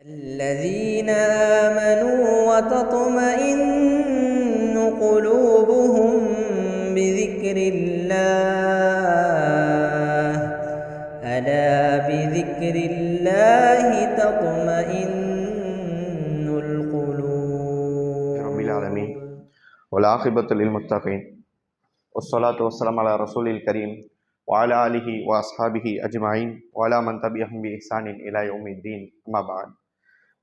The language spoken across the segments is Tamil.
الذين آمنوا وتطمئن قلوبهم بذكر الله ألا بذكر الله تطمئن القلوب. رب العالمين والعاقبة للمتقين والصلاة والسلام على رسول الكريم وعلى آله وأصحابه أجمعين وعلى من تبعهم بإحسان إلى يوم الدين. أما بعد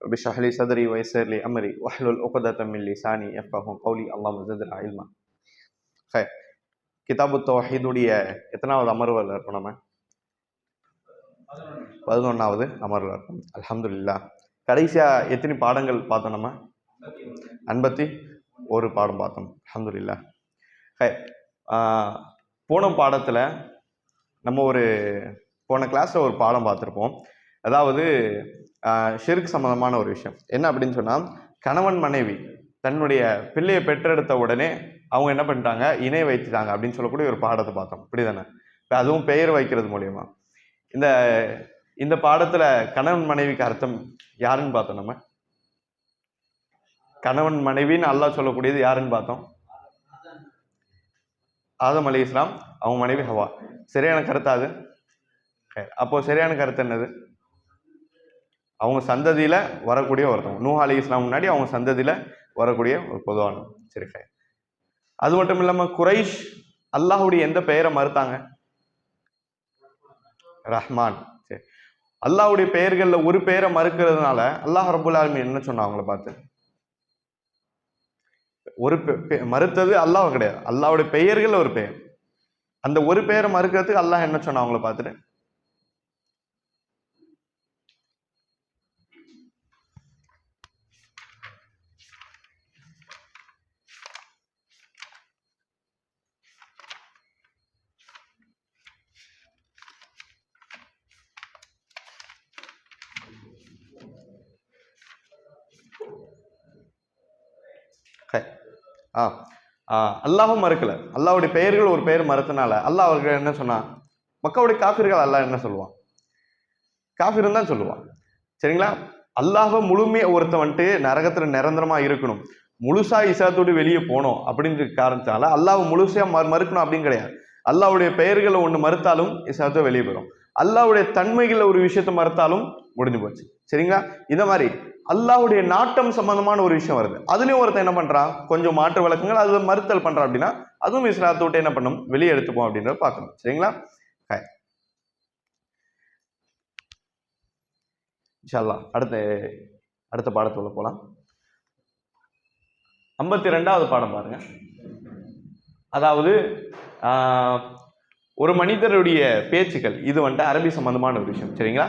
رب اشرح لي صدري ويسر لي أمري واحلل عقدة من لساني يفقهوا قولي اللهم زدنا علما. கிதாபு தௌஹீதுடைய எத்தனாவது அமர்வில் இருக்கும்? நம்ம 11வது அமர்வில் இருக்கும். அல்ஹம்துலில்லாஹ். கடைசியாக எத்தனை பாடங்கள் பார்த்தோம்? நம்ம 51 பாடம் பார்த்தோம். அல்ஹம்துலில்லாஹ். போன பாடத்தில் நம்ம போன கிளாஸில் ஒரு பாடம் பார்த்துருப்போம். அதாவது ஷிர்க் சம்மந்தமான ஒரு விஷயம் என்ன அப்படின்னு சொன்னால், கணவன் மனைவி தன்னுடைய பிள்ளையை பெற்றெடுத்த உடனே அவங்க என்ன பண்ணிட்டாங்க, இணை வைத்துட்டாங்க அப்படின்னு சொல்லக்கூடிய ஒரு பாடத்தை பார்த்தோம். இப்படி தானே? அதுவும் பெயர் வைக்கிறது மூலியமா. இந்த பாடத்தில் கணவன் மனைவிக்கு அர்த்தம் யாருன்னு பார்த்தோம். நம்ம கணவன் மனைவின்னு அல்லாஹ் சொல்லக்கூடியது யாருன்னு பார்த்தோம். ஆதம் அலைஹிஸ்ஸலாம், அவங்க மனைவி ஹவா. சரியான கருத்தாது? அப்போ சரியான கருத்து என்னது? அவங்க சந்ததியில வரக்கூடிய ஒருத்தவங்க. நூஹ் அலைஹிஸ்ஸலாம் முன்னாடி அவங்க சந்ததியில வரக்கூடிய ஒரு பொதுவான. சரி, அது மட்டும் இல்லாம குரைஷ் அல்லாஹுடைய எந்த பெயரை மறுத்தாங்க? ரஹ்மான். சரி, அல்லாஹுடைய பெயர்கள்ல ஒரு பெயரை மறுக்கிறதுனால அல்லாஹ் ரப்புல் ஆலமீன் என்ன சொன்னா அவங்கள பார்த்து? ஒரு மறுத்தது அல்லாஹ் கிடையாது, அல்லாஹ்வுடைய பெயர்கள் ஒரு பெயர். அந்த ஒரு பெயரை மறுக்கிறதுக்கு அல்லாஹ் என்ன சொன்னா அவங்கள பார்த்துட்டு? அல்லாஹும் மறுக்கல, அல்லாஹ்வுடைய பெயர்கள் ஒரு பெயர் மறுத்தனால அல்லாஹ் அவர்கள் என்ன சொன்னா? மக்களுடைய காஃபிர்கள் அல்லாஹ் என்ன சொல்லுவான்? காஃபிர்னு தான் சொல்லுவான். சரிங்களா? அல்லாஹ் முழுமையை ஒருத்தன் வந்துட்டு நரகத்துல நிரந்தரமா இருக்கணும், முழுசா இஸ்லாத்தோடு வெளியே போனோம் அப்படின்ற காரணத்தால அல்லாஹ் முழுசா மறுக்கணும் அப்படின்னு கிடையாது. அல்லாஹ்வுடைய பெயர்களை ஒன்று மறுத்தாலும் இஸ்லாத்தோட வெளியே போயிடும். அல்லாஹ்வுடைய தன்மைகளை ஒரு விஷயத்தை மறுத்தாலும் முடிஞ்சு போச்சு. சரிங்களா? இந்த மாதிரி அல்லாஹ்வுடைய நாட்டம் சம்பந்தமான ஒரு விஷயம் வருது, அதுலயும் ஒருத்தன் என்ன பண்றான், கொஞ்சம் மாற்று வழக்கங்கள் அது மறுத்தல் பண்றான் அப்படின்னா அதுவும் இஸ்லாத்தை விட்டு என்ன பண்ணும், வெளியே எடுத்துப்போம் அப்படின்றத பார்க்கணும். சரிங்களா? இன்ஷா அல்லாஹ் அடுத்த பாடத்துக்குள்ள போலாம். 52வது பாடம் பாருங்க. அதாவது ஒரு மனிதருடைய பேச்சுக்கள், இது வந்துட்டு அரபி சம்பந்தமான ஒரு விஷயம். சரிங்களா?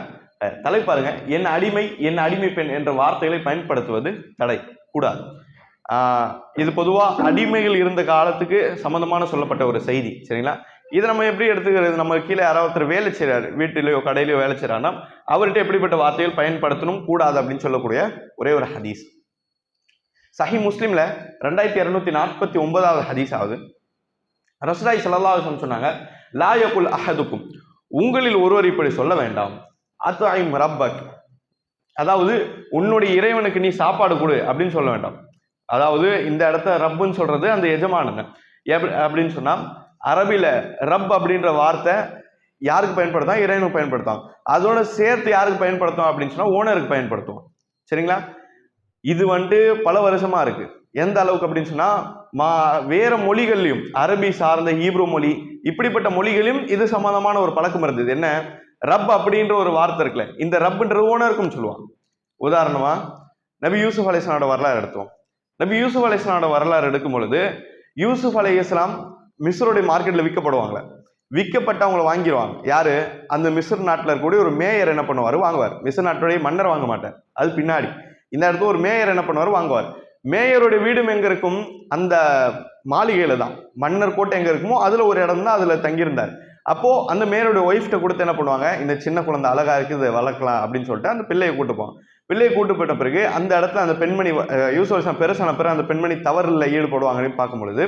தலை பாருங்க, என் அடிமை என் அடிமை பெண் என்ற வார்த்தைகளை பயன்படுத்துவது தடை, கூடாது. இது பொதுவா அடிமைகள் இருந்த காலத்துக்கு சம்பந்தமான சொல்லப்பட்ட ஒரு செய்தி. சரிங்களா? இதை நம்ம எப்படி எடுத்துக்கிறது? நம்ம கீழே யாராவது வேலை செய்யறாரு, வீட்டிலேயோ கடையிலையோ வேலை செய்யறாருன்னா அவர்கிட்ட எப்படிப்பட்ட வார்த்தைகள் பயன்படுத்தணும் கூடாது அப்படின்னு சொல்லக்கூடிய ஒரே ஒரு ஹதீஸ் சஹி முஸ்லிம்ல 2249வது ஹதீஸ் ஆகுது. ரசூலுல்லாஹி ஸல்லல்லாஹு அலைஹி வஸல்லம் சொன்னாங்க, லா யகுல் அஹதுக்கும், உங்களில் ஒருவர் இப்படி சொல்ல வேண்டாம், அத்ஐம் ரப்பக், அதாவது உன்னுடைய இறைவனுக்கு நீ சாப்பாடு கொடு அப்படின்னு சொல்ல வேண்டாம். அதாவது இந்த இடத்த ரப்புன்னு சொல்றது அந்த எஜமானங்க அப்படின்னு சொன்னா, அரபில ரப் அப்படின்ற வார்த்தை யாருக்கு பயன்படுத்தும்? இறைவனுக்கு பயன்படுத்தும். அதோட சேர்த்து யாருக்கு பயன்படுத்தும் அப்படின்னு சொன்னா ஓனருக்கு பயன்படுத்தும். சரிங்களா? இது வந்துட்டு பல வருஷமா இருக்கு. எந்த அளவுக்கு அப்படின்னு சொன்னா, வேற மொழிகள்லையும், அரபி சார்ந்த ஹீப்ரு மொழி இப்படிப்பட்ட மொழிகளையும் இது சம்பந்தமான ஒரு பழக்கம் இருந்தது. என்ன? ரப் அப்படின்ற ஒரு வார்த்தை இருக்குல்ல, இந்த ரப்ன்றது ஓனருக்கும் சொல்லுவான். உதாரணமா நபி யூசுப் அலைஹிஸ்ஸலாமோட வரலாறு எடுத்தோம். நபி யூசுப் அலைஹிஸ்ஸலாமோட வரலாறு எடுக்கும் பொழுது, யூசுப் அலைஹிஸ்ஸலாம் மிஸ்ருடைய மார்க்கெட்ல விற்கப்படுவாங்க. விற்கப்பட்டு அவங்களை வாங்கிடுவாங்க. யாரு? அந்த மிஸ்ர் நாட்டில் இருக்கக்கூடிய ஒரு மேயர் என்ன பண்ணுவார், வாங்குவார். மிஸ்ர் நாட்டுடைய மன்னர் வாங்க மாட்டார், அது பின்னாடி. இந்த இடத்துல ஒரு மேயர் என்ன பண்ணுவார், வாங்குவார். மேயருடைய வீடும் எங்க இருக்கும்? அந்த மாளிகையில தான். மன்னர் கோட்டை எங்க இருக்குமோ அதுல ஒரு இடம் தான், அதுல தங்கியிருந்தார். அப்போ அந்த மேயருடைய ஒய்ஃப்ட கொடுத்து என்ன பண்ணுவாங்க, இந்த சின்ன குழந்தை அழகா இருக்கு, இதை வளர்க்கலாம் அப்படின்னு சொல்லிட்டு அந்த பிள்ளையை கூட்டு போவாங்க. பிள்ளையை கூட்டு போயிட்ட பிறகு அந்த இடத்துல அந்த பெண்மணி யூசுப் அலைஹிஸ்ஸலாம் பெருசான பிறகு அந்த பெண்மணி தவறுல ஈடுபடுவாங்கன்னு பார்க்கும் பொழுது,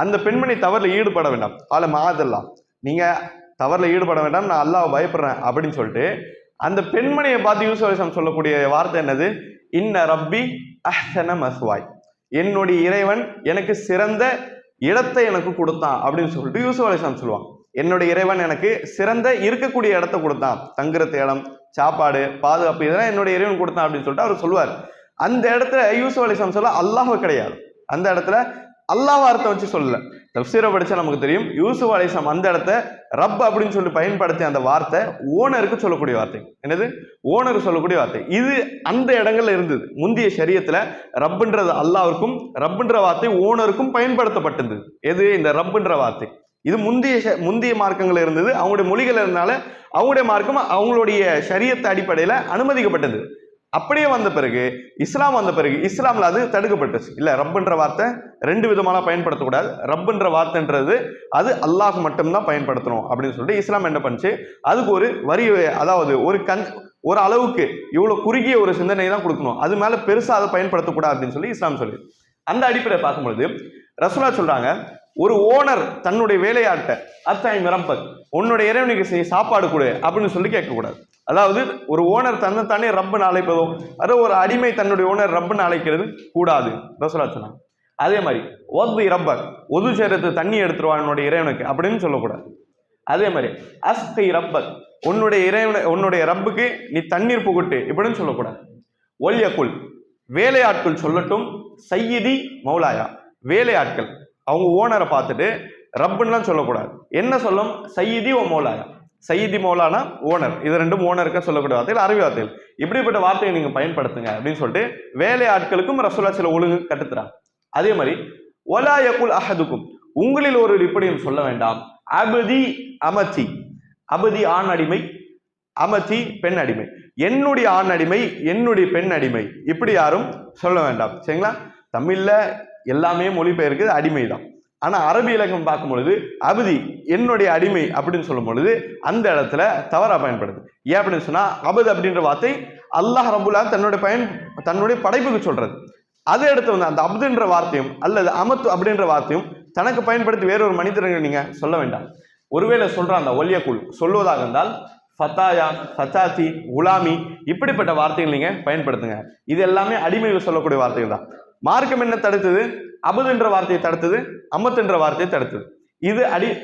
அந்த பெண்மணி தவறுல ஈடுபட வேண்டாம், ஆல மாதல்லாம் நீங்க தவறுல ஈடுபட வேண்டாம், நான் அல்லாஹ் பயப்படுறேன் அப்படின்னு சொல்லிட்டு அந்த பெண்மணியை பார்த்து யூசுப் அலைஹிஸ்ஸலாம் சொல்லக்கூடிய வார்த்தை என்னது? இன்ன ரப்பி அஹ்சன மஸ்வாய், என்னுடைய இறைவன் எனக்கு சிறந்த இடத்தை எனக்கு கொடுத்தான் அப்படின்னு சொல்லிட்டு யூசுப் அலைஹிஸ்ஸலாம் சொல்லுவாங்க. என்னுடைய இறைவன் எனக்கு சிறந்த இருக்கக்கூடிய இடத்த கொடுத்தான், தங்குறது இடம், சாப்பாடு, பாதுகாப்பு, இதெல்லாம் என்னுடைய இறைவன் கொடுத்தான் அப்படின்னு சொல்லிட்டு அவர் சொல்லுவார். அந்த இடத்துல யூசுப் அலைஹிஸ்ஸலாம் சொல்ல அல்லாஹ் கிடையாது, அந்த இடத்துல அல்லாஹ் அர்த்தம் வச்சு சொல்லல. தஃப்சீரை படிச்சா நமக்கு தெரியும், யூசுப் அலைஹிஸ்ஸலாம் அந்த இடத்த ரப் அப்படின்னு சொல்லி பயன்படுத்திய அந்த வார்த்தை ஓனருக்கு சொல்லக்கூடிய வார்த்தை. என்னது? ஓனருக்கு சொல்லக்கூடிய வார்த்தை. இது அந்த இடங்கள்ல இருந்தது. முந்தைய ஷரியத்துல ரப்புன்றது அல்லாஹ்வுக்கும், ரப்புன்ற வார்த்தை ஓனருக்கும் பயன்படுத்தப்பட்டது. எது? இந்த ரப்புன்ற வார்த்தை. இது முந்தைய மார்க்கங்கள் இருந்தது, அவங்களுடைய மொழிகள் இருந்தனால அவங்களுடைய மார்க்கம் அவங்களுடைய ஷரியத் அடிப்படையில அனுமதிக்கப்பட்டது. அப்படியே வந்த பிறகு இஸ்லாம் வந்த பிறகு இஸ்லாம்ல அது தடுக்கப்பட்டுச்சு. இல்ல, ரப்புன்ற வார்த்தை ரெண்டு விதமான பயன்படுத்தக்கூடாது, ரப்புன்ற வார்த்தைன்றது அது அல்லாஹ் மட்டும்தான் பயன்படுத்தணும் அப்படின்னு சொல்லிட்டு இஸ்லாம் என்ன பண்ணுச்சு, அதுக்கு ஒரு வரி, அதாவது ஒரு அளவுக்கு இவ்வளவு குறுகிய ஒரு சிந்தனை தான் கொடுக்கணும், அது மேல பெருசா அதை பயன்படுத்தக்கூடாது அப்படின்னு சொல்லி இஸ்லாம் சொல்லி. அந்த அடிப்படையை பார்க்கும்பொழுது ரசூலுல்லாஹ் சொல்றாங்க, ஒரு ஓனர் தன்னுடைய வேலையாட்ட அத்தாய் மிரம்பக், உன்னுடைய இறைவனுக்கு சாப்பாடு கொடு அப்படின்னு சொல்லி கேட்கக்கூடாது. அதாவது ஒரு ஓனர் தன்னைத்தானே ரப்புன்னு அழைப்பதோ, அது ஒரு அடிமை தன்னுடைய ஓனர் ரப்புன்னு அழைக்கிறது கூடாது ரசூலுல்லாஹ் சொன்னாங்க. அதே மாதிரி ஒது ரப்பக், ஒது சேரத்து தண்ணி எடுத்துருவா என்னுடைய இறைவனுக்கு அப்படின்னு சொல்லக்கூடாது. அதே மாதிரி அஸ்கை ரப்பக், உன்னுடைய ரப்புக்கு நீ தண்ணீர் புகட்டு இப்படின்னு சொல்லக்கூடாது. ஒல்யக்குல், வேலையாட்கள் சொல்லட்டும் சையிதி மௌலாயா, வேலையாட்கள் அவங்க ஓனரை பார்த்துட்டு ரப்புன்னுலாம் சொல்லக்கூடாது. என்ன சொல்லும்? சையிதி ஓ மௌலாயா, சையிதி மௌலானா ஓனர், இது ரெண்டும் ஓனருக்க சொல்லக்கூடிய வார்த்தைகள், அரபி வார்த்தைகள். இப்படிப்பட்ட வார்த்தையை நீங்க பயன்படுத்துங்க அப்படின்னு சொல்லிட்டு வேலை ஆட்களுக்கும் ரசூலுல்லாஹ் சில ஒழுங்கு கட்டுத்துறாங்க. அதே மாதிரி ஒலா யகுல் அஹதுக்கும், உங்களில் ஒரு இப்படியும் சொல்ல வேண்டாம், அபதி அமதி, அபதி ஆண் அடிமை, அமதி பெண் அடிமை, என்னுடைய ஆண் அடிமை என்னுடைய பெண் அடிமை, இப்படி யாரும் சொல்ல வேண்டாம். சரிங்களா? தமிழ்ல எல்லாமே மொழிபெயர்க்கு அடிமை தான். ஆனா அரபி இலக்கம் பார்க்கும் பொழுது அபதி என்னுடைய அடிமை அப்படின்னு சொல்லும் பொழுது அந்த இடத்துல தவறா பயன்படுது. ஏன் அப்படின்னு சொன்னா, அபது அப்படின்ற வார்த்தை அல்லாஹ் ரப்புல் ஆலமீன் தன்னுடைய படைப்புக்கு சொல்றது. அதை எடுத்து வந்து அந்த அப்துன்ற வார்த்தையும் அல்லது அமத்து அப்படின்ற வார்த்தையும் தனக்கு பயன்படுத்தி வேறொரு மனிதர்கள் நீங்க சொல்ல வேண்டாம். ஒருவேளை சொல்ற அந்த ஒல்யக்குள் சொல்வதாக இருந்தால் ஃபத்தாயா, ஃபத்தாத்தி, குலாமி இப்படிப்பட்ட வார்த்தைகள் நீங்க பயன்படுத்துங்க. இது எல்லாமே அடிமைகள் சொல்லக்கூடிய வார்த்தைகள் தான். மார்க்கம் என்ன தடுத்தது? அபதுன்ற வார்த்தையை தடுத்தது, அமத்துன்ற வார்த்தையை தடுத்தது. இது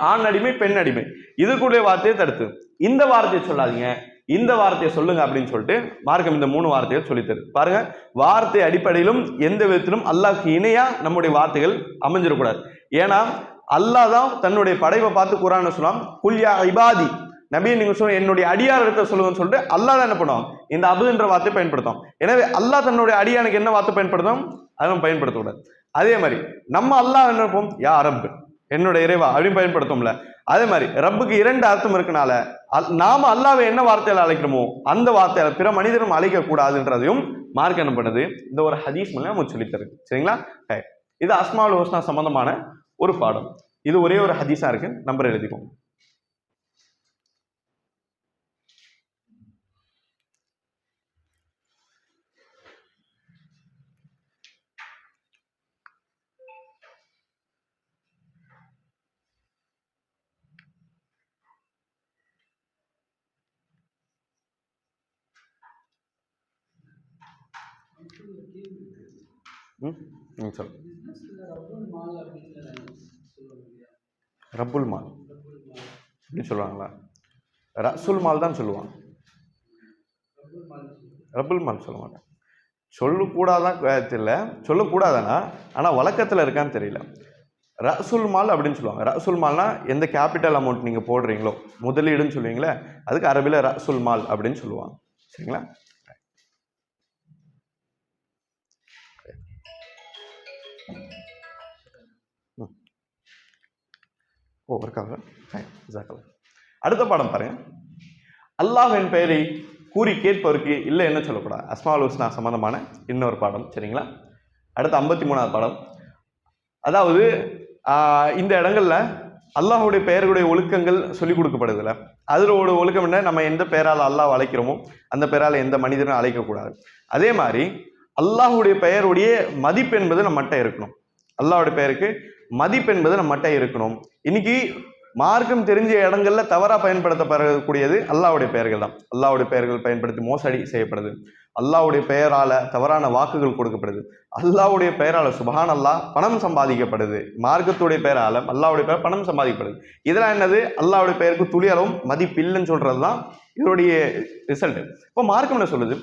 ஆண் அடிமை பெண் அடிமை இதுக்குள்ளே வார்த்தையை தடுத்தது. இந்த வார்த்தையை சொல்லாதீங்க, இந்த வார்த்தையை சொல்லுங்க அப்படின்னு சொல்லிட்டு மார்க்கம் இந்த 3 வார்த்தையை சொல்லித்தரு. பாருங்க, வார்த்தை அடிப்படையிலும் எந்த விதத்திலும் அல்லாஹ்க்கு இணையா நம்முடைய வார்த்தைகள் அமைஞ்சிடக்கூடாது. ஏன்னா அல்லாஹ் தான் தன்னுடைய படைப்பை பார்த்து குர்ஆன்ல சொன்னான், குல்யா இபாதி, நபி நீங்க சொல்ல என்னுடைய அடியாரத்தை சொல்லுங்கன்னு சொல்லிட்டு அல்லாஹ் தான் என்ன பண்ணுவோம், இந்த அபுன்ற வார்த்தையை பயன்படுத்தும். எனவே அல்லாஹ் தன்னுடைய அடியானுக்கு என்ன வார்த்தை பயன்படுத்தும், அதை நம்ம பயன்படுத்தக்கூடாது. அதே மாதிரி நம்ம அல்லாஹ் என்ன இருப்போம், யா ரப் என்னுடைய இறைவா அப்படின்னு பயன்படுத்தோம்ல. அதே மாதிரி ரப்புக்கு 2 அர்த்தம் இருக்கனால நாம அல்லாஹ்வை என்ன வார்த்தையால் அழைக்கிறோமோ அந்த வார்த்தையால் பிற மனிதரும் அழைக்க கூடாதுன்றதையும் மார்க் என்ன பண்ணுது, இந்த ஒரு ஹதீஸ் மூலம் நம்ம சொல்லித்தருது. சரிங்களா? இது அஸ்மாவுல் ஹுஸ்னா சம்பந்தமான ஒரு பாடம். இது ஒரே ஒரு ஹதீஸா இருக்கு, நம்பர் எழுதிக்கோங்க. ரப்புல் மால் அப்படி சொல்லுவாங்களா? ரசுல் மால் தான் சொல்லுவாங்க, ரப்புல் மால் சொல்ல மாட்டேன். சொல்லக்கூடாதான் தெரியல, சொல்லக்கூடாதானா ஆனால் வழக்கத்தில் இருக்கான்னு தெரியல. ரசுல் மால் அப்படின்னு சொல்லுவாங்க. ரசுல் மால்னா எந்த கேபிட்டல் அமௌண்ட் நீங்கள் போடுறீங்களோ முதலீடுன்னு சொல்லுவீங்களே, அதுக்கு அரபியில் ரசுல் மால் அப்படின்னு சொல்லுவாங்க. சரிங்களா? அடுத்த பாடம் பாருங்க. அல்லாஹ்வின் பெயரை கூறி கேட்பவருக்கு இல்லை என்ன சொல்லக்கூடாது, அஸ்மாவுல் ஹுஸ்னா சம்பந்தமான இன்னொரு பாடம். சரிங்களா? அடுத்த 53வது பாடம். அதாவது இந்த இடங்கள்ல அல்லாஹுடைய பெயர்களுடைய ஒழுக்கங்கள் சொல்லிக் கொடுக்கப்படுதுல, அதில் ஒரு ஒழுக்கம் என்ன, நம்ம எந்த பெயரால் அல்லாஹ் அழைக்கிறோமோ அந்த பெயரால் எந்த மனிதனும் அழைக்கக்கூடாது. அதே மாதிரி அல்லாஹுடைய பெயருடைய மதிப்பு என்பது நம்மகிட்ட இருக்கணும். அல்லாஹுடைய பெயருக்கு மதிப்பு என்பது நம்மகிட்ட இருக்கணும். இன்னைக்கு மார்க்கம் தெரிஞ்ச இடங்கள்ல தவறா பயன்படுத்தப்படக்கூடியது அல்லாஹ்வுடைய பெயர்கள் தான். அல்லாஹ்வுடைய பெயர்கள் பயன்படுத்தி மோசடி செய்யப்படுது, அல்லாஹ்வுடைய பெயரால தவறான வாக்குகள் கொடுக்கப்படுது, அல்லாஹ்வுடைய பெயரால சுபஹான் அல்லாஹ் பணம் சம்பாதிக்கப்படுது, மார்க்கத்துடைய பெயரால அல்லாஹ்வுடைய பெயர் பணம் சம்பாதிக்கப்படுது. இதெல்லாம் என்னது? அல்லாஹ்வுடைய பெயருக்கு துளியளவும் மதிப்பு இல்லைன்னு சொல்றதுதான் இதனுடைய ரிசல்ட். இப்போ மார்க்கம் என்ன சொல்லுது?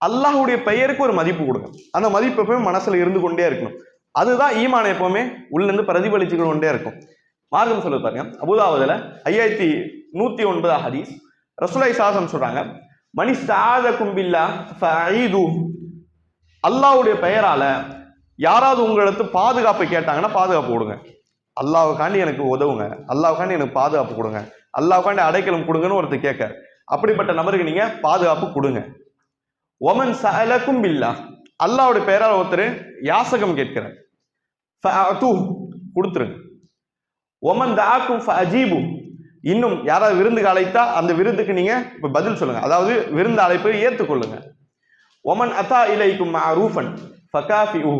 அல்லாஹ்வுடைய பெயருக்கு ஒரு மதிப்பு கொடுங்க, அந்த மதிப்பு எப்பவுமே மனசுல இருந்து கொண்டே இருக்கணும். அதுதான் ஈமான் எப்பவுமே உள்ள இருந்து பிரதிபலிச்சு கொண்டே இருக்கும். மார்க்கம் சொல்லுது பாருங்க, அபூதாவுதுல 5109 ஹதீஸ், ரசூலுல்லாஹி ஸல்லல்லாஹு அலைஹி வஸல்லம் சொல்றாங்க, மனிஸ்தஆதகும் பில்லாஹ் ஃபஅஈது, அல்லாஹ்வுடைய பெயரால யாராவது உங்களிடத்து பாதுகாப்பு கேட்டாங்கன்னா பாதுகாப்பு கொடுங்க. அல்லாஹ்வுக்காண்டி எனக்கு உதவுங்க, அல்லாஹ்வுக்காண்டி எனக்கு பாதுகாப்பு கொடுங்க, அல்லாஹ்வுக்காண்டி அடைக்கலம் கொடுங்கன்னு ஒருத்தர் கேட்க, அப்படிப்பட்ட நபருக்கு நீங்க பாதுகாப்பு கொடுங்க. ஒமன் சஅலகும் பில்லாஹ், அல்லாஹ்வுடைய பெயரால் ஒருத்தர் யாசகம் கேட்கிறார், ஃபஅதூஹு, கொடுத்துருங்க. ஒமன் தஆக்கும் ஃபஅஜீபு, இன்னும் யாராவது விருந்துக்கு அழைத்தா அந்த விருந்துக்கு நீங்க பதில் சொல்லுங்க, அதாவது விருந்து அழைப்பை ஏற்றுக்கொள்ளுங்க. ஒமன் அத்தா இலைக்கும் மஅரூஃபன் ஃபகாஃபிஉ,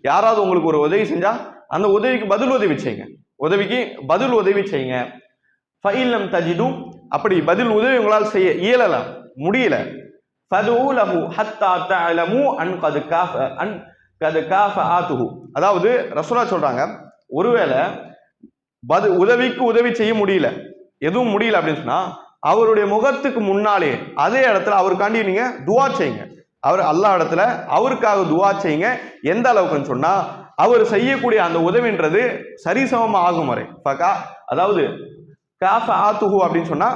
யாராவது உங்களுக்கு ஒரு உதவி செஞ்சா அந்த உதவிக்கு பதில் உதவி செய்யுங்க, உதவிக்கு பதில் உதவி செய்யுங்க. ஃபஇல்லம் தஜிது, அப்படி பதில் உதவி உங்களால் செய்ய இயலலாம், முடியல, ஃபதுஉ லஹு ஹத்தா தஅலமு அன் கத் காஃபஅதுஹு, அதாவது ரசூலுல்லாஹ் சொல்றாங்க, ஒருவேளை உதவிக்கு உதவி செய்ய முடியல, எதுவும் முடியல அப்படின்னு சொன்னா அவருடைய முகத்துக்கு முன்னாலே அதே இடத்துல அவருக்காண்டி நீங்க துவா செய்யுங்க, அவர் அல்லாஹ் இடத்துல அவருக்காக துவா செய்யுங்க. எந்த அளவுக்குன்னு சொன்னா அவர் செய்யக்கூடிய அந்த உதவின்றது சரிசமமா ஆகும் வரை, அதாவது காஃபஅதுஹு அப்படின்னு சொன்னா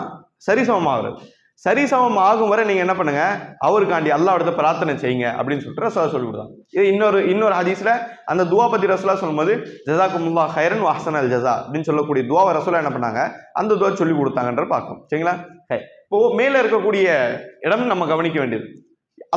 சரிசமமாகிறது, சரிசமம் ஆகும் வரை நீங்க என்ன பண்ணுங்க, அவருக்காண்டி அல்லாஹ் இடத்துல பிரார்த்தனை செய்யுங்க அப்படின்னு சொல்லிட்டு ரசூலுல்லாஹ் சொல்லி கொடுத்தாங்க. இது இன்னொரு ஹதீஸ்ல அந்த துவா பத்தி ரசூலுல்லாஹ் சொல்லும்போது, ஜஸாக்குமுல்லாஹ் ஹைரன் வ அஹ்ஸனல் ஜஸா அப்படின்னு சொல்லக்கூடிய துவாவை ரசூலுல்லாஹ் என்ன பண்ணாங்க, அந்த துவா சொல்லி கொடுத்தாங்கன்ற பார்க்கும். சரிங்களா? இப்போ மேல இருக்கக்கூடிய இடம் நம்ம கவனிக்க வேண்டியது,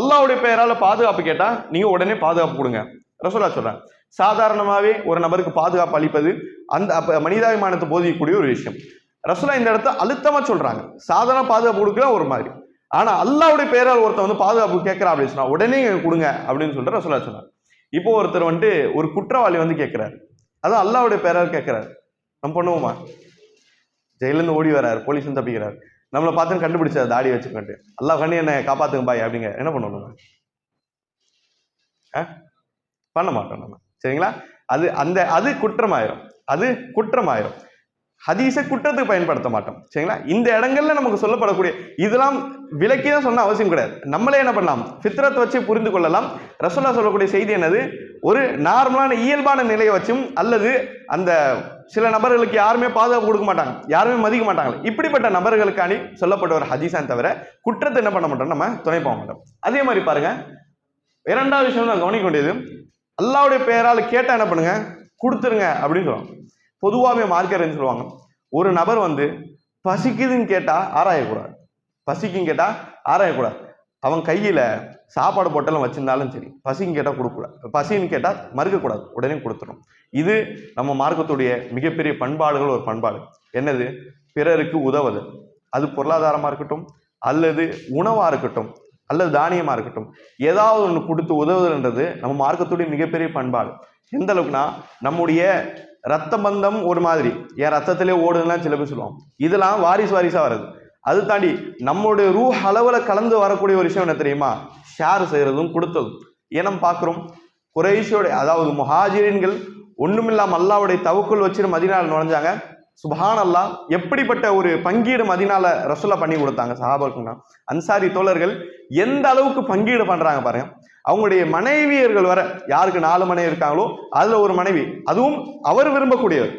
அல்லாஹ்வுடைய பெயரால பாதுகாப்பு கேட்டா நீங்க உடனே பாதுகாப்பு கொடுங்க. ரசூலுல்லாஹ் சொல்றாங்க, சாதாரணமாவே ஒரு நபருக்கு பாதுகாப்பு அளிப்பது அந்த மனிதாபிமானத்தை போதிக்கக்கூடிய ஒரு விஷயம். ரசூலுல்லாஹ் இந்த இடத்த அழுத்தமா சொல்றாங்க, சாதாரண பாதுகாப்பு கொடுக்கல ஒரு மாதிரி, ஆனா அல்லாஹ்வுடைய பெயரால் ஒருத்தர் வந்து பாதுகாப்பு கேட்கிறா அப்படின்னு சொன்னா உடனே கொடுங்க அப்படின்னு சொல்லிட்டு ரசூலுல்லாஹ் சொன்னாங்க. இப்போ ஒருத்தர் வந்துட்டு ஒரு குற்றவாளி வந்து கேட்கிறாரு, அதான் அல்லாஹ்வுடைய பெயரால் கேட்கிறாரு, நம்ம பண்ணுவோமா? ஜெயில இருந்து ஓடி வராரு, போலீஸ் வந்து தப்பிக்கிறாரு, நம்மளை பார்த்து கண்டுபிடிச்சாரு தாடி வச்சுக்கிட்டு, அல்லாஹ் கண்ணி என்ன காப்பாத்துங்க பாய் அப்படிங்க, என்ன பண்ணுவோம் நம்ம? பண்ண மாட்டோம் நம்ம. சரிங்களா? அது குற்றமாயிரும், அது குற்றமாயிரும். ஹதீஸை குற்றத்துக்கு பயன்படுத்த மாட்டோம். சரிங்களா? இந்த இடங்கள்ல நமக்கு சொல்லப்படக்கூடிய இதெல்லாம் விலக்கி தான் சொன்ன அவசியம் கிடையாது, நம்மளே என்ன பண்ணலாம், ஃபித்ரத் வச்சு புரிந்து கொள்ளலாம். ரசூலுல்லாஹ் சொல்லக்கூடிய செய்தி என்னது, ஒரு நார்மலான இயல்பான நிலையை வச்சும், அல்லது அந்த சில நபர்களுக்கு யாருமே பாதுகாப்பு கொடுக்க மாட்டாங்க, யாருமே மதிக்க மாட்டாங்க, இப்படிப்பட்ட நபர்களுக்காண்டி சொல்லப்பட்ட ஒரு ஹதீஸான் தவிர குற்றத்தை என்ன பண்ண மாட்டோம், நம்ம துணை போக மாட்டோம். அதே மாதிரி பாருங்க, இரண்டாவது விஷயம் நான் கவனிக்க வேண்டியது, அல்லாஹ்வுடைய பெயரால் கேட்டா என்ன பண்ணுங்க, கொடுத்துருங்க அப்படின்னு சொல்லுவாங்க. பொதுவாகவே மார்க்கெட் சொல்லுவாங்க, ஒரு நபர் வந்து பசிக்குதுன்னு கேட்டா ஆராயக்கூடாது, பசிக்குன்னு கேட்டா ஆராயக்கூடாது. அவன் கையில சாப்பாடு போட்டெல்லாம் வச்சிருந்தாலும் சரி, பசின்னு கேட்டா கொடுக்கக்கூடாது, பசின்னு கேட்டா மறுக்கக்கூடாது, உடனே கொடுத்துடும். இது நம்ம மார்க்கத்துடைய மிகப்பெரிய பண்பாடுகள். ஒரு பண்பாடு என்னது, பிறருக்கு உதவுது. அது பொருளாதாரமா இருக்கட்டும், அல்லது உணவா இருக்கட்டும், அல்லது தானியமா இருக்கட்டும், ஏதாவது ஒன்று கொடுத்து உதவுதுன்றது நம்ம மார்க்கத்துடைய மிகப்பெரிய பண்பாடு. எந்த அளவுக்குனா, நம்முடைய ரத்த பந்தம் ஒரு மாதிரி, என் ரத்தத்திலே ஓடுதுன்னா சில பேர் சொல்லுவாங்க, இதெல்லாம் வாரிசா வருது. அது தாண்டி நம்மளுடைய ரூஹ் அளவுல கலந்து வரக்கூடிய ஒரு விஷயம் என்ன தெரியுமா, ஷேர் செய்யறதும் கொடுத்ததும். ஏன்னா பார்க்கிறோம், குறைஷோட அதாவது முஹாஜிரின்கள் ஒண்ணுமில்லாம அல்லாஹ்வுடைய தவக்குல் வச்சு மதீனால நுழைஞ்சாங்க. சுப்ஹான் அல்லாஹ், எப்படிப்பட்ட ஒரு பங்கீடு மதீனால ரசூலுல்லாஹ் பண்ணி கொடுத்தாங்க சஹாபாக்குன்னா. அன்சாரி தோழர்கள் எந்த அளவுக்கு பங்கீடு பண்றாங்க பாருங்க. அவங்களுடைய மனைவியர்கள் வர, யாருக்கு 4 மனைவி இருக்காங்களோ அதுல ஒரு மனைவி, அதுவும் அவர் விரும்பக்கூடியவர்,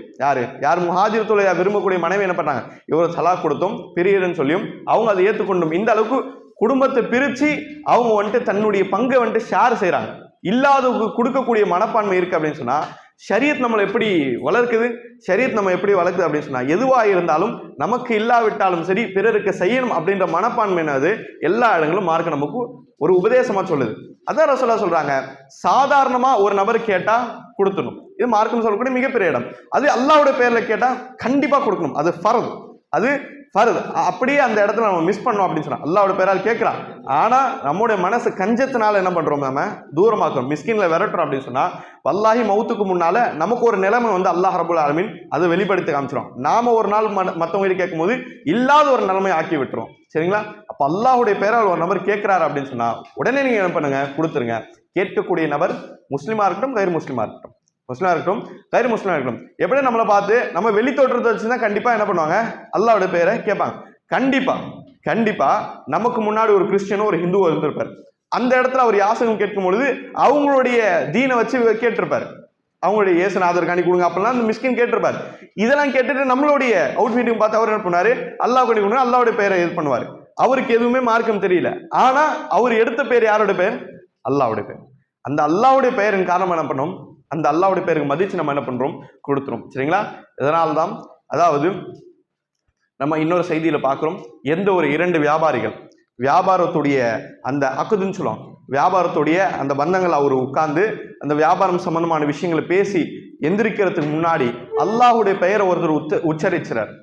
யார் முஹாஜிர் தோழர் விரும்பக்கூடிய மனைவி என்ன பண்றாங்க, இவர் சலாக் கொடுத்தும் பிரியர்னு சொல்லியும் அவங்க அதை ஏற்றுக்கொண்டும் இந்த அளவுக்கு குடும்பத்தை பிரிச்சு அவங்க வந்துட்டு தன்னுடைய பங்கை வந்துட்டு ஷேர் செய்யறாங்க. இல்லாதவங்க கொடுக்கக்கூடிய மனப்பான்மை இருக்கு அப்படின்னு சொன்னா, ஷரியத் நம்மளை எப்படி வளர்க்குது, ஷரியத் நம்ம எப்படி வளர்க்குது அப்படின்னு சொன்னா, எதுவாக இருந்தாலும் நமக்கு இல்லாவிட்டாலும் சரி பிறருக்கு செய்யணும் அப்படின்ற மனப்பான்மை என்னது எல்லா இடங்களும் மார்க்க நமக்கு ஒரு உபதேசமா சொல்லுது. அதான் ரசூலுல்லாஹ் சொல்றாங்க, சாதாரணமா ஒரு நபர் கேட்டா கொடுத்துடணும், இது மார்க்கம் சொல்லக்கூடிய மிகப்பெரிய இடம். அது அல்லாஹ்வுடைய பெயர்ல கேட்டா கண்டிப்பா கொடுக்கணும், அது ஃபர்த், அது ஃபர்து. அப்படியே அந்த இடத்துல நம்ம மிஸ் பண்ணோம் அப்படின்னு சொன்னா அல்லாஹ்வோட பேரால் கேட்கிறான். ஆனா நம்முடைய மனசு கஞ்சத்தினால என்ன பண்றோம், நம்ம தூரமாக்குறோம், மிஸ்கின்ல விரட்டுறோம் அப்படின்னு சொன்னா வல்லாஹி மௌத்துக்கு முன்னால நமக்கு ஒரு நிலைமை வந்து அல்லாஹ் ரப்பல் ஆலமீன் அதை வெளிப்படுத்தி காமிச்சிரும். நாம ஒரு நாள் மற்றவங்க கேட்கும் போது இல்லாத ஒரு நிலைமையை ஆக்கி விட்டுரும். சரிங்களா? அப்ப அல்லாஹ்வுடைய பேரால் ஒரு நபர் கேட்கிறாரு அப்படின்னு சொன்னா உடனே நீங்க என்ன பண்ணுங்க, கொடுத்துருங்க. கேட்கக்கூடிய நபர் முஸ்லிமா இருக்கட்டும், கைர் முஸ்லிமா இருக்கட்டும், முஸ்லிமா இருக்கட்டும், கைர் முஸ்லிமா இருக்கட்டும். எப்படி நம்மளை பார்த்து நம்ம வெளி தோற்றத்தை வச்சுதான் கண்டிப்பா என்ன பண்ணுவாங்க, அல்லாஹ்வுடைய பேரை கேட்பாங்க. கண்டிப்பா கண்டிப்பா நமக்கு முன்னாடி ஒரு கிறிஸ்டியனோ ஒரு ஹிந்துவோ இருந்திருப்பார். அந்த இடத்துல அவர் யாசகம் கேட்கும் பொழுது அவங்களுடைய தீனை வச்சு கேட்டிருப்பாரு, அவங்களுடைய இயேசுநாதர் காணி கொடுங்க அப்படிலாம் அந்த மிஸ்கின் கேட்டிருப்பாரு. இதெல்லாம் கேட்டுட்டு நம்மளுடைய அவுட்ஃபிட்டிங் பார்த்து அவர் என்ன பண்ணாரு, அல்லாஹ் காணி கொடுங்க, அல்லாஹ்வுடைய பேரை இது பண்ணுவாரு. அவருக்கு எதுவுமே மார்க்கம் தெரியல. ஆனா அவர் எடுத்த பேர் யாருடைய பேர், அல்லாஹ்வுடைய பேர். அந்த அல்லாஹ்வுடைய பெயரின் காரணம் என்ன பண்ணோம், அந்த அல்லாஹ்வுடைய பேருக்கு மதிச்சு நம்ம என்ன பண்றோம், கொடுத்துரும். சரிங்களா? இதனால்தான் அதாவது நம்ம இன்னொரு செய்தியில பார்க்கிறோம், எந்த ஒரு 2 வியாபாரிகள் வியாபாரத்துடைய அந்த அக்குதுன்னு சொல்லுவோம், வியாபாரத்துடைய அந்த பந்தங்கள் அவர் உட்கார்ந்து அந்த வியாபாரம் சம்பந்தமான விஷயங்களை பேசி எந்திரிக்கிறதுக்கு முன்னாடி அல்லாஹ்வுடைய பெயரை ஒருத்தர் உச்சரிக்கிறார்.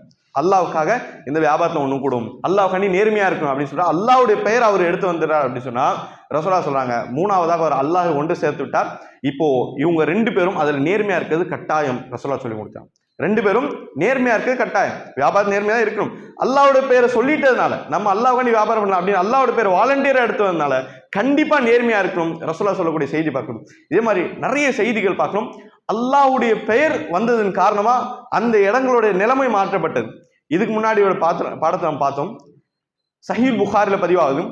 அல்லாஹ்வுக்காக இந்த வியாபாரத்தில் ஒன்றும் கூடும், அல்லாஹ்காண்டி நேர்மையா இருக்கும் அப்படின்னு சொன்னா அல்லாஹ்வுடைய பெயர் அவர் எடுத்து வந்துடுறார் அப்படின்னு சொன்னா ரசூலுல்லாஹ் சொல்றாங்க, 3வதாக அவர் அல்லாஹ் ஒன்று சேர்த்து விட்டார். இப்போ இவங்க 2 பேரும் அதுல நேர்மையா இருக்கிறது கட்டாயம். ரசூலுல்லாஹ் சொல்லி கொடுத்தாங்க 2 பேரும் நேர்மையா இருக்கிறது கட்டாயம். வியாபாரம் நேர்மையா தான் இருக்கணும். அல்லாஹ்வுடைய பேரை சொல்லிட்டதுனால நம்ம அல்லாஹ்காண்டி வியாபாரம் பண்ணலாம் அப்படின்னு அல்லாஹ்வுடைய பேர் வாலண்டியரா எடுத்ததுனால கண்டிப்பா நேர்மையா இருக்கணும். ரசூலுல்லாஹ் சொல்லக்கூடிய செய்தி பார்க்கணும். இதே மாதிரி நிறைய செய்திகள் பார்க்கணும். அல்லாஹ்வுடைய பெயர் வந்ததன் காரணமா அந்த இடங்களுடைய நிலைமை மாற்றப்பட்டது. இதுக்கு முன்னாடி ஒரு பாடத்தை நம்ம பார்த்தோம், சஹீஹ் புகாரில பதிவாகுது.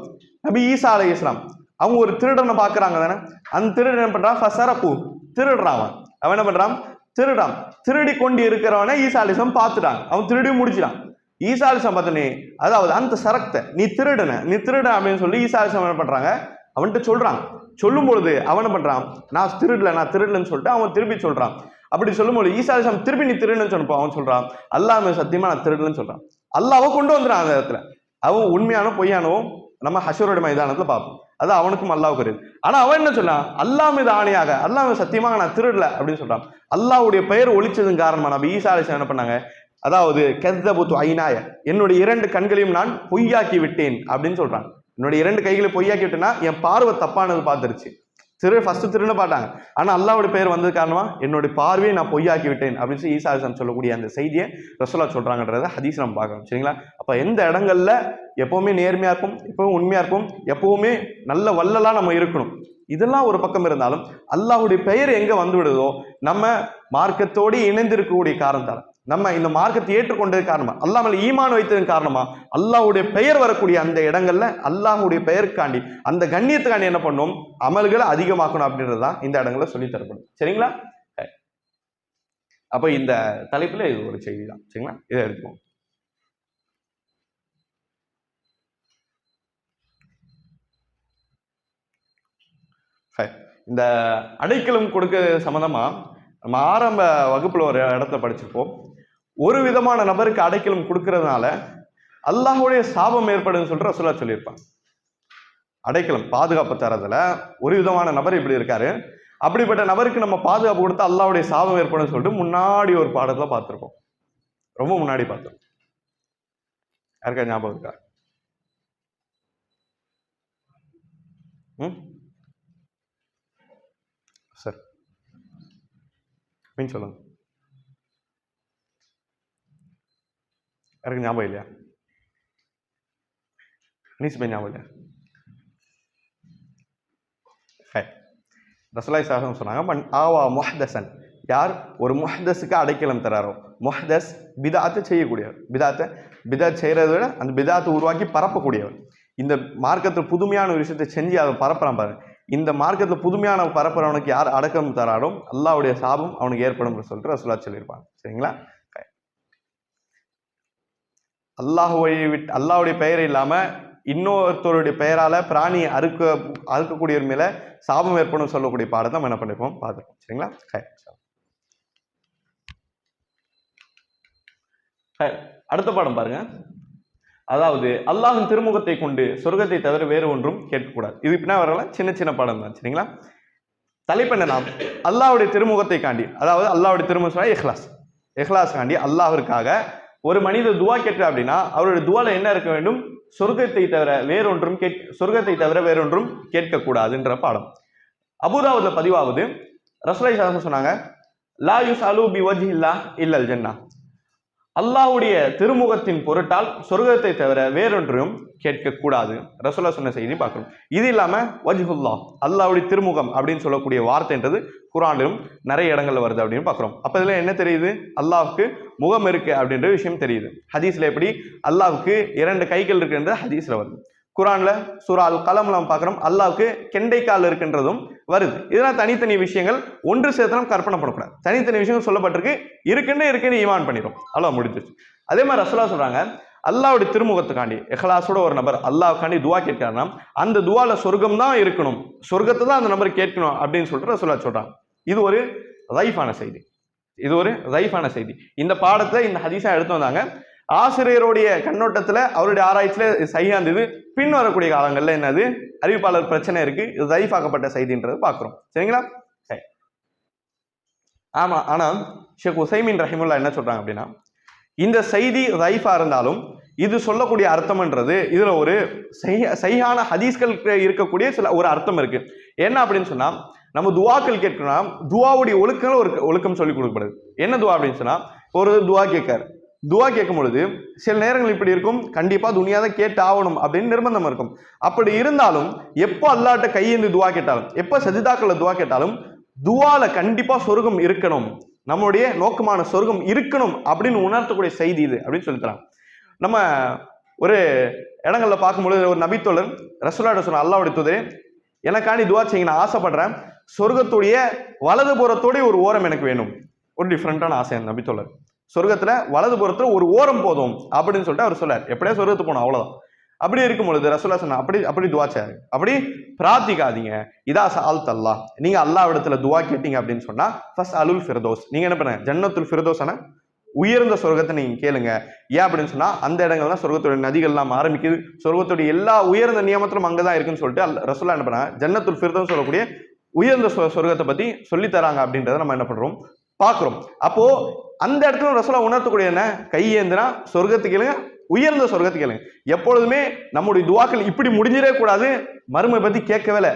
நபி ஈசா அலைஹிஸ்ஸலாம் அவங்க ஒரு திருடனை பார்க்கறாங்க தானே, அந்த திருடன் என்ன பண்றான், ஃபஸரகு திருடுறான். அவன் என்ன பண்றான், திருடான். திருடி கொண்டு இருக்கிறவனை ஈசா அலைஹிஸ்ஸலாம் பார்த்துட்டாங்க, அவன் திருடியும் முடிச்சிட்டான். ஈசா அலைஹிஸ்ஸலாம் பார்த்தனே, அதாவது அந்த சரக்த நீ திருடன் அப்படின்னு சொல்லி ஈசா அலைஹிஸ்ஸலாம் என்ன பண்றாங்க, அவன்கிட்ட சொல்றான். சொல்லும் பொழுது அவன் என்ன பண்றான், நான் திருடலன்னு சொல்லிட்டு அவன் திருப்பி சொல்றான். அப்படி சொல்லும்போது ஈசா அலைஹிஸ்ஸலாம் திருப்பி நீ திருடுன்னு சொன்னப்போ அவன் சொல்றான், அல்லாஹ் சத்தியமா நான் திருடலன்னு சொல்றான். அல்லாஹ்வை கொண்டு வந்துறான் அந்த இடத்துல. அவன் உண்மையானோ பொய்யானோ நம்ம ஹஷருடைய மைதானத்துல பார்ப்போம், அது அவனுக்கும் அல்லாஹ்வுக்கு இருக்கு. ஆனா அவன் என்ன சொல்றான், அல்லாஹ் மீது ஆணையாக, அல்லாஹ் சத்தியமாக நான் திருடல அப்படின்னு சொல்றான். அல்லாஹ்வுடைய பெயர் ஒழிச்சதன் காரணமா நபி ஈசா அலைஹிஸ்ஸலாம் என்ன பண்ணாங்க, அதாவது கஸ்தபுத்து ஐனாய, என்னுடைய 2 கண்களையும் நான் பொய்யாக்கி விட்டேன் அப்படின்னு சொல்றாங்க. என்னுடைய 2 கைகளை பொய்யாக்கி விட்டேன்னா என் பார்வை தப்பானது பார்த்துருச்சு. ஃபர்ஸ்ட் திருன்னு பாட்டாங்க. ஆனா அல்லாஹ்வுடைய பெயர் வந்தது காரணமா என்னுடைய பார்வையை நான் பொய்யாக்கி விட்டேன் அப்படின்னு சொல்லி ஈசா அலைஹிஸ்ஸலாம் சொல்லக்கூடிய அந்த செய்தியை ரசூலுல்லாஹ் சொல்றாங்கன்றத ஹதீஸ் நம்ம பார்க்கணும். சரிங்களா? அப்ப எந்த இடங்கள்ல எப்பவுமே நேர்மையா இருக்கும், எப்பவும் உண்மையா இருக்கும், எப்பவுமே நல்ல வல்லலா நம்ம இருக்கணும். இதெல்லாம் ஒரு பக்கம் இருந்தாலும் அல்லாஹ்வுடைய பெயர் எங்க வந்து விடுதோ, நம்ம மார்க்கத்தோடு இணைந்திருக்கக்கூடிய காரணத்தால், நம்ம இந்த மார்க்கத்தை ஏற்றுக்கொண்டது காரணமா, அல்லாஹ் மேல ஈமான் வைத்ததன் காரணமா அல்லாஹ்வுடைய பெயர் வரக்கூடிய அந்த இடங்கள்ல அல்லாஹ்வுடைய பெயருக்காண்டி அந்த கண்ணியத்துக்காண்டி என்ன பண்ணும், அமல்களை அதிகமாக்கணும் அப்படின்றதுதான் இந்த இடங்கள்ல சொல்லி தரப்படும். சரிங்களா? அப்ப இந்த தலைப்புல இது ஒரு செய்தி தான். சரிங்களா? இதை எடுத்துக்கோங்க. இந்த அடைக்கலம் கொடுக்க சம்பந்தமா நம்ம ஆரம்ப வகுப்புல ஒரு இடத்துல படிச்சிருப்போம். ஒரு விதமான நபருக்கு அடைக்கலம் கொடுக்கறதுனால அல்லாஹ்வுடைய சாபம் ஏற்படுன்னு சொல்லிட்டு ரசூலுல்லாஹ் சொல்லியிருப்பாங்க. அடைக்கலம் பாதுகாப்பு தரதுல ஒரு விதமான நபர் இப்படி இருக்காரு, அப்படிப்பட்ட நபருக்கு நம்ம பாதுகாப்பு கொடுத்தா அல்லாஹ்வுடைய சாபம் ஏற்படும் சொல்லிட்டு முன்னாடி ஒரு பாடத்துல பார்த்திருப்போம், ரொம்ப முன்னாடி பார்த்திருப்போம். யாருக்கா ஞாபகம் இருக்கா? சார் மீன் சொல்லுங்க. யாருக்கு ஞாபகம் இல்லையா? ஞாபகம் இல்லையா? ரசூலுல்லாஹி ஸல்லல்லாஹு அலைஹி வஸல்லம் சொன்னாங்க, மன் ஆவா முஹ்தஸன், யார் ஒரு முஹ்தஸுக்கு அடைக்கலம் தராரோ, முஹ்தஸ் பிதாத்தை செய்யக்கூடியவர், பிதாத் செய்யறதை விட அந்த பிதாத்தை உருவாக்கி பரப்பக்கூடியவர். இந்த மார்க்கத்தில் புதுமையான ஒரு விஷயத்தை செஞ்சு அதை பரப்புறான் பாருங்க, இந்த மார்க்கத்தில் புதுமையான பரப்புறவனுக்கு யார் அடக்கம் தராரோ அல்லாஹ்வுடைய சாபம் அவனுக்கு ஏற்படும் சொல்லிட்டு ரசூலுல்லாஹ் சொல்லியிருப்பாங்க. சரிங்களா? அல்லாஹ்வுடைய பெயர் இல்லாம இன்னொருத்தருடைய பெயரால பிராணி அறுக்கக்கூடியவர் மேல சாபம் ஏற்படும் சொல்லக்கூடிய பாடத்தை நம்ம என்ன பண்ணிருப்போம், பார்த்துருப்போம். சரிங்களா? அடுத்த பாடம் பாருங்க. அதாவது அல்லாஹ்வின் திருமுகத்தை கொண்டு சொர்க்கத்தை தவிர வேறு ஒன்றும் கேட்கக்கூடாது. இது பின்னா வரல, சின்ன சின்ன பாடம் தான். சரிங்களா? தலைப்பு என்னன்னா, அல்லாஹ்வுடைய திருமுகத்தை காண்டி, அதாவது அல்லாஹ்வுடைய திருமுகம் இஹ்லாஸ் காண்டி, அல்லாஹ்விற்காக ஒரு மனிதர் துவா கேட்க அப்படின்னா அவருடைய துவால என்ன இருக்க வேண்டும்? சொர்க்கத்தை தவிர வேறொன்றும் கேட்கக்கூடாதுன்ற பாடம். அபூதாவுதுல பதிவாவது ரசூலுல்லாஹி சொன்னாங்க, லா யுஸ்அலு பிவஜ்ஹில்லா இல்லல் ஜன்னா. அல்லாஹ்வுடைய திருமுகத்தின் பொருட்டால் சொர்க்கத்தை தவிர வேறொன்றையும் கேட்கக்கூடாது. ரசூலுல்லாஹ் சொன்ன செய்தி பார்க்கணும். இது இல்லாம வஜ்ஹுல்லா, அல்லாஹ்வுடைய திருமுகம் அப்படின்னு சொல்லக்கூடிய வார்த்தைன்றது குர்ஆனிலும் நிறைய இடங்கள்ல வருது அப்படின்னு பார்க்குறோம். அப்ப இதுல என்ன தெரியுது? அல்லாஹ்வுக்கு முகம் இருக்கு அப்படின்ற விஷயம் தெரியுது. ஹதீஸ்ல எப்படி அல்லாஹ்வுக்கு 2 கைகள் இருக்குன்ற ஹதீஸ்ல வருது. குர்ஆன்ல சூரா அல் கலம்ல நம்ம பார்க்குறோம் அல்லாஹ்வுக்கு கெண்டைக்கால் இருக்கின்றதும் வருது. இதெல்லாம் தனித்தனி விஷயங்கள், ஒன்று சேர்த்தலாம் கற்பனை பண்ணக்கூடாது. தனித்தனி விஷயங்கள் சொல்லப்பட்டிருக்கு, இருக்குன்னு ஈமான் பண்ணிடும், அல்லாஹ் முடிஞ்சிருச்சு. அதே மாதிரி ரசூலுல்லாஹ் சொல்றாங்க, அல்லாஹ்வுடைய திருமுகத்துக்காண்டி இஹ்லாஸோட ஒரு நபர் அல்லாஹ்வுக்காண்டி துவா கேட்கிறாருன்னா அந்த துவால சொர்க்கம் தான் இருக்கணும், சொர்க்கத்தை தான் அந்த நபர் கேட்கணும் அப்படின்னு சொல்லிட்டு ரசூலுல்லாஹ் சொல்றாங்க. இது ஒரு ரைஃபான செய்தி. இந்த பாடத்துல இந்த ஹதீஸா எடுத்து வந்தாங்க. ஆசிரியருடைய கண்ணோட்டத்துல அவருடைய ஆராய்ச்சியில சையாந்தது. பின் வரக்கூடிய காலங்கள்ல என்னது அறிவிப்பாளர் பிரச்சனை இருக்கு, இது ரைஃபாக்கப்பட்ட செய்தின்றது பார்க்கிறோம். சரிங்களா? சரி. ஆமா, ஆனா ஷேக் உசைமின் ரஹிமுல்லா என்ன சொல்றாங்க அப்படின்னா, இந்த செய்தி ரைஃபா இருந்தாலும் இது சொல்லக்கூடிய அர்த்தம்ன்றது இதுல ஒரு சையான ஹதீஸ்கள் இருக்கக்கூடிய சில ஒரு அர்த்தம் இருக்கு. என்ன அப்படின்னு சொன்னா, நம்ம துவாக்கள் கேட்கணும், துவாவுடைய ஒழுக்கம் சொல்லி கொடுக்கப்படுது. என்ன துவா அப்படின்னு சொன்னா, ஒரு துவா கேட்கும் பொழுது சில நேரங்கள் இப்படி இருக்கும், கண்டிப்பா துனியாவை கேட்டு ஆகணும் அப்படின்னு நிர்பந்தம் இருக்கும். அப்படி இருந்தாலும் எப்போ அல்லாஹ்ட்ட கையேந்தி துவா கேட்டாலும், எப்போ சஜிதாக்களை துவா கேட்டாலும் துவால கண்டிப்பா சொர்க்கம் இருக்கணும், நம்முடைய நோக்கமான சொர்க்கம் இருக்கணும் அப்படின்னு உணர்த்தக்கூடிய செய்தி இது அப்படின்னு சொல்லித்தராங்க. நம்ம ஒரு இடங்கள்ல பார்க்கும்பொழுது ஒரு நபித்தோழர் ரசூலுல்லாஹி சொன்ன, அல்லாஹ்வுடைய தூதரே எனக்காண்டி துவா செய்யுங்க, நான் ஆசைப்படுறேன், சொர்க்கத்துடைய வலதுபுறத்தோடைய ஒரு ஓரம் எனக்கு வேணும். ஒரு டிஃப்ரெண்டான ஆசை அந்த நபித்தோழர். சொர்க்கத்துல வலதுபுறத்துல ஒரு ஓரம் போதும் அப்படின்னு சொல்லிட்டு அவர் சொல்லார். எப்படியா சொர்க்கத்துக்கு போனோம் அவ்வளவுதான். அப்படி இருக்கும் பொழுது ரசூலுல்லாஹ் சொன்னா, அப்படி துவாச்சாரு, அப்படி பிரார்த்திக்காதீங்க. இதா சஅல்த அல்லாஹ், நீங்க அல்லாஹ் இடத்துல துவா கேட்டீங்க அப்படின்னு சொன்னா ஃபஸ் அலுல் ஃபிர்தௌஸ், நீங்க என்ன பண்ணுங்க, ஜன்னத்துல் ஃபிர்தௌஸான உயர்ந்த சொர்க்கத்தை நீங்க கேளுங்க. ஏன் அப்படின்னு சொன்னா அந்த இடங்கள் தான் சொர்க்கத்துடைய நதிகள்லாம் ஆரம்பிக்குது, சொர்க்கத்துடைய எல்லா உயர்ந்த நியமத்திலும் அங்கதான் இருக்குன்னு சொல்லிட்டு ரசூலுல்லாஹ் என்ன பண்ணாங்க, ஜன்னத்துல் ஃபிர்தௌஸ் சொல்லக்கூடிய உயர்ந்த சொர்க்கத்தை பத்தி சொல்லி தராங்க அப்படின்றத நம்ம என்ன பண்றோம் பார்க்கிறோம். அப்போ அந்த இடத்துல ரசூலுல்லாஹ் உணர்த்தக்கூடிய என்ன, கையேந்தினா சொர்க்கத்துக்கு கேளுங்க, உயர்ந்த சொர்க்கத்துக்கு கேளுங்க. எப்பொழுதுமே நம்முடைய துவாக்கள் இப்படி முடிஞ்சிடவே கூடாது, மறுமை பத்தி கேட்கவே இல்லை,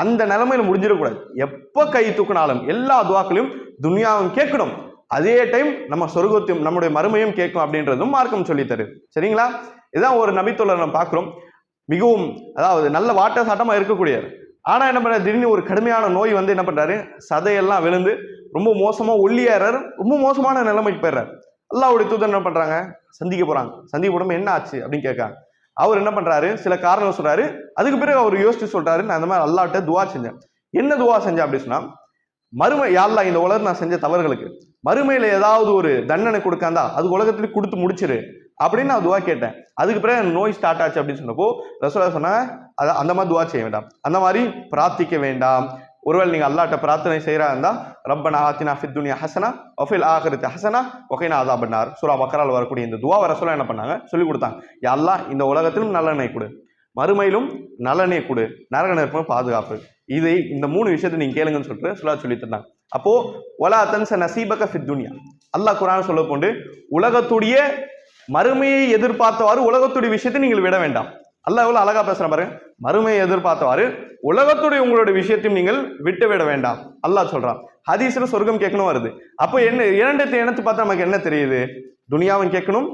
அந்த நிலைமையில முடிஞ்சிடக்கூடாது. எப்ப கை தூக்கினாலும் எல்லா துவாக்களையும் துனியாவும் கேட்கணும், அதே டைம் நம்ம சொர்க்கத்தையும் நம்முடைய மறுமையும் கேட்கும் அப்படின்றதும் மார்க்கம் சொல்லி தருது. சரிங்களா? இதுதான் ஒரு நபித்தோழர் நம்ம பார்க்கிறோம், மிகவும் அதாவது நல்ல வாட்ட சாட்டமா இருக்கக்கூடியவர். ஆனா என்ன பண்றாரு, திடீர்னு ஒரு கடுமையான நோய் வந்து என்ன பண்றாரு, சதையெல்லாம் விழுந்து ரொம்ப மோசமா ஒல்லியாறாரு, ரொம்ப மோசமான நிலைமைக்கு போயிடுறாரு. அல்லாஹ்வுடைய தூதர் என்ன பண்றாங்க, சந்திக்க போடாம என்ன ஆச்சு அப்படின்னு கேட்காங்க. அவர் என்ன பண்றாரு, சில காரணம் சொல்றாரு. அதுக்கு பிறகு அவர் யோசிச்சு சொல்றாரு, நான் அந்த மாதிரி அல்லாஹ்ட்ட துவா செஞ்சேன். என்ன துவா செஞ்சேன் அப்படின்னு சொன்னா, மறுமை யா அல்லாஹ் இந்த உலகம் நான் செஞ்ச தவறுகளுக்கு மறுமையில ஏதாவது ஒரு தண்டனை கொடுக்காந்தா அது உலகத்திலேயே கொடுத்து முடிச்சிரு அப்படின்னு நான் துவா கேட்டேன். அதுக்கு பிறகு நோய் ஸ்டார்ட் ஆச்சு அப்படின்னு சொன்னப்போ ரசூலுல்லாஹ் சொன்னாங்க, அந்த மாதிரி துவா செய்ய வேண்டாம், அந்த மாதிரி பிரார்த்திக்க வேண்டாம். ஒருவேளை நீங்க அல்லாஹ்ட்ட பிரார்த்தனை செய்யறா இருந்தா ரப்பனா ஆத்தினா ஃபித் துன்யா ஹஸனா வ ஃபில் ஆகிரத்தி ஹஸனா வ கினா அஸாபன்னார் சூரா பக்ரால வரக்கூடிய இந்த துஆவை ரசூலுல்லாஹ் என்ன பண்ணாங்க, சொல்லி கொடுத்தாங்க. யா அல்லாஹ் இந்த உலகத்திலும் நல்லெண்ணெய் கொடு, மறுமையிலும் நல்லெண்ணெய் கொடு, நரக நெருப்பு பாதுகாப்பு, இதை இந்த 3 விஷயத்தை நீங்க கேளுங்கன்னு சொல்லிட்டு ரசூலுல்லாஹ் சொல்லி தந்தாங்க. அப்போ வலா தன்ஸ நஸீபக ஃபித் துன்யா, அல்லாஹ் குர்ஆன் சொல்ல போண்டு உலகத்துடைய மறுமையை எதிர்பார்த்தவாறு உலகத்துடைய விஷயத்தை நீங்கள் விட வேண்டாம். அல்லாஹ் எவ்வளவு அழகா பேசுற பாருங்க, மறுமையை எதிர்பார்த்தவாறு உலகத்துடைய உங்களுடைய விஷயத்தையும் நீங்கள் விட்டு விட வேண்டாம் அல்லாஹ் சொல்றான். ஹதீஸ்ல சொர்க்கம் கேட்கணும் வருது. அப்போ என்ன இரண்டத்தை இணைத்து பார்த்தா நமக்கு என்ன தெரியுது, துனியாவும் கேட்கணும்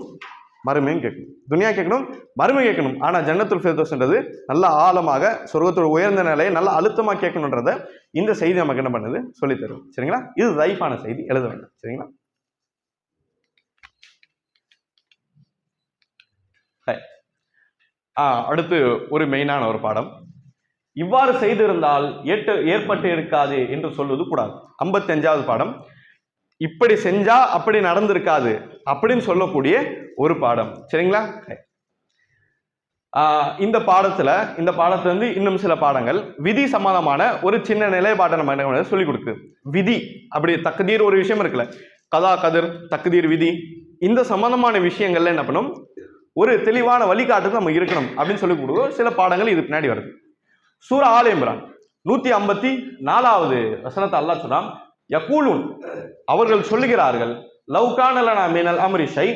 மறுமையும் கேட்கணும், துனியா கேட்கணும் மறுமை கேட்கணும். ஆனா ஜன்னத்துல் ஃபிர்தௌஸ்ன்றது நல்ல ஆழமாக சொர்க்கத்தோட உயர்ந்த நிலையை நல்ல அழுத்தமா கேட்கணுன்றத இந்த செய்தி நமக்கு என்ன பண்ணுது, சொல்லி தரும். சரிங்களா? இது ரைஃபான செய்தி, எழுத வேண்டாம். சரிங்களா? அடுத்து ஒரு மெயினான ஒரு பாடம், இவ்வாறு செய்திருந்தால் ஏற்பட்டு இருக்காது என்று சொல்வது கூடாது. 55வது பாடம், இப்படி செஞ்சா அப்படி நடந்திருக்காது அப்படின்னு சொல்லக்கூடிய ஒரு பாடம். சரிங்களா? இந்த பாடத்துல இருந்து இன்னும் சில பாடங்கள் விதி சம்பந்தமான ஒரு சின்ன நிலைப்பாட்டை நம்ம என்ன சொல்லி கொடுக்குது. விதி அப்படி தக்தீர் ஒரு விஷயம் இருக்குல்ல, கதா கதிர் தக்தீர் விதி, இந்த சம்பந்தமான விஷயங்கள்ல என்ன பண்ணும், ஒரு தெளிவான வழிகாட்டுக்கு நம்ம இருக்கணும் அப்படின்னு சொல்லி கொடுக்கும் சில பாடங்கள் இது பின்னாடி வருது. சூரா ஆல் இம்ரான் 154வது வசனத்தை அல்லாஹ் சொல்றான், யகூலுன் அவர்கள் சொல்லுகிறார்கள், லவ் கான லனா மினல் அம்ரி ஷை,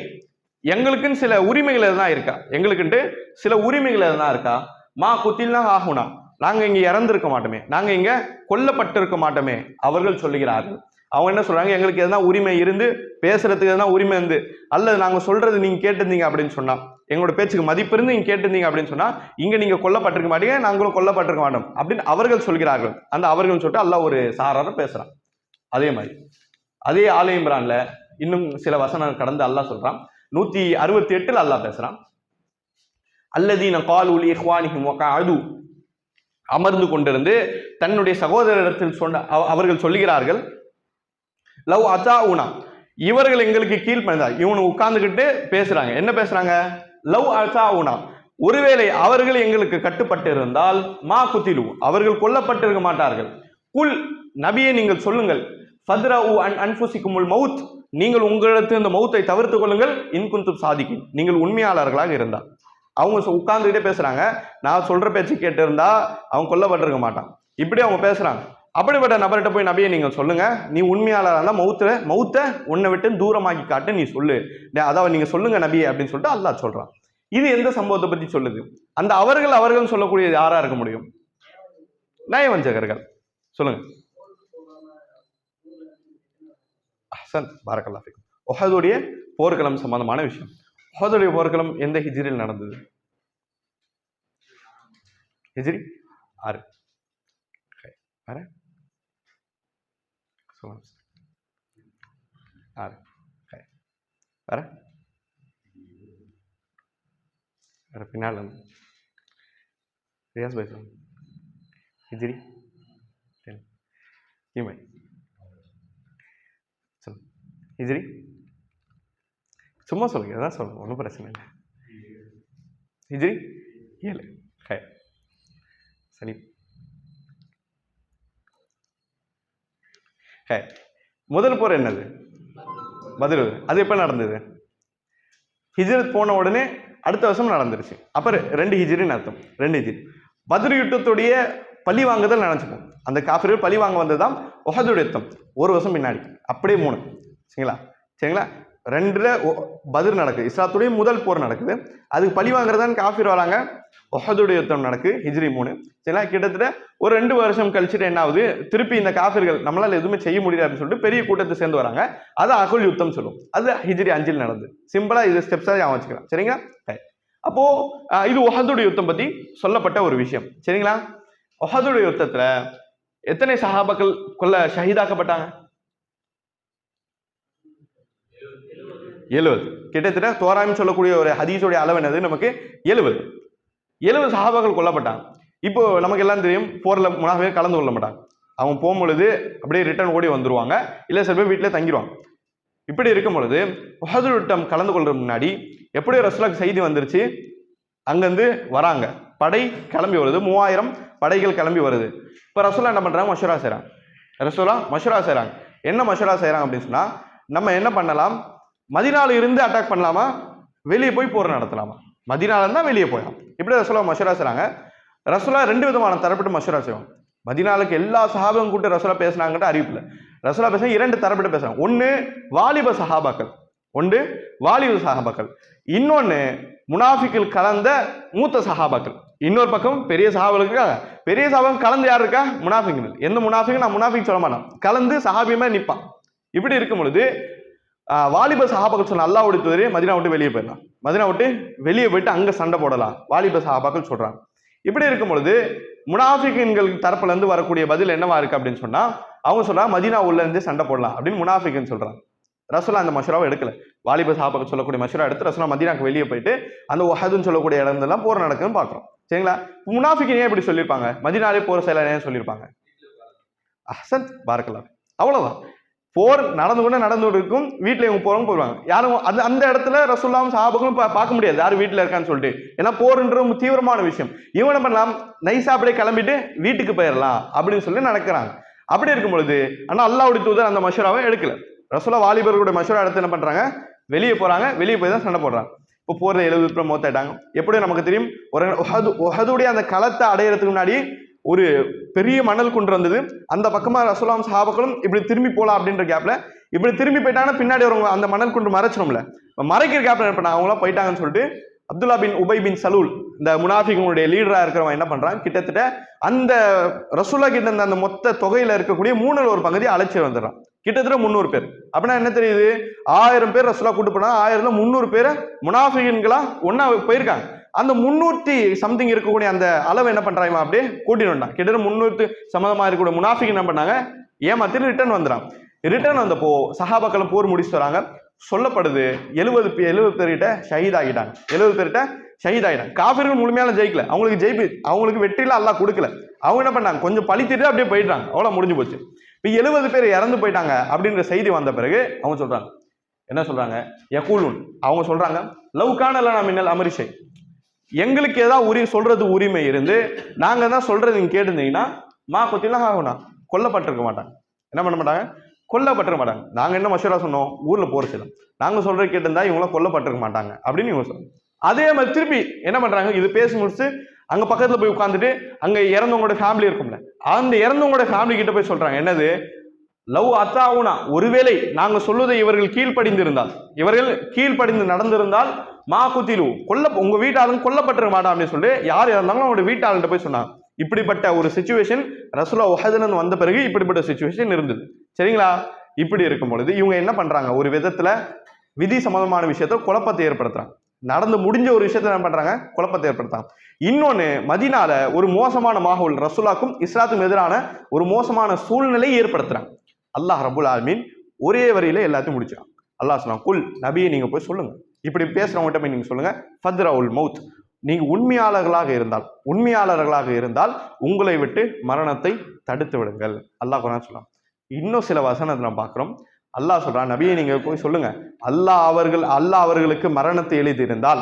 எங்களுக்குன்னு சில உரிமைகள் எதுனா இருக்கா? எங்களுக்குன்ட்டு சில உரிமைகள் எதுனா இருக்கா? மா குத்தில்னா ஆகுனா, நாங்க இங்க இறந்திருக்க மாட்டோமே, நாங்க இங்க கொல்லப்பட்டிருக்க மாட்டோமே. அவர்கள் சொல்லுகிறார்கள். அவங்க என்ன சொல்றாங்க, எங்களுக்கு எதனா உரிமை இருந்து பேசுறதுக்கு எதனா உரிமை இருந்து, அல்லது நாங்க சொல்றது நீங்க கேட்டிருந்தீங்க அப்படின்னு சொன்னா, எங்களோட பேச்சுக்கு மதிப்பு இருந்து நீங்க கேட்டிருந்தீங்க அப்படின்னு சொன்னா, இங்க நீங்க கொல்லப்பட்டிருக்க மாட்டீங்க, நாங்களும் கொல்லப்பட்டிருக்க மாட்டோம் அப்படின்னு அவர்கள் சொல்கிறார்கள். அந்த அவர்கள் சொல்லிட்டு அல்லாஹ் ஒரு சாரார பேசுறான். அதே மாதிரி அதே ஆல இம்ரான்ல இன்னும் சில வசனம் கடந்து அல்லாஹ் சொல்றான். 168 அல்லாஹ் பேசுறான். அல்லதீன காலு லி இஹ்வானிஹிம் வகஅது, அமர்ந்து கொண்டிருந்து தன்னுடைய சகோதரரிடத்தில் சொன்ன அவர்கள் சொல்லுகிறார்கள், லவ் அதாஉனா, இவர்கள் எங்களுக்கு கீழ்ப்பணிந்தார். இவனு உட்கார்ந்துகிட்டு பேசுறாங்க. என்ன பேசுறாங்க? லவ் அதாஉனா, ஒருவேளை அவர்கள் எங்களுக்கு கட்டுப்பட்டு இருந்தால் மா குத்திலு, அவர்கள் கொல்லப்பட்டிருக்க மாட்டார்கள். குல், நபியே நீங்கள் சொல்லுங்கள், ஃபத்ரஉ அன் அன்ஃபுசிகுமுல் மவுத், நீங்கள் உங்களிடத்தில் இந்த மௌத்தை தவிர்த்துக் கொள்ளுங்கள், இன் குன்தும் சாதிக்கின், நீங்கள் உண்மையாளர்களாக இருந்தால். அவங்க உட்கார்ந்துகிட்டே பேசுறாங்க, நான் சொல்ற பேச்சு கேட்டு இருந்தா அவன் கொல்லப்பட்டிருக்க மாட்டான். இப்படி அவங்க பேசுறாங்க. அப்படிப்பட்ட நபர்கிட்ட போய் நபியை நீங்கள் சொல்லுங்க, நீ உண்மையாளராக இருந்தால் மௌத்தை உன்னை விட்டு தூரமாக்கி காட்டு, நீ சொல்லு, அதாவது நீங்க சொல்லுங்க நபியை அப்படின்னு சொல்லிட்டு அல்லாஹ் சொல்றான். இது எந்த சம்பவத்தை பத்தி சொல்லுது? அந்த அவர்கள் சொல்லக்கூடியது யாரா இருக்க முடியும்? நயவஞ்சகர்கள். சொல்லுங்க. அஹ்சன், பாரக்கல்லாஹ் ஃபீக்கும். உஹதுடைய போர்க்களம் சம்பந்தமான விஷயம். உஹதுடைய போர்க்களம் எந்த ஹிஜ்ரியில் நடந்தது? ஹிஜ்ரி 6. வேற சொல்லுங்க. 6. வேற வேற பின்னால் ரியாஸ் பாய் சொல்லுங்க. ஹிஜ்ரி 10. இமை சொல்லுங்க. ஹிஜ்ரி சும்மா சொல்லுங்க, அதான் சொல்லுங்க, ஒன்றும் பிரச்சனை இல்லை. ஹிஜ்ரி 7. சரி. முதல் போர் என்னது? பத்ர். அது எப்ப நடந்தது? ஹிஜ்ரத் போன உடனே அடுத்த வருஷம் நடந்துருச்சு. அப்ப 2 ஹிஜ்ரின்னு அர்த்தம். 2 ஹிஜ்ரி. பத்ர் யுத்தத்துடைய பழி வாங்குதல் நினைச்சுப்போம். அந்த காஃபிர்கள் பழி வாங்க வந்ததுதான் உஹதுடைய யுத்தம். ஒரு வருஷம் பின்னாடி. அப்படியே 3. சரிங்களா? சரிங்களா? 2ல பத்ர் நடக்குது, இஸ்லாத்துடைய முதல் போர் நடக்குது. அதுக்கு பழி வாங்குறதான் காஃபிர் வராங்க. உஹதுடைய யுத்தம் நடக்கு, ஹிஜ்ரி 3. சரிங்களா? கிட்டத்தட்ட ஒரு 2 வருஷம் கழிச்சுட்டு என்ன ஆகுது, திருப்பி இந்த காஃபிர்கள் நம்மளால எதுவுமே செய்ய முடியல அப்படின்னு சொல்லிட்டு பெரிய கூட்டத்தை சேர்ந்து வராங்க. அது அகுல் யுத்தம் சொல்லும். அது ஹிஜ்ரி 5 நடந்தது. சிம்பிளா இது ஸ்டெப்ஸா வச்சுக்கலாம். சரிங்களா? அப்போ இது உஹதுடைய யுத்தம் பத்தி சொல்லப்பட்ட ஒரு விஷயம். சரிங்களா? உஹதுடைய யுத்தத்துல எத்தனை சஹாபாக்கள் ஷஹீதாக்கப்பட்டாங்க? 70. கிட்டத்தட்ட தோராயம் சொல்லக்கூடிய ஒரு ஹதீஸுடைய அளவு என்னது நமக்கு? 70 சஹாபாக்கள் கொல்லப்பட்டாங்க. இப்போ நமக்கு எல்லாம் தெரியும், போர்ல முனாஃபிகள் கலந்து கொள்ள மாட்டாங்க. அவங்க போகும்பொழுது அப்படியே ரிட்டர்ன் ஓடி வந்துருவாங்க, இல்லை சில பேர் வீட்டிலே தங்கிடுவாங்க. இப்படி இருக்கும் பொழுது உஹது யுத்தம் கலந்து கொள்ற முன்னாடி எப்படியோ ரசூலுக்கு செய்தி வந்துருச்சு, அங்கிருந்து வராங்க, படை கிளம்பி வருது, 3000 படைகள் கிளம்பி வருது. இப்போ ரசூலா என்ன பண்றாங்க? மஷூரா செய்றாங்க. ரசூலா மஷூரா செய்றாங்க. என்ன மஷூரா செய்றாங்க அப்படின்னு சொன்னா, நம்ம என்ன பண்ணலாம், மதீனால இருந்து அட்டாக் பண்ணலாமா, வெளியே போய் போர் நடத்தலாமா? மதீனால இருந்தா வெளியே போயலாம். இப்படி ரசூலா மஷூரா செய்றாங்க. ரசூலா 2 விதமான தரப்பட்டு மஷூரா செய்வாங்க. மதீனாலுக்கு எல்லா சஹாபாவும் கூட்டு ரசூலா பேசினாங்கன்ற அறிவிப்புல ரசூலா பேச 2 தரப்பட்டு பேசுறாங்க. ஒன்னு வாலிப சஹாபாக்கள், இன்னொன்னு முனாஃபிக்கள் கலந்த மூத்த சஹாபாக்கள். இன்னொரு பக்கம் பெரிய சஹாபாக்கள், பெரிய சஹாபாக்கள் கலந்து யார் இருக்கா? முனாஃபிக்கள். எந்த முனாஃபிக்? நான் முனாஃபிக் சொல்ல மாட்டேன், கலந்து சஹாபியமா நிற்பான். இப்படி இருக்கும் பொழுது வாலிப சஹாபாக்கள் சொன்ன அல்லாஹ்வுடைய தூதரே மதீனா விட்டு வெளியே போயிடலாம், மதீனா விட்டு வெளியே போயிட்டு அங்க சண்டை போடலாம், வாலிப சஹாபாக்கள் சொல்றாங்க. இப்படி இருக்கும் பொழுது முனாஃபிகின்கள் தரப்புல இருந்து வரக்கூடிய பதில் என்னவா இருக்கு அப்படின்னு சொன்னா, அவங்க சொல்றாங்க மதீனா உள்ள இருந்து சண்டை போடலாம் அப்படின்னு முனாஃபிக்னு சொல்றாங்க. ரசூலா அந்த மஷூராவை எடுக்கல. வாலிப சஹாபாக்கள் சொல்லக்கூடிய மஷூரா எடுத்து ரசூலா மதீனாக்கு வெளியே போயிட்டு அந்த உஹதுன்னு சொல்லக்கூடிய இடம்லாம் போர் நடக்குதுன்னு பாக்குறோம். சரிங்களா? முனாஃபிகின் ஏன் இப்படி சொல்லியிருப்பாங்க? மதீனாலே போர் செய்யலாம் ஏன் சொல்லியிருப்பாங்க? அஹ்சன், பாரக்கல்லாஹ். அவ்வளவுதான். போர் நடந்து இருக்கும், வீட்டுல இவங்க போறவங்க போடுவாங்க. யாரும் அந்த இடத்துல ரசூலுல்லாஹும் சஹாபாக்களும் பார்க்க முடியாது யாரு வீட்டுல இருக்கான்னு சொல்லிட்டு. ஏன்னா போர்ன்ற தீவிரமான விஷயம். இவங்க என்ன பண்ணலாம், நைஸா அப்படியே கிளம்பிட்டு வீட்டுக்கு போயிடலாம் அப்படின்னு சொல்லி நடக்கிறாங்க. அப்படி இருக்கும் பொழுது ஆனா அல்லாஹ்வுடைய தூதர் அந்த மஷூராவை எடுக்கல. ரசூலுல்லாஹ் வாலிபர்களுடைய மஷூரா எடுத்து என்ன பண்றாங்க, வெளியே போறாங்க, வெளியே போய் தான் சண்டை போடுறாங்க. இப்போ போர்ல 70 பேர் மௌத்தாயிட்டாங்க. எப்படியும் நமக்கு தெரியும், ஒரு உஹதுடைய அந்த களத்தை அடையிறதுக்கு முன்னாடி ஒரு பெரிய மணல் கொண்டு வந்தது. அந்த பக்கமா ரசூலுல்லாஹி சஹாபாக்களும் இப்படி திரும்பி போலாம் அப்படின்ற கேப்ல இப்படி திரும்பி போயிட்டாங்கன்னா பின்னாடி வரவங்க அந்த மணல் கொண்டு மறைச்சிடும்ல, மறைக்கிற கேப்ல என்ன பண்ணாங்க, அவங்களாம் போயிட்டாங்கன்னு சொல்லிட்டு அப்துல்லா பின் உபை பின் சலூல் இந்த முனாஃபிகளுடைய லீடரா இருக்கிறவன் என்ன பண்றான், கிட்டத்தட்ட அந்த ரசூலுல்லாஹ் கிட்ட இருந்த அந்த மொத்த தொகையில இருக்கக்கூடிய 1/3 பகுதியை அழைச்சி வந்துடுறான். கிட்டத்தட்ட 300 பேர். அப்படின்னா என்ன தெரியுது, 1000 பேர் ரசூலுல்லாஹ் கூட்டு போனா 1000ல 300 பேர் முனாஃபிகீன்களா ஒன்னா போயிருக்காங்க. அந்த 300 சம்திங் இருக்கக்கூடிய அந்த அளவு என்ன பண்றாங்க, அப்படியே கூட்டிட்டு வந்தான். கிட்டத்தட்ட 300 சம்மதமா இருக்கக்கூடிய முனாஃபிக் என்ன பண்ணாங்க, ஏமாத்திட்டு ரிட்டர்ன் வந்துறான். ரிட்டர்ன் வந்தப்போ சஹாபாக்களும் போர் முடிச்சு வராங்க. சொல்லப்படுது 70 பேர்கிட்ட ஷஹீத் ஆகிட்டாங்க. 70 பேர்கிட்ட ஷஹீத் ஆகிட்டாங்க. காஃபிர்கள் முழுமையான ஜெயிக்கல, அவங்களுக்கு வெற்றில அல்லாஹ் கொடுக்கல. அவங்க என்ன பண்ணாங்க, கொஞ்சம் பழித்திட்டு அப்படியே போயிட்டாங்க. அவ்வளவு முடிஞ்சு போச்சு. இப்ப 70 பேர் இறந்து போயிட்டாங்க அப்படின்ற செய்தி வந்த பிறகு அவங்க சொல்றாங்க, என்ன சொல்றாங்க, யகூலுன், அவங்க சொல்றாங்க, லவ்கான லனா மின்னல் அமரிஷை, எங்களுக்கு ஏதாவது சொல்றது உரிமை இருந்து நாங்க தான் சொல்றது நீங்க கேட்டிருந்தீங்கன்னா மா கொத்திலாம் ஆகுனா கொல்லப்பட்டிருக்க மாட்டாங்க. என்ன பண்ண மாட்டாங்க, கொல்லப்பட்டிருக்க மாட்டாங்க. நாங்க என்ன மஷூரா சொன்னோம், ஊர்ல போறச்சு நாங்க சொல்றது கேட்டிருந்தா இவங்களாம் கொல்லப்பட்டிருக்க மாட்டாங்க அப்படின்னு இவங்க சொல்லுவாங்க. அதே மாதிரி திருப்பி என்ன பண்றாங்க, இது பேசி முடிச்சு அங்க பக்கத்துல போய் உட்காந்துட்டு அங்க இறந்தவங்களோட ஃபேமிலி இருக்கும்ல, அந்த இறந்தவங்களோட ஃபேமிலி கிட்ட போய் சொல்றாங்க, என்னது, லவ் அத்தாவுனா, ஒருவேளை நாங்க சொல்வதை இவர்கள் கீழ்ப்படிந்திருந்தால், இவர்கள் கீழ்ப்படிந்து நடந்திருந்தால் மா குத்திலு உங்க வீட்டாளன் கொல்லப்பட்டிருக்க மாட்டான் அப்படின்னு சொல்லிட்டு யார் இறந்தாலும் அவங்களோட வீட்டாளர்கிட்ட போய் சொன்னாங்க. இப்படிப்பட்ட ஒரு சிச்சுவேஷன் ரசூலுல்லாஹ் உஹதுல வந்த பிறகு இப்படிப்பட்ட சிச்சுவேஷன் இருந்தது. சரிங்களா? இப்படி இருக்கும் பொழுது இவங்க என்ன பண்றாங்க, ஒரு விதத்துல விதி சம்பந்தமான விஷயத்த குழப்பத்தை ஏற்படுத்துறாங்க. நடந்து முடிஞ்ச ஒரு விஷயத்த என்ன பண்றாங்க, குழப்பத்தை ஏற்படுத்துறாங்க. இன்னொன்னு, மதீனால ஒரு மோசமான மாஹூல், ரசூலுல்லாஹ்க்கும் இஸ்லாத்துக்கும் எதிரான ஒரு மோசமான சூழ்நிலையை ஏற்படுத்துறாங்க. அல்லாஹ் ரப்புல் ஆலமீன் ஒரே வரியில எல்லாத்தையும் முடிச்சான். அல்லாஹ் சொன்னான், குல் நபியை நீங்க போய் சொல்லுங்க, இப்படி பேசுறவங்ககிட்ட போய் நீங்க சொல்லுங்க, ஃபத்ரவுல் மௌத், நீங்க உண்மையாளர்களாக இருந்தால் உங்களை விட்டு மரணத்தை தடுத்து விடுங்கள். அல்லாஹ் குர்ஆன் சொல்றான். இன்னும் சில வசனத்தை நம்ம பார்க்கிறோம். அல்லாஹ் சொல்றான், நபியை நீங்க போய் சொல்லுங்க, அல்லாஹ் அவர்களுக்கு மரணத்தை எழுதியிருந்தால்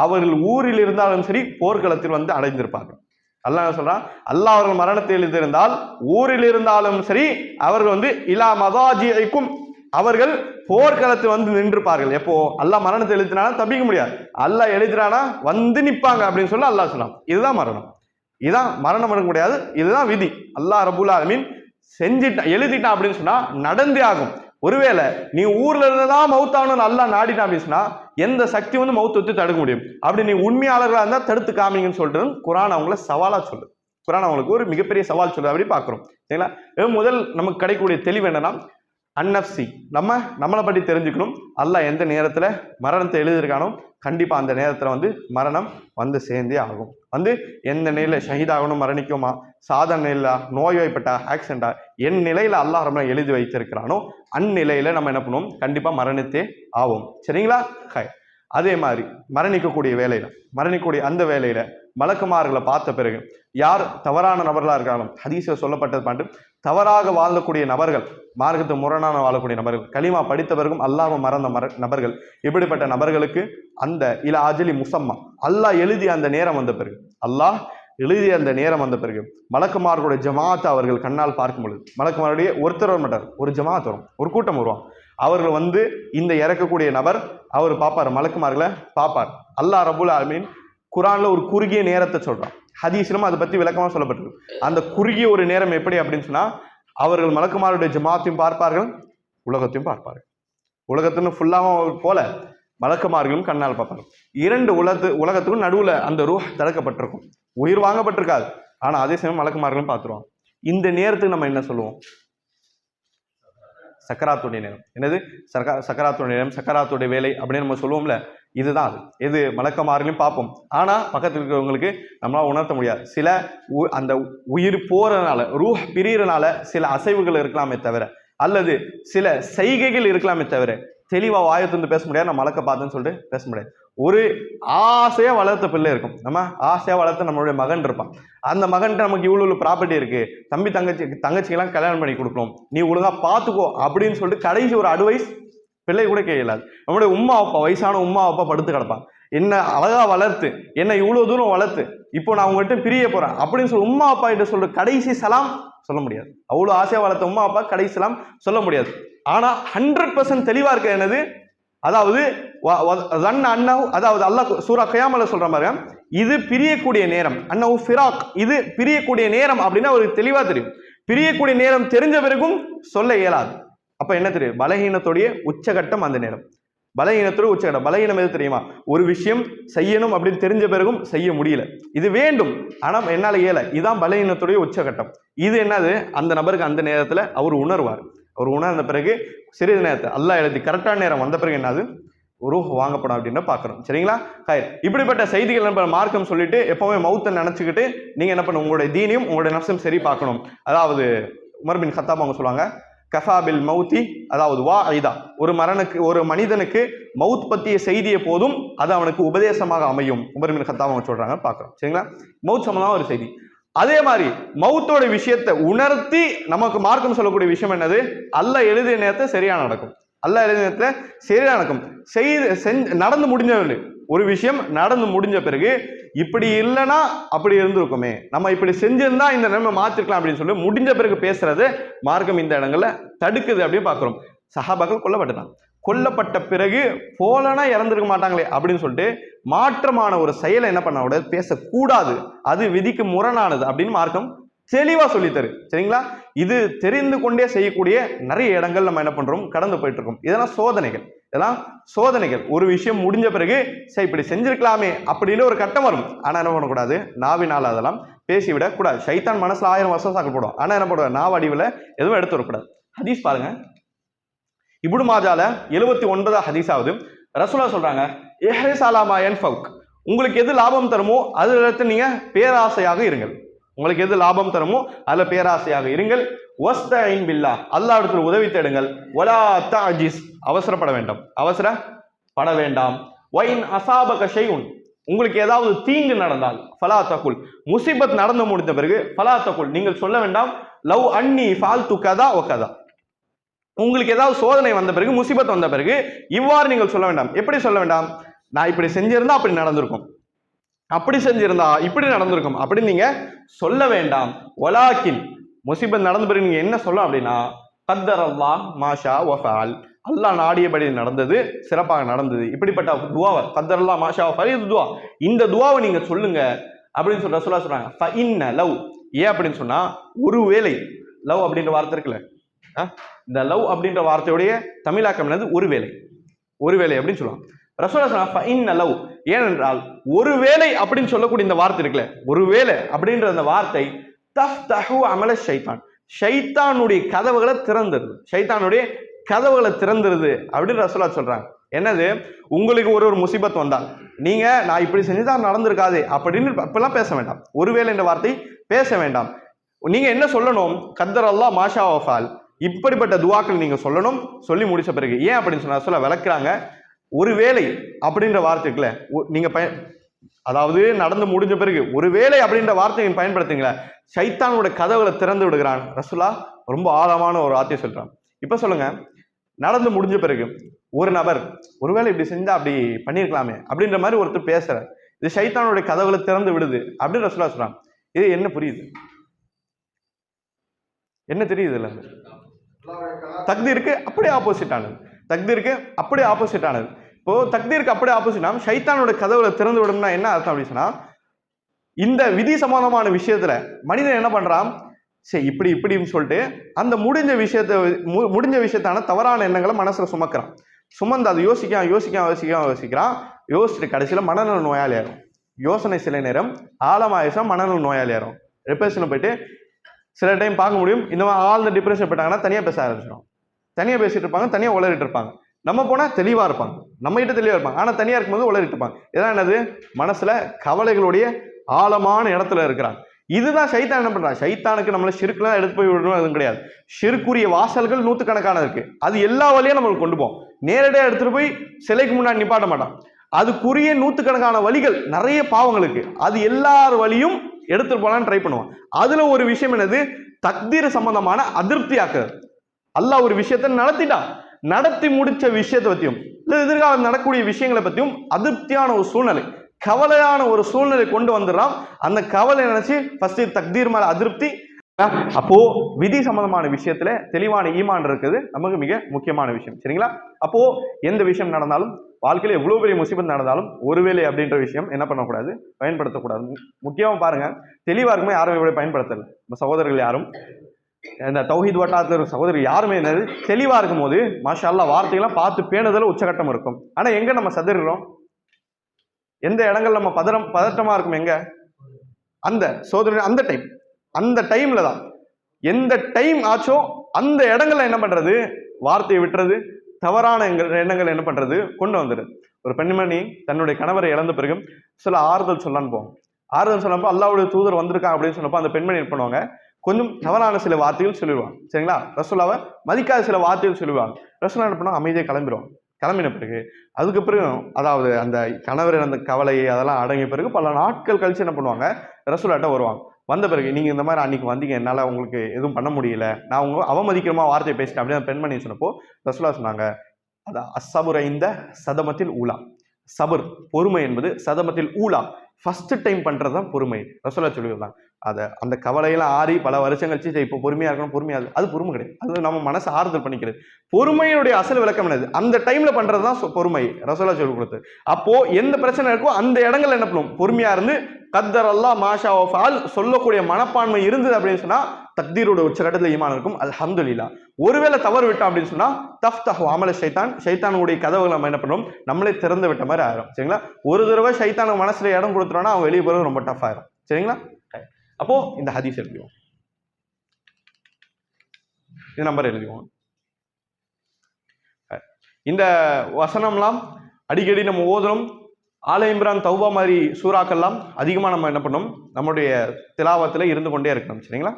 அவர்கள் ஊரில் இருந்தாலும் சரி போர்க்களத்தில் வந்து அடைந்திருப்பார்கள். அல்லாஹ் சொல்றான், அல்லாஹ் அவர்கள் மரணத்தை எழுதியிருந்தால் ஊரில் இருந்தாலும் சரி அவர்கள் வந்து இலா மதாஜிக்கும், அவர்கள் போர்க்களத்தில் வந்து நின்றுப்பார்கள். எப்போ அல்லாஹ் மரணத்தை எழுதினாலும் தப்பிக்க முடியாது, அல்லாஹ் எழுதினானா வந்து நிற்பாங்க அப்படின்னு சொல்லி அல்லாஹ் சொன்னான். இதுதான் மரணம், இதுதான் மரணம் எடுக்க முடியாது, இதுதான் விதி. அல்லாஹ் ரப்புல் ஆலமீன் எழுதிட்டான் அப்படின்னு சொன்னா நடந்தே ஆகும். ஒருவேளை நீ ஊர்ல இருந்துதான் மௌத்தாகணும்னு அல்லாஹ் நாடிட்டான் அப்படின்னு சொன்னா எந்த சக்தி வந்து மௌத்து வச்சு தடுக்க முடியும்? அப்படி நீ உண்மையாளர்களா இருந்தா தடுத்து காமிங்கன்னு சொல்றது குர்ஆன் அவங்கள சவாலா சொல்லுது. குர்ஆன் அவங்களுக்கு ஒரு மிகப்பெரிய சவால் சொல்லுது. அப்படி பாக்குறோம். சரிங்களா? முதல் நமக்கு கிடைக்கக்கூடிய தெளிவு என்னன்னா, அன்னப்சி, நம்மளை பற்றி தெரிஞ்சுக்கணும். அல்லாஹ் எந்த நேரத்துல மரணத்தை எழுதியிருக்கானோ கண்டிப்பா அந்த நேரத்துல வந்து மரணம் வந்து சேர்ந்தே ஆகும். வந்து எந்த நிலையில ஷஹீதாகணும், மரணிக்குமா, சாதாரண நிலையில, நோய்வாய்ப்பட்டா, ஆக்சிடென்டா, என் நிலையில அல்லாஹ் நம்ம எழுதி வைத்திருக்கிறானோ அந்நிலையில நம்ம என்ன பண்ணுவோம், கண்டிப்பா மரணித்தே ஆகும். சரிங்களா? அதே மாதிரி மரணிக்கக்கூடிய அந்த வேலையில மலக்குமார்களை பார்த்த பிறகு யார் தவறான நபர்களா இருக்காலும், ஹதீஸ்ல சொல்லப்பட்டது பாட்டு, தவறாக வாழக்கூடிய நபர்கள், மார்க்கத்து முரணான வாழக்கூடிய நபர்கள், கலிமா படித்தவர்களும் அல்லாஹ் மறந்த நபர்கள், இப்படிப்பட்ட நபர்களுக்கு அந்த இல அஜலி முசம்மா, அல்லாஹ் எழுதிய அந்த நேரம் வந்த பிறகு மலக்குமார்களுடைய ஜமாத்தை அவர்கள் கண்ணால் பார்க்கும் பொழுது, மலக்குமாருடைய ஒருத்தர் வர மாட்டார், ஒரு ஜமாத் வரும், ஒரு கூட்டம் வருவான். அவர்கள் வந்து இந்த இறக்கக்கூடிய நபர் அவர் பார்ப்பார், மலக்குமார்களை பார்ப்பார். அல்லாஹ் ரப்புல் ஆலமீன் குர்ஆன்ல ஒரு குறுகிய நேரத்தை சொல்றான். ஹதீஸ்லும் அதை பத்தி விளக்கமா சொல்லப்பட்டிருக்கு. அந்த குறுகிய ஒரு நேரம் எப்படி அப்படின்னு சொன்னா, அவர்கள் மலக்குமாருடைய ஜமாத்தையும் பார்ப்பார்கள், உலகத்தையும் பார்ப்பார்கள். உலகத்தின்னு ஃபுல்லாவும் போல மலக்குமார்களும் கண்ணால் பார்ப்பார்கள். இரண்டு உலகத்துக்கும் நடுவுல அந்த ரூஹ் தடுக்கப்பட்டிருக்கும், உயிர் வாங்கப்பட்டிருக்காது. ஆனா அதே சமயம் மலக்குமார்களும் பார்த்துருவாங்க. இந்த நேரத்துக்கு நம்ம என்ன சொல்லுவோம்? சக்கராத்துடைய நேரம். என்னது? சக்கராத்துடைய நேரம், சக்கராத்துடைய வேலை அப்படின்னு நம்ம சொல்லுவோம்ல, இதுதான் அது. எது மலக்குமார்களையும் பார்ப்போம், ஆனா பக்கத்தில் இருக்கிறவங்களுக்கு நம்மளால உணர்த்த முடியாது. சில அந்த உயிர் போறதுனால, ரூஹ் பிரியறனால சில அசைவுகள் இருக்கலாமே தவிர, அல்லது சில செய்கைகள் இருக்கலாமே தவிர தெளிவா வாயத்திலிருந்து பேச முடியாது. நம்ம மலக்க பார்த்தேன்னு சொல்லிட்டு பேச முடியாது. ஒரு ஆசையா வளர்த்த பிள்ளை இருக்கும், நம்ம ஆசையா வளர்த்த நம்மளுடைய மகன் இருப்பான். அந்த மகன்கிட்ட நமக்கு இவ்வளவு ப்ராப்பர்ட்டி இருக்கு, தம்பி தங்கச்சிக்கெல்லாம் கல்யாணம் பண்ணி கொடுக்கணும், நீ ஒழுங்கா பார்த்துக்கோ அப்படின்னு சொல்லிட்டு கடைசி ஒரு அட்வைஸ் பிள்ளை கூட கேட்கலாது. நம்மளுடைய உம்மா அப்பா, வயசான உம்மா அப்பா படுத்து கிடப்பான், என்ன அழகா வளர்த்து, என்ன இவ்வளவு தூரம் வளர்த்து, இப்போ நான் உங்ககிட்ட பிரிய போறேன் அப்படின்னு சொல்லி உம்மா அப்பா கிட்ட சொல்ற கடைசி சலாம் சொல்ல முடியாது. அவ்வளவு ஆசையா வளர்த்த உம்மா அப்பா கடைசி சலாம் சொல்ல முடியாது. ஆனா 100% தெளிவா இருக்க என்னது, அதாவது அதாவது அல்லாஹ் சூரா கியாமல சொல்ற மாதிரி இது பிரியக்கூடிய நேரம், அன்னஹு ஃபிராக், இது பிரியக்கூடிய நேரம் அப்படின்னா அவருக்கு தெளிவா தெரியும். பிரியக்கூடிய நேரம் தெரிஞ்ச பிறகும் சொல்ல இயலாது. அப்ப என்ன தெரியும்? பலகீனத்துடைய உச்சகட்டம் அந்த நேரம். பலகீனத்துடைய உச்சகட்டம். பலகீனம் எது தெரியுமா? ஒரு விஷயம் செய்யணும் அப்படின்னு தெரிஞ்ச பிறகும் செய்ய முடியல, இது வேண்டும் ஆனா என்னால இயல, இதுதான் பலகீனத்துடைய உச்சகட்டம். இது என்னது? அந்த நபருக்கு அந்த நேரத்துல அவர் உணர்வார். அவர் உணர்ந்த பிறகு சிறிது நேரத்தை அல்லாஹ் எழுதி கரெக்டான நேரம் வந்த பிறகு என்னது? ரூஹ் வாங்கப்படும் அப்படின்னு பார்க்கிறோம். சரிங்களா? இப்படிப்பட்ட செய்திகள் நம்ம மார்க்கம் சொல்லிட்டு எப்பவுமே மௌத்தை நினைச்சுக்கிட்டு நீங்க என்ன பண்ணணும்? உங்களுடைய தீனையும் உங்களுடைய நஃப்ஸையும் சரி பார்க்கணும். அதாவது உமர் பின் கத்தாப் அவங்க சொல்லுவாங்க, கஃபாபில் மௌத்தி, அதாவது வா ஐதா, ஒரு மனிதனுக்கு மவுத் பற்றிய செய்தியை போதும் அது அவனுக்கு உபதேசமாக அமையும். உமர் பின் கத்தாப் அவங்க சொல்றாங்க, பார்க்கிறோம். சரிங்களா? மவுத் சம்பந்தமா ஒரு செய்தி. அதே மாதிரி மவுத்தோட விஷயத்தை உணர்த்தி நமக்கு மார்க்கம் சொல்லக்கூடிய விஷயம் என்னது? அல்லாஹ் எழுதிய நேரத்தை சரியா நடக்கும். அல்லாஹ் எழுதிய நேரத்துல சரியா நடக்கும். நடந்து முடிஞ்சவர்கள் ஒரு விஷயம் நடந்து முடிஞ்ச பிறகு இப்படி இல்லைன்னா அப்படி இருந்திருக்குமே, நம்ம இப்படி செஞ்சிருந்தா இந்த நிலைமை மாத்திருக்கலாம் அப்படின்னு சொல்லி முடிஞ்ச பிறகு பேசுறது மார்க்கம் இந்த இடங்கள்ல தடுக்குது அப்படின்னு பார்க்கிறோம். சஹாபாக்கள் கொல்லப்பட்ட பிறகு போலனா இறந்துருக்க மாட்டாங்களே அப்படின்னு சொல்லிட்டு மாற்றமான ஒரு செயலை என்ன பண்ண கூடாது? பேசக்கூடாது, அது விதிக்கு முரணானது அப்படின்னு மார்க்கம் தெளிவா சொல்லித்தரு. சரிங்களா? இது தெரிந்து கொண்டே செய்யக்கூடிய நிறைய இடங்கள் நம்ம என்ன பண்றோம்? கடந்து போயிட்டு இருக்கோம். இதெல்லாம் சோதனைகள். ஒரு விஷயம் முடிஞ்ச பிறகு சரி இப்படி செஞ்சிருக்கலாமே அப்படின்னு ஒரு கட்டம் வரும். ஆனா என்ன பண்ணக்கூடாது? நாவினால் அதெல்லாம் பேசிவிடக் கூடாது. ஷைத்தான் மனசுல 1000 வருஷம் சாக்கப்படும். ஆனா என்ன பண்ணுவாங்க? நாவ அடிவில் எதுவும் எடுத்து வரக்கூடாது. ஹதீஸ் பாருங்க, இப்னு மாஜால 79 ஹதீஸாவது ரசூலுல்லாஹ் சொல்றாங்க, இஹ்ரிஸ் அலா மா யன்ஃபவுக், உங்களுக்கு எது லாபம் தருமோ அதில் நீங்க பேராசையாக இருங்கள். உங்களுக்கு எது லாபம் தருமோ அதுல பேராசையாக இருங்கள். வஸ்தஈன் பில்லாஹ், அல்லாஹ்விடத்தில் உதவி தேடுங்கள். வலா தஅஜிஸ், அவசரப்பட வேண்டாம். வைன் அஸாபக ஷைஉன், உங்களுக்கு ஏதாவது தீங்கு நடந்தால் ஃபலா தகுல், முஸிபத் நடந்து முடிந்த பிறகு ஃபலா தகுல், நீங்கள் சொல்ல வேண்டாம் லவ் அன்னி ஃபால்து கதா வ கதா. உங்களுக்கு ஏதாவது சோதனை வந்த பிறகு, முசிபத் வந்த பிறகு இவ்வாறு நீங்கள் சொல்ல வேண்டாம். எப்படி சொல்ல வேண்டாம்? நான் இப்படி செஞ்சிருந்தா அப்படி நடந்திருக்கும், அப்படி செஞ்சிருந்தா இப்படி நடந்திருக்கும் அப்படின்னு நீங்க சொல்ல வேண்டாம். வலாக்கின், முசிபத் நடந்த பிறகு நீங்க என்ன சொல்ல அப்படின்னா, கத்தர் அல்லாஹ் மாஷா வஃபால், அல்லாஹ் நாடியபடி நடந்தது, சிறப்பாக நடந்தது. இப்படிப்பட்ட துவாவை கத்தர் அல்லாஹ் மாஷா வஃபால், இது துவா, இந்த துவாவை நீங்க சொல்லுங்க அப்படின்னு சொல்ற ரசூலுல்லாஹ் சொல்றாங்க. ஃபஇன்ன லவ், ஏன் அப்படின்னு சொன்னா ஒருவேளை, லவ் அப்படின்ற வார்த்தை இருக்குல்ல, இந்த லவ் அப்படின்ற வார்த்தையுடைய தமிழாக்கம் என்னது? ஒருவேளை அப்படின்னு சொல்லுவாங்க. ரசூலுல்லாஹ் சொல்றாங்க ஃபஇன்ன லவ், ஏனென்றால் ஒருவேளை அப்படின்னு சொல்லக்கூடிய இந்த வார்த்தை இருக்குல்ல, ஒருவேளை அப்படின்ற அந்த வார்த்தை தஃப்தஹு அமல ஷைத்தான், ஷைத்தானுடைய கதவுகளை திறந்துருது அப்படின்னு ரசூலுல்லாஹ் சொல்றாங்க. என்னது? உங்களுக்கு ஒரு முசிபத் வந்தால் நீங்க நான் இப்படி செஞ்சுதான் நடந்திருக்காது அப்படின்னு இப்பெல்லாம் பேச வேண்டாம். ஒருவேளை என்ற வார்த்தை பேச வேண்டாம். நீங்க என்ன சொல்லணும்? கத்தர் அல்லாஹ் மாஷா வஃபால், இப்படிப்பட்ட துவாக்கள் நீங்க சொல்லணும். சொல்லி முடிச்ச பிறகு ஏன் அப்படின்னு சொன்னா சொல்ல விளக்குறாங்க, ஒருவேளை அப்படின்ற வார்த்தைக்குல நீங்க அதாவது நடந்து முடிஞ்ச பிறகு ஒருவேளை அப்படின்ற வார்த்தையை பயன்படுத்துங்களா, ஷைத்தானோட கதவுகளை திறந்து விடுகிறான். ரசூலுல்லாஹ் ரொம்ப ஆழமான ஒரு வார்த்தையை சொல்றான். இப்ப சொல்லுங்க, நடந்து முடிஞ்ச பிறகு ஒரு நபர் ஒருவேளை இப்படி செஞ்சா அப்படி பண்ணிருக்கலாமே அப்படின்ற மாதிரி ஒருத்தர் பேசுற, இது ஷைத்தானுடைய கதவுகளை திறந்து விடுது அப்படின்னு ரசூலுல்லாஹ் சொல்றான். இது என்ன புரியுது? என்ன தெரியுது? இல்ல, தக்தீருக்கு அப்படியே ஆப்போசிட் ஆனது. இப்போ தக்தீருக்கு அப்படியே ஆப்போசிட் ஷைத்தானோட கதவுல திறந்து விடும்னா என்ன அர்த்தம் அப்படின்னு சொன்னா, இந்த விதி சம்பந்தமான விஷயத்துல மனிதன் என்ன பண்றான்? சரி இப்படி இப்படின்னு சொல்லிட்டு அந்த முடிஞ்ச விஷயத்தான தவறான எண்ணங்களை மனசுல சுமந்து அதை யோசிக்கிறான். யோசிச்சுட்டு கடைசியில மனநல நோயாளி ஆயிரும். யோசனை சில நேரம் ஆழமாயிரம் மனநல நோயாளி ஆயிரும். டிப்ரெஷன்ல போயிட்டு சில டைம் பார்க்க முடியும், இந்த மாதிரி ஆழ்ந்த டிப்ரெஷன் போயிட்டாங்கன்னா தனியாக பேச ஆரம்பிச்சிடும். தனியாக பேசிட்டு இருப்பாங்க, தனியாக உளறிட்டு இருப்பாங்க. நம்ம போனால் தெளிவாக இருப்பாங்க, நம்ம கிட்ட தெளிவாக இருப்பாங்க. ஆனால் தனியாக இருக்கும்போது உளறிட்டு இருப்பாங்க. இதெல்லாம் என்னது? மனசுல கவலைகளுடைய ஆழமான இடத்துல இருக்கிறாங்க. இதுதான் ஷைத்தான் என்ன பண்றான்? ஷைத்தானுக்கு நம்மளை ஷிர்க்லாம் எடுத்து போய் விடணும் அதுவும் கிடையாது. ஷிர்க்குரிய வாசல்கள் 100கணக்கான இருக்கு. அது எல்லா வழியும் நம்மளுக்கு கொண்டு போவோம். நேரடியாக எடுத்துட்டு போய் சிலைக்கு முன்னாடி நிப்பாட்ட மாட்டான். அதுக்குரிய 100கணக்கான வழிகள், நிறைய பாவங்களுக்கு அது எல்லார் வழியும் எடுத்துட்டு போலான்னு ட்ரை பண்ணுவான். அதுல ஒரு விஷயம் என்னது? தக்தீர் சம்பந்தமான அதிருப்தி ஆக்குறது. அல்லாஹ் ஒரு விஷயத்தை நடத்தி முடிச்ச விஷயத்தை பத்தியும் எதிர்காலம் நடக்கக்கூடிய விஷயங்களை பத்தியும் அதிருப்தியான ஒரு சூழ்நிலை, கவலையான ஒரு சூழ்நிலை கொண்டு வந்துடுறான். அந்த கவலை நினைச்சு ஃபர்ஸ்ட் தக்தீர் மேல அதிருப்தி, அப்போ விதி சம்பந்தமான விஷயத்துல தெளிவான ஈமான் இருக்குது நமக்கு மிக முக்கியமான விஷயம். சரிங்களா? அப்போ எந்த விஷயம் நடந்தாலும் வாழ்க்கையில எவ்வளவு பெரிய முசீபத் நடந்தாலும் ஒருவேளை அப்படின்ற விஷயம் என்ன பண்ணக்கூடாது, பயன்படுத்தக்கூடாது. முக்கியமா பாருங்க, தெளிவா இருக்குமே யாரும் இவ்வளவு பயன்படுத்தல. நம்ம சகோதரர்கள் யாரும் இந்த தௌஹீத் வட்டாரத்தில் இருக்கிற சகோதரர் யாருமே என்னது தெளிவா இருக்கும் போது மாஷா அல்லாஹ் வார்த்தையெல்லாம் பார்த்து பேணுதல உச்சகட்டம் இருக்கும். ஆனா எங்க நம்ம சதறிறோம், எந்த இடங்கள் நம்ம பதட்டமா இருக்கும், எங்க அந்த சோதனை அந்த டைம்ல தான் எந்த டைம் ஆச்சோ அந்த இடங்கள்ல என்ன பண்றது, வார்த்தையை விட்டுறது, தவறான எண்ணங்கள் என்ன பண்றது கொண்டு வந்துடுது. ஒரு பெண்மணி தன்னுடைய கணவரை இழந்த பிறகு சில ஆறுதல் சொல்லான்னு போவோம். ஆறுதல் சொல்லப்போ அல்லாஹ்வுடைய தூதர் வந்திருக்காங்க அப்படின்னு சொன்னப்போ அந்த பெண்மணி என்ன பண்ணுவாங்க, கொஞ்சம் தவறான சில வார்த்தைகள் சொல்லிடுவாங்க. சரிங்களா? ரசூலாவை மதிக்காத சில வார்த்தைகள் சொல்லுவாங்க. ரசூலா என்ன பண்ணுவாங்க, அமைதியாக கிளம்பிடுவாங்க. கிளம்பின பிறகு அதுக்கு பிறகு அதாவது அந்த கணவர் அந்த கவலையை அதெல்லாம் அடங்கிய பிறகு பல நாட்கள் கழிச்சு என்ன பண்ணுவாங்க, ரசூலாட்ட வருவாங்க. வந்த பிறகு நீங்க இந்த மாதிரி அன்னைக்கு வந்தீங்க, என்னால உங்களுக்கு எதுவும் பண்ண முடியல, நான் உங்க அவமதிக்கிறமா வார்த்தையை பேசிட்டேன் அப்படின்னு பெண்மணி சொன்னப்போ ரசூலா சொன்னாங்க, அதான் அஸ்ஸபுர இந்த சதமத்தில் ஊலா, சபர் பொறுமை என்பது சதமத்தில் ஊலா ஃபர்ஸ்ட் டைம் பண்றதுதான் பொறுமை. ரசூலா சொல்லியிருந்தாங்க. அதை அந்த கவலையெல்லாம் ஆறி பல வருஷம் கழிச்சு இப்போ பொறுமையா இருக்கணும், பொறுமையா அது பொறுமை கிடையாது. அது நம்ம மனசு ஆறுதல் பண்ணிக்கிறது. பொறுமையுடைய அசல் விளக்கம் என்னது, அந்த டைம்ல பண்றதுதான் பொறுமை. ரசூலா சொல்லி கொடுத்து அப்போ எந்த பிரச்சனை இருக்கோ அந்த இடங்கள்ல என்ன பண்ணும், பொறுமையா இருந்து கத்தர் அல்லாஹ் மாஷா ஃபால் சொல்லக்கூடிய மனப்பான்மை இருந்தது அப்படின்னு சொன்னா தக்தீரோட உச்சகட்டத்தில் ஈமான் இருக்கும். அல்ஹம்துலில்லாஹ். ஒருவேளை தவறு விட்டோம் அப்படின்னு சொன்னா தஃப்தஹு அமல ஷைத்தானுடைய கதவுகளை நம்ம என்ன பண்ணுவோம், நம்மளே திறந்து விட்ட மாதிரி ஆயிரும். சரிங்களா? ஒரு தடவை ஷைத்தானுக்கு மனசுல இடம் கொடுத்துட்டோம்னா அவன் வெளியே போறது ரொம்ப டஃப் ஆயிரும். சரிங்களா? அப்போ இந்த ஹதீஸ் எழுதிவோம், இது நம்பர் எழுதிவோம். இந்த வசனம்லாம் அடிக்கடி நம்ம ஓதுறோம். ஆல இம்ரான், தௌபா மாதிரி சூறாக்கெல்லாம் அதிகமா நம்ம என்ன பண்ணோம், நம்முடைய திலாவத்துல இருந்து கொண்டே இருக்கணும். சரிங்களா?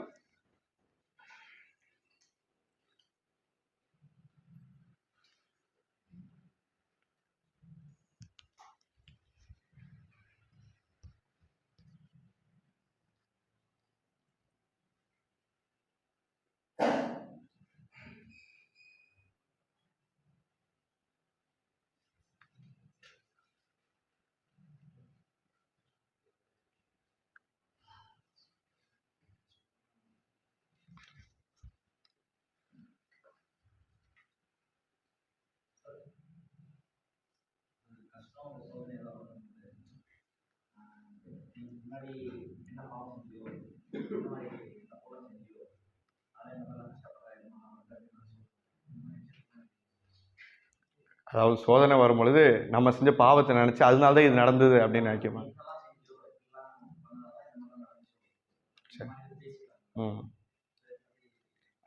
அதாவது சோதனை வரும் பொழுது நம்ம செஞ்ச பாவத்தை நினைச்சு அதனாலதான் இது நடந்தது அப்படின்னு நினைக்கிறோம்.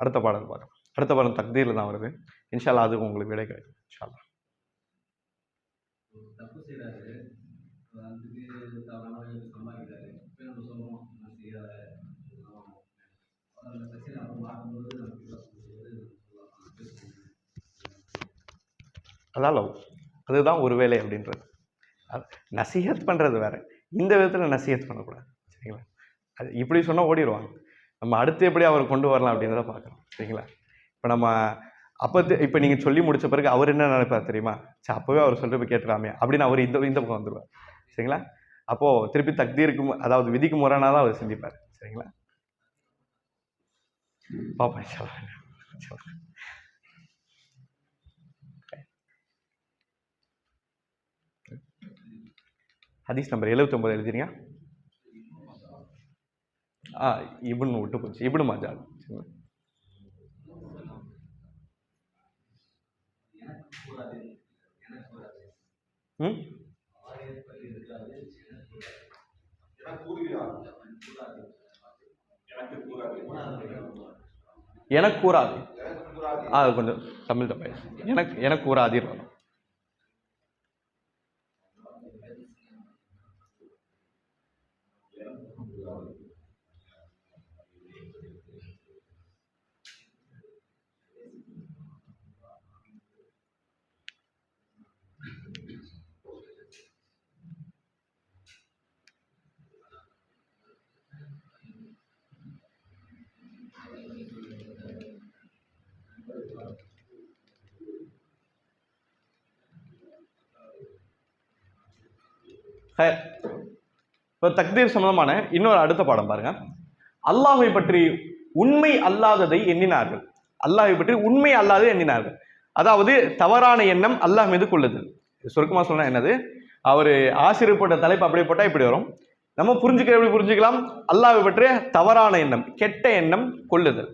அடுத்த பாடல் பார்க்கலாம். அடுத்த பாடம் தக்தீர்ல தான் வருது. இன்ஷா அல்லாஹ் அதுக்கு உங்களுக்கு விடை கிடைக்கும். இன்ஷா அல்லாஹ். அதான் அதுதான் ஒரு வேலை அப்படின்றது. நசீஹத் பண்றது வேற, இந்த விதத்துல நசீஹத் பண்ணக்கூடாது. சரிங்களா? அது இப்படி சொன்னா ஓடிடுவாங்க. நம்ம அடுத்து எப்படி அவர் கொண்டு வரலாம் அப்படின்றத பார்க்கணும். சரிங்களா? இப்போ நம்ம இப்போ நீங்கள் சொல்லி முடிச்ச பிறகு அவர் என்ன நினைப்பார் தெரியுமா, அப்போவே அவர் சொல்லிட்டு போய் கேட்டுறாமே அப்படின்னு அவர் இந்த பக்கம் வந்துடுவார். சரிங்களா? அப்போது திருப்பி தக்தீருக்கு அதாவது விதிக்கு முரணாக தான் அவர் சிந்திப்பார். சரிங்களா? பாப்பா ஹதீஸ் நம்பர் 79 எழுதிருங்க. இப்னு விட்டு போச்சு, இப்னு மாஜா. எனக்கு கூறாது, அது கொஞ்சம் தமிழ் தப்பா, எனக்கு கூறாது. இப்போ தக்தீர் சம்பந்தமான இன்னொரு அடுத்த பாடம் பாருங்க. அல்லாஹை பற்றி உண்மை அல்லாததை எண்ணினார்கள். அல்லாஹை பற்றி உண்மை அல்லாததை எண்ணினார்கள். அதாவது தவறான எண்ணம் அல்லாஹ் மீது கொள்ளுதல். சுருக்கமா சொன்னா என்னது, அவர் ஆசிரியர் போட்ட தலைப்பு அப்படியே போட்டா இப்படி வரும். நம்ம எப்படி புரிஞ்சுக்கலாம், அல்லாஹை பற்றிய தவறான எண்ணம், கெட்ட எண்ணம் கொள்ளுதல்.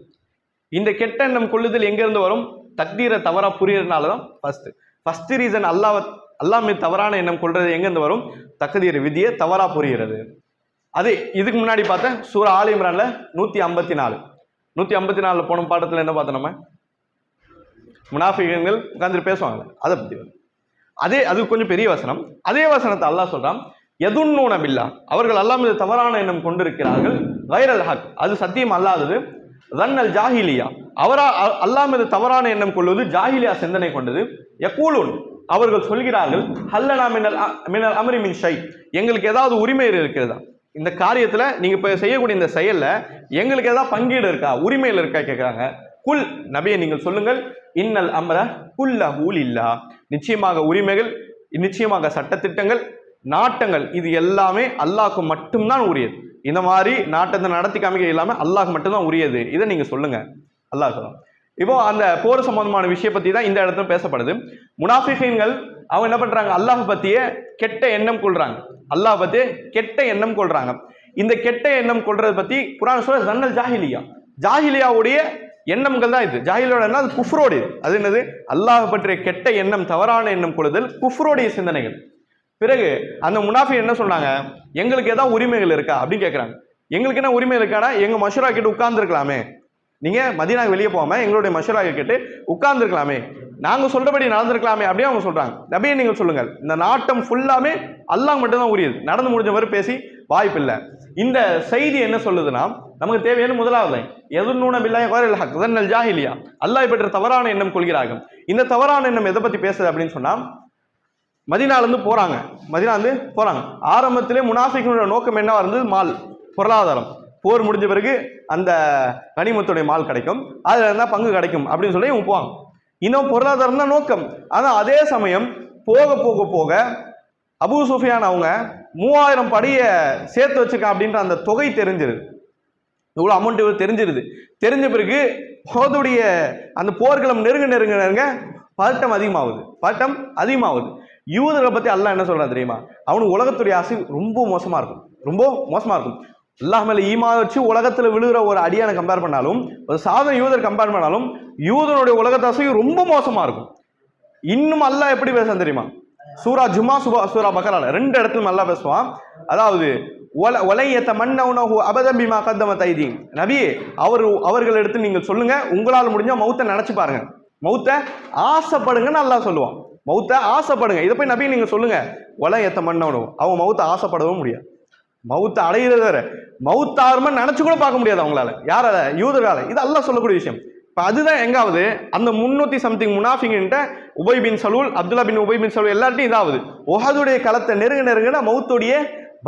இந்த கெட்ட எண்ணம் கொள்ளுதல் எங்க இருந்து வரும்? தக்தீரை தவறா புரியறதுனாலதான் ஃபர்ஸ்ட் ரீசன். அல்லாஹ் மீது தவறான எண்ணம் கொள்றது எங்க இருந்து வரும்? தக்தீர் விதியை தவறா புரிகிறது. அது இதுக்கு முன்னாடி பார்த்தேன் சூரா ஆல் இம்ரான்ல 154 போன பாடத்துல என்ன பார்த்தோம், நம்ம முனாஃபிகீன்கள் உட்கார்ந்து பேசுவாங்கல்ல, அதை பத்தி. அது கொஞ்சம் பெரிய வசனம். அதே வசனத்தை அல்லாஹ் சொல்றான், யதுன்னூன பில்லாஹ், அவர்கள் அல்லாஹ் மீது தவறான எண்ணம் கொண்டிருக்கிறார்கள், கைரல் ஹக், அது சத்தியம் அல்லாதது, தன்னல் ஜாஹிலியா, அல்லாஹ் மீது தவறான எண்ணம் கொள்வது ஜாஹிலியா சிந்தனை கொண்டது, யகூலூன், அவர்கள் சொல்கிறார்கள், ஹல்லனா மினல் அம்ரி மின் ஷை, எங்களுக்கு ஏதாவது உரிமை இருக்கிறதா, இந்த காரியத்துல நீங்க இப்ப செய்யக்கூடிய இந்த செயல்ல எங்களுக்கு ஏதாவது பங்கீடு இருக்கா, உரிமையில் இருக்கா கேட்கிறாங்க. குல், நபியை நீங்கள் சொல்லுங்கள், இன்னல் அம்ர குல்லஹு லில்லாஹ், நிச்சயமாக உரிமைகள், நிச்சயமாக சட்டத்திட்டங்கள், நாட்டங்கள், இது எல்லாமே அல்லாஹ்க்கு மட்டும்தான் உரியது. இந்த மாதிரி நாட்டத்தை நடத்தி காமிக்க இல்லாம அல்லாஹ் மட்டும்தான் உரியது, இதை நீங்க சொல்லுங்க அல்லாஹ் சொல்லுவாங்க. இப்போ அந்த போர் சம்பந்தமான விஷயம் பத்தி தான் இந்த இடத்துல பேசப்படுது. முனாஃபிகீன்கள் அவங்க என்ன பண்றாங்க, அல்லாஹ் பத்தியே கெட்ட எண்ணம் கொள்றாங்க, அல்லாஹ் பத்தி கெட்ட எண்ணம் கொள்றாங்க. இந்த கெட்ட எண்ணம் கொள்றதை பத்தி குர்ஆன் சொல்ற ஜன்னல் ஜாஹிலியா, ஜாஹிலியாவுடைய எண்ணங்கள் தான் இது. ஜாஹிலியோட என்ன, அது குஃப்ரோடைய, அது என்னது, அல்லாஹ் பற்றிய கெட்ட எண்ணம், தவறான எண்ணம் கொள்ளுதல், குஃப்ரோடைய சிந்தனைகள். பிறகு அந்த முனாஃபி என்ன சொன்னாங்க, எங்களுக்கு ஏதாவது உரிமைகள் இருக்கா அப்படின்னு கேட்கறாங்க. எங்களுக்கு என்ன உரிமை இருக்கானா, எங்க மஷூரா கேட்டு உட்கார்ந்துருக்கலாமே, நீங்க மதீனாக்கு வெளியே போகாம எங்களுடைய மஷூரா கேட்டு உட்கார்ந்துருக்கலாமே, நாங்க சொல்றபடி நடந்திருக்கலாமே அப்படின்னு அவங்க சொல்றாங்க. நபியை நீங்கள் சொல்லுங்கள், இந்த நாட்டம் ஃபுல்லாமே அல்லாஹ் மட்டும்தான் உரியது, நடந்து முடிஞ்ச மாதிரி பேசி வாய்ப்பு இல்லை. இந்த செய்தி என்ன சொல்லுதுன்னா, நமக்கு தேவையான முதலாவது யதுன்னூன பில்லாஹி கைரல் ஹக் தன்னல் ஜாஹிலியா, அல்லாஹ் பற்றி தவறான எண்ணம் கொள்கிறார்கள். இந்த தவறான எண்ணம் எதை பத்தி பேசுது அப்படின்னு சொன்னா, மதீனாலேருந்து போறாங்க. ஆரம்பத்திலே முனாஃபிக்குடைய நோக்கம் என்னவா இருந்தது, மால், பொருளாதாரம். போர் முடிஞ்ச பிறகு அந்த கனிமத்துடைய மால் கிடைக்கும், அதுல இருந்தா பங்கு கிடைக்கும் அப்படின்னு சொல்லி இவங்க போவாங்க. இன்னும் பொருளாதாரம் தான் நோக்கம். ஆனா அதே சமயம் போக போக போக அபூ சுஃபியான் அவங்க 3000 படைய சேர்த்து வச்சிருக்கான் அப்படின்ற அந்த தொகை தெரிஞ்சிருது, இவ்வளவு அமௌண்ட் தெரிஞ்சிருது. தெரிஞ்ச பிறகு போதுடைய அந்த போர்க்களம் நெருங்க பதட்டம் அதிகமாகுது. யூதர்களை பத்தி அல்லாஹ் என்ன சொல்றான் தெரியுமா, அவனுக்கு உலகத்துடைய ஆசை ரொம்ப மோசமா இருக்கும். அல்லாஹ் மேல ஈமான் வச்சு உலகத்துல விழுகிற ஒரு அடியான கம்பேர் பண்ணாலும், ஒரு சாதாரண யூதர் கம்பேர் பண்ணாலும், யூதனுடைய உலகத்து ஆசை ரொம்ப மோசமா இருக்கும். இன்னும் அல்லாஹ் எப்படி பேச தெரியுமா, சூரா ஜுமா சூரா பக்கரால 2 இடத்துல அல்லாஹ் பேசுவான். அதாவது நபியே, அவர்கள் எடுத்து நீங்கள் சொல்லுங்க, உங்களால் முடிஞ்சா மௌத்தை நினைச்சு பாருங்க, மௌத்தை ஆசைப்படுங்கன்னு அல்லாஹ் சொல்லுவான். மௌத்தை ஆசைப்படுங்க, இதை போய் நபி நீங்க சொல்லுங்க. வலையத்த மன்னவனும் அவங்க மௌத்தை ஆசைப்படவும் முடியாது, மௌத்தை அடைகிறது வேற, மௌத்தாருமா நினைச்சு கூட பார்க்க முடியாது அவங்களால, யாரால, யூதரால. இது அல்லாஹ் சொல்லக்கூடிய விஷயம். இப்ப அதுதான் எங்காவது அந்த 300 சம்திங் முனாஃபிகின்ட்ட உபை பின் சலூல், அப்துல்லா பின் உபை பின் சலூல் எல்லார்ட்டையும் இதாவது உஹதுடைய களத்தை நெருங்க மௌத்துடைய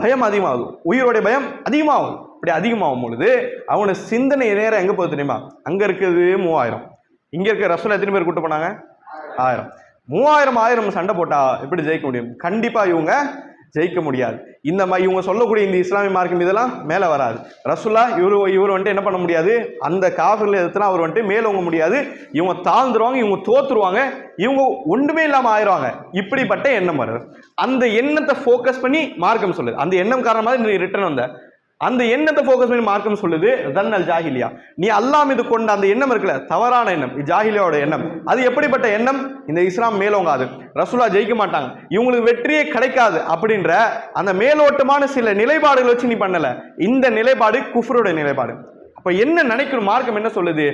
பயம் அதிகமாகும், உயிரோடைய பயம் அதிகமாகும். இப்படி அதிகமாகும் பொழுது அவனுடைய சிந்தனை நேரம் எங்க போகுது தெரியுமா, அங்க இருக்குது 3000, இங்க இருக்க ரசூல் எத்தனை பேர் கூட்டு போனாங்க, 1000. 3000 சண்டை போட்டா எப்படி ஜெயிக்க முடியும்? கண்டிப்பா இவங்க ஜெயிக்க முடியாது. இந்த இவங்க சொல்லக்கூடிய இந்த இஸ்லாமிய மார்க்கம் இதெல்லாம் மேல வராது. ரசூலா இவர் வந்துட்டு என்ன பண்ண முடியாது, அந்த காஃபிர்ல எதுனா அவர் வந்துட்டு மேலோங்க முடியாது. இவங்க தாழ்ந்துருவாங்க, இவங்க தோத்துருவாங்க, இவங்க ஒன்றுமே இல்லாம ஆயிடுவாங்க. இப்படிப்பட்ட எண்ணம் வருது. அந்த எண்ணத்தை ஃபோக்கஸ் பண்ணி மார்க்கம் சொல்லுது. அந்த எண்ணம் காரணமாக நீ ரிட்டர்ன் வந்த அந்த எண்ணத்தை ஃபோக்கஸ் பண்ணி மார்க்கம் சொல்லுது தன்னல் ஜாஹிலியா. நீ அல்லாஹ் மீது கொண்ட அந்த எண்ணம் இருக்குல்ல, தவறான எண்ணம், ஜாஹிலியாவோட எண்ணம். அது எப்படிப்பட்ட எண்ணம்? இந்த இஸ்லாம் மேலோங்காது, ரசூலா ஜெயிக்க மாட்டாங்க, இவங்களுக்கு வெற்றியே கிடைக்காது அப்படின்ற அந்த மேலோட்டமான சில நிலைப்பாடுகள் வச்சு நீ பண்ணல. இந்த நிலைப்பாடு குஃப்ரோட நிலைப்பாடு. அப்ப என்ன நினைக்கணும், மார்க்கம் என்ன சொல்லுது?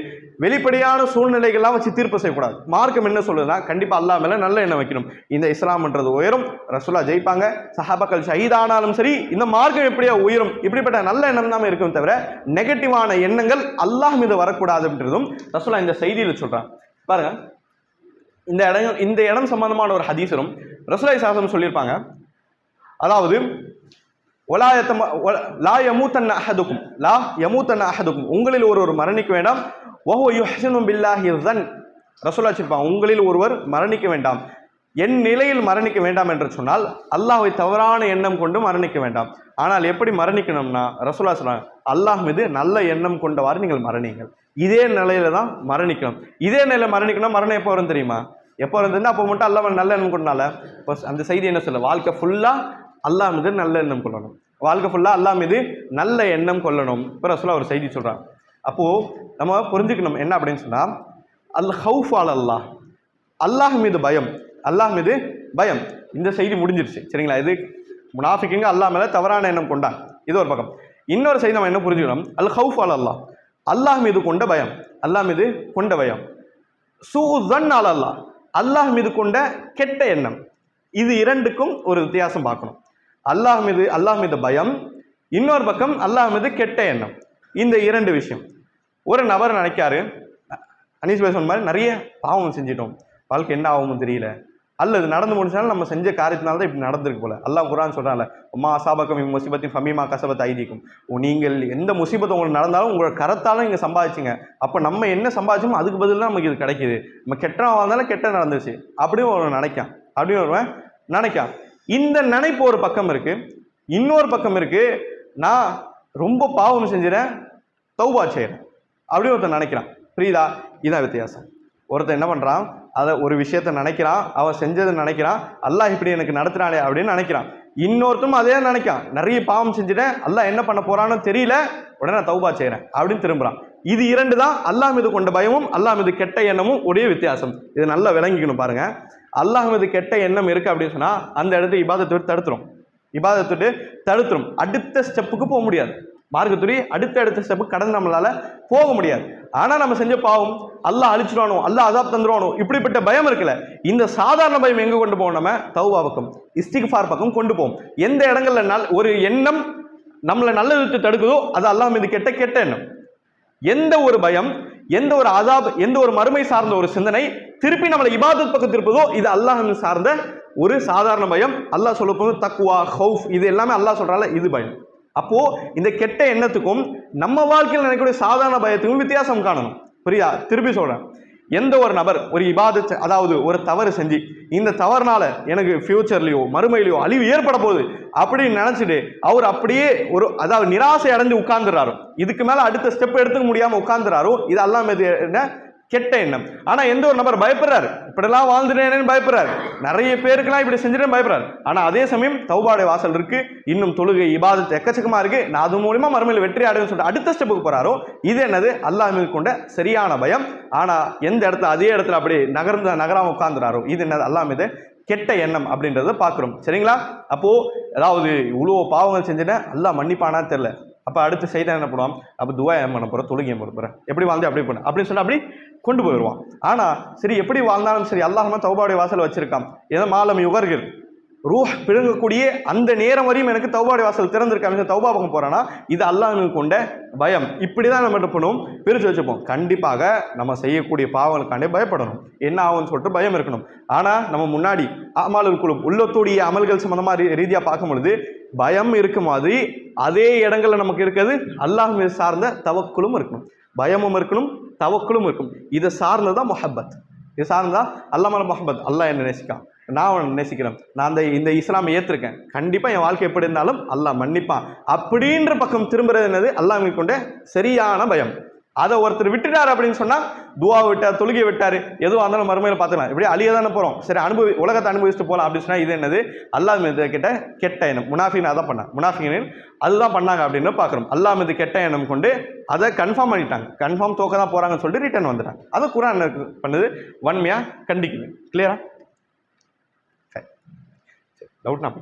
வெளிப்படையான சூழ்நிலைகள்லாம் வச்சு தீர்ப்பு செய்யக்கூடாது. மார்க்கம் என்ன சொல்லுதுன்னா, கண்டிப்பா அல்லாஹ் மேல நல்ல எண்ணம் வைக்கணும். இந்த இஸ்லாம்ன்றது உயரும், ரசூலா ஜெயிப்பாங்க, சஹாபாக்கள் ஷஹீதானாலும் சரி, இந்த மார்க்கம் எப்படியா உயரும், இப்படிப்பட்ட நல்ல எண்ணம் தான் இருக்கும் தவிர நெகட்டிவான எண்ணங்கள் அல்லாஹ் மீது வரக்கூடாதுன்றதும் ரசூலா இந்த செய்தியில் சொல்றாங்க. பாருங்க, இந்த இடம் சம்பந்தமான ஒரு ஹதீஸரும் ரசூலுல்லாஹி ஸல்லல்லாஹு அலைஹி வஸல்லம் சொல்லியிருப்பாங்க. அதாவது லா யமூத்தன்ன அஹதுக்கும், உங்களில் ஒருவர் மரணிக்க வேண்டாம், வஹுவ யுஹ்சினு பில்லாஹி ஸன், ரசூலுல்லாஹ் சொல்லியிருப்பாங்க, உங்களில் ஒருவர் மரணிக்க வேண்டாம், என் நிலையில் மரணிக்க வேண்டாம் என்று சொன்னால் அல்லாஹ்வை தவறான எண்ணம் கொண்டு மரணிக்க வேண்டாம். ஆனால் எப்படி மரணிக்கணும்னா ரசூலுல்லாஹ் சொல்றாங்க, அல்லாஹ் மீது நல்ல எண்ணம் கொண்டவாறு நீங்கள் மரணிங்கள். இதே நிலையில தான் மரணிக்கணும். இதே நிலையில மரணிக்கணும். மரணம் எப்போ வரும் தெரியுமா? எப்போ வருதுன்னா அப்போ மட்டும் அல்லாஹ் நல்ல எண்ணம் கொண்டால. இப்போ அந்த செய்தி என்ன சொல்ல, வாழ்க்கை ஃபுல்லா அல்லாஹ் மீது நல்ல எண்ணம் கொள்ளணும். வாழ்க்கை ஃபுல்லா அல்லாஹ் மீது நல்ல எண்ணம் கொள்ளணும். இப்போ ரசூலுல்லாஹ் ஒரு செய்தி சொல்றாங்க. அப்போ நம்ம புரிஞ்சுக்கணும் என்ன அப்படின்னு சொன்னா, அல் ஹவுஃப் அலல்லாஹ், அல்லாஹ் மீது பயம், அல்லாஹ் மீது பயம். இந்த செய்தி முடிஞ்சிருச்சு சரிங்களா? இது முனாஃபிக்குங்க அல்லாஹ் மேல தவறான எண்ணம் கொண்டாங்க, இது ஒரு பக்கம். இன்னொரு செய்தி நம்ம என்ன புரிஞ்சுக்கணும், அல் ஹவுஃப் அலல்லாஹ், அல்லாஹ் மீது கொண்ட பயம், அல்லாஹ் மீது கொண்ட பயம். சூஸன் அலல்லாஹ், அல்லாஹ் மீது கொண்ட கெட்ட எண்ணம். இது இரண்டுக்கும் ஒரு வித்தியாசம் பார்க்கணும். அல்லாஹ் மீது பயம், இன்னொரு பக்கம் அல்லாஹ் மீது கெட்ட எண்ணம். இந்த இரண்டு விஷயம். ஒரு நபர் நினைக்காரு, அனீஸ் பேசுற மாதிரி நிறைய பாவம் செஞ்சிட்டோம், வாழ்க்கை என்ன ஆகும்னு தெரியல, அல்லது நடந்து முடிச்சாலும் நம்ம செஞ்ச காரியத்தினால தான் இப்படி நடந்திருக்கு போல. அல்லாஹ் குர்ஆன் சொல்றான்ல, அம்மா அசாபகம் முசிபத்தின் ஃபமீமா கசபத் ஐதீக்கும், நீங்கள் எந்த முசீபத்தை உங்களுக்கு நடந்தாலும் உங்களோட கரத்தாலும் நீங்கள் சம்பாதிச்சிங்க, அப்போ நம்ம என்ன சம்பாதிச்சோமோ அதுக்கு பதிலாக நமக்கு இது கிடைக்குது, நம்ம கெட்டவன் வாழ்ந்தாலும் கெட்ட நடந்துச்சு அப்படின்னு ஒரு நினைக்கான். இந்த நினைப்பு ஒரு பக்கம் இருக்கு. இன்னொரு பக்கம் இருக்கு, நான் ரொம்ப பாவம் செஞ்சிடறேன், தௌபா செய்கிறேன் அப்படின்னு ஒருத்தன் நினைக்கிறான். புரியுதா? இதான் வித்தியாசம். ஒருத்தன் என்ன பண்ணுறான், அதை ஒரு விஷயத்த நினைக்கிறான், அவன் செஞ்சதை நினைக்கிறான், அல்லாஹ் இப்படி எனக்கு நடத்துறானே அப்படின்னு நினைக்கிறான். இன்னொருத்தரும் அதே நினைக்கான், நிறைய பாவம் செஞ்சுட்டேன், அல்லாஹ் என்ன பண்ண போறான்னு தெரியல, உடனே நான் தௌபா செய்கிறேன் அப்படின்னு திரும்புறான். இது இரண்டு தான் அல்லாஹ் மீது கொண்ட பயமும் அல்லாஹ் மீது கெட்ட எண்ணமும் ஒரே வித்தியாசம். இது நல்லா விளங்கிக்கணும் பாருங்க. அல்லாஹ் மீது கெட்ட எண்ணம் இருக்கு அப்படின்னு சொன்னா அந்த இடத்துல இபாதத்தை தடுத்துரும். அடுத்த ஸ்டெப்புக்கு போக முடியாது. மார்க்கத்துறை அடுத்த ஸ்டெப்புக்கு கடந்து நம்மளால போக முடியாது. ஆனா நம்ம செஞ்ச பாவம் அல்லாஹ் அழிச்சிருவானோ, அல்லாஹ் அதாப் தந்துருவானோ, இப்படிப்பட்ட பயம் இருக்குல்ல, இந்த சாதாரண பயம் எங்க கொண்டு போவோம், நம்ம தௌபா பக்கம், இஸ்திக்ஃபார் பக்கம் கொண்டு போவோம். எந்த இடங்கள்ல ஒரு எண்ணம் நம்மளை நல்லது தடுக்குதோ அது அல்லாஹ் மீது கெட்ட எண்ணம். எந்த ஒரு பயம், எந்த ஒரு அதாப், எந்த ஒரு மறுமை சார்ந்த ஒரு சிந்தனை திருப்பி நம்மளை இபாதத் பக்கம் திருப்பதோ இது அல்லாஹ் சார்ந்த ஒரு சாதாரண பயம். அல்லாஹ் சொல்ல போது தக்வா, ஹவுஃப், இது எல்லாமே அல்லாஹ் சொல்றால இது பயம். அப்போ இந்த கெட்ட எண்ணத்துக்கும் நம்ம வாழ்க்கையில் நினைக்கக்கூடிய சாதாரண பயத்துக்கும் வித்தியாசம் காணணும். புரியா? திருப்பி சொல்றேன், எந்த ஒரு நபர் ஒரு இபாதத், அதாவது ஒரு தவறு செஞ்சு இந்த தவறுனால எனக்கு ஃபியூச்சர்லயோ மறுமையிலையோ அழிவு ஏற்பட போகுது அப்படின்னு நினைச்சிட்டு அவர் அப்படியே அதாவது நிராசை அடைஞ்சு உட்கார்ந்துறாரோ, இதுக்கு மேல அடுத்த ஸ்டெப் எடுத்துக்க முடியாம உட்கார்ந்துறாரோ, இது அல்லாஹ் மீது என்ன கெட்ட எண்ணம். ஆனா எந்த ஒரு நபர் பயப்படுறாரு, இப்படிலாம் வாழ்ந்துட்டேன்னு பயப்படுறாரு, நிறைய பேருக்கெல்லாம் இப்படி செஞ்சுட்டேன்னு பயப்படுறாரு, ஆனா அதே சமயம் தௌபாடைய வாசல் இருக்கு, இன்னும் தொழுகை இபாதத் எக்கச்சக்கமா இருக்கு, நான் அது மூலமா மறுமையில் வெற்றி அடையும் சொல்லிட்டு அடுத்த ஸ்டெப்புக்கு போறாரோ, இது என்னது அல்லாஹ் மீது கொண்ட சரியான பயம். ஆனா எந்த இடத்துல அதே இடத்துல அப்படி நகராம உட்கார்ந்துறாரோ இது என்னது அல்லாஹ் மீது கெட்ட எண்ணம் அப்படின்றத பாக்குறோம். சரிங்களா? அப்போ அதாவது இவ்வளோ பாவங்கள் செஞ்சுட்டேன், அல்லாஹ் மன்னிப்பானா தெரியல, அப்போ அடுத்து சைதான் என்ன பண்ணுவான், அப்போ துவா ஏன் பண்ண போகிறேன், தொழுகை பண்ண போகிறேன், எப்படி வாழ்ந்து அப்படி பண்ண அப்படின்னு சொல்லி அப்படி கொண்டு போயிடுவான். ஆனால் சரி எப்படி வாழ்ந்தாலும் சரி அல்லாஹ் தௌபாவுடைய வாசல் வச்சிருக்கான். ஏதோ மாலம் யுகர்கள் ரூஹ் பிடுங்கக்கூடிய அந்த நேரம் வரையும் எனக்கு தௌபாவுடைய வாசல் திறந்திருக்காங்க, தௌபா பக்கம் போறானா இது அல்லாஹ் கொண்ட பயம். இப்படிதான் நம்ம என்ன பண்ணுவோம், பிரித்து வச்சுப்போம். கண்டிப்பாக நம்ம செய்யக்கூடிய பாவங்களுக்காண்டே பயப்படணும், என்ன ஆகும்னு சொல்லிட்டு பயம் இருக்கணும். ஆனா நம்ம முன்னாடி அமலுல் குலூப், உள்ளத்தோடைய அமல்கள் சம்பந்தமா ரீதியா பார்க்கும் பொழுது பயம் இருக்க மாதிரி அதே இடங்கள்ல நமக்கு இருக்கிறது அல்லாஹ் மீது சார்ந்த தவக்குலும் இருக்கணும், பயமும் இருக்கணும், தவக்குலும் இருக்கும். இதை சார்ந்ததான் முஹப்பத். இது சார்ந்தா அல்லாஹ் மேல முஹப்பத், அல்லாஹ் என்ன நேசிக்கான், நான் அவனை நேசிக்கிறேன், நான் இந்த இஸ்லாமை ஏற்றிருக்கேன், கண்டிப்பா என் வாழ்க்கை எப்படி இருந்தாலும் அல்லாஹ் மன்னிப்பான் அப்படின்ற பக்கம் திரும்புறது என்னது அல்லாஹ் கொண்ட சரியான பயம். அதை ஒருத்தர் விட்டுட்டாரு அப்படின்னு சொன்னா துவா விட்டார், தொழுகை விட்டாரு, எதுவும் இருந்தாலும் மறுமையில பார்த்துக்கலாம், இப்படி அழிய தானே போறோம், சரி உலகத்தை அனுபவிச்சுட்டு போகலாம் அப்படின்னு சொன்னா இது என்னது அல்லாஹ் மீது கெட்ட எண்ணம். முனாஃபிகின் அதான் பண்ணாங்க, முனாஃபிகின் அதுதான் பண்ணாங்க அப்படின்னு பார்க்குறோம். அல்லாஹ் மீது கெட்ட எண்ணம் கொண்டு அதை கன்ஃபார்ம் பண்ணிட்டாங்க, கன்ஃபார்ம் தோக்க தான் போறாங்கன்னு சொல்லிட்டு ரிட்டர்ன் வந்துட்டாங்க. அதை குர்ஆன் பண்ணுது, வன்மையா கண்டிக்குது. கிளியரா? டவுட் நான்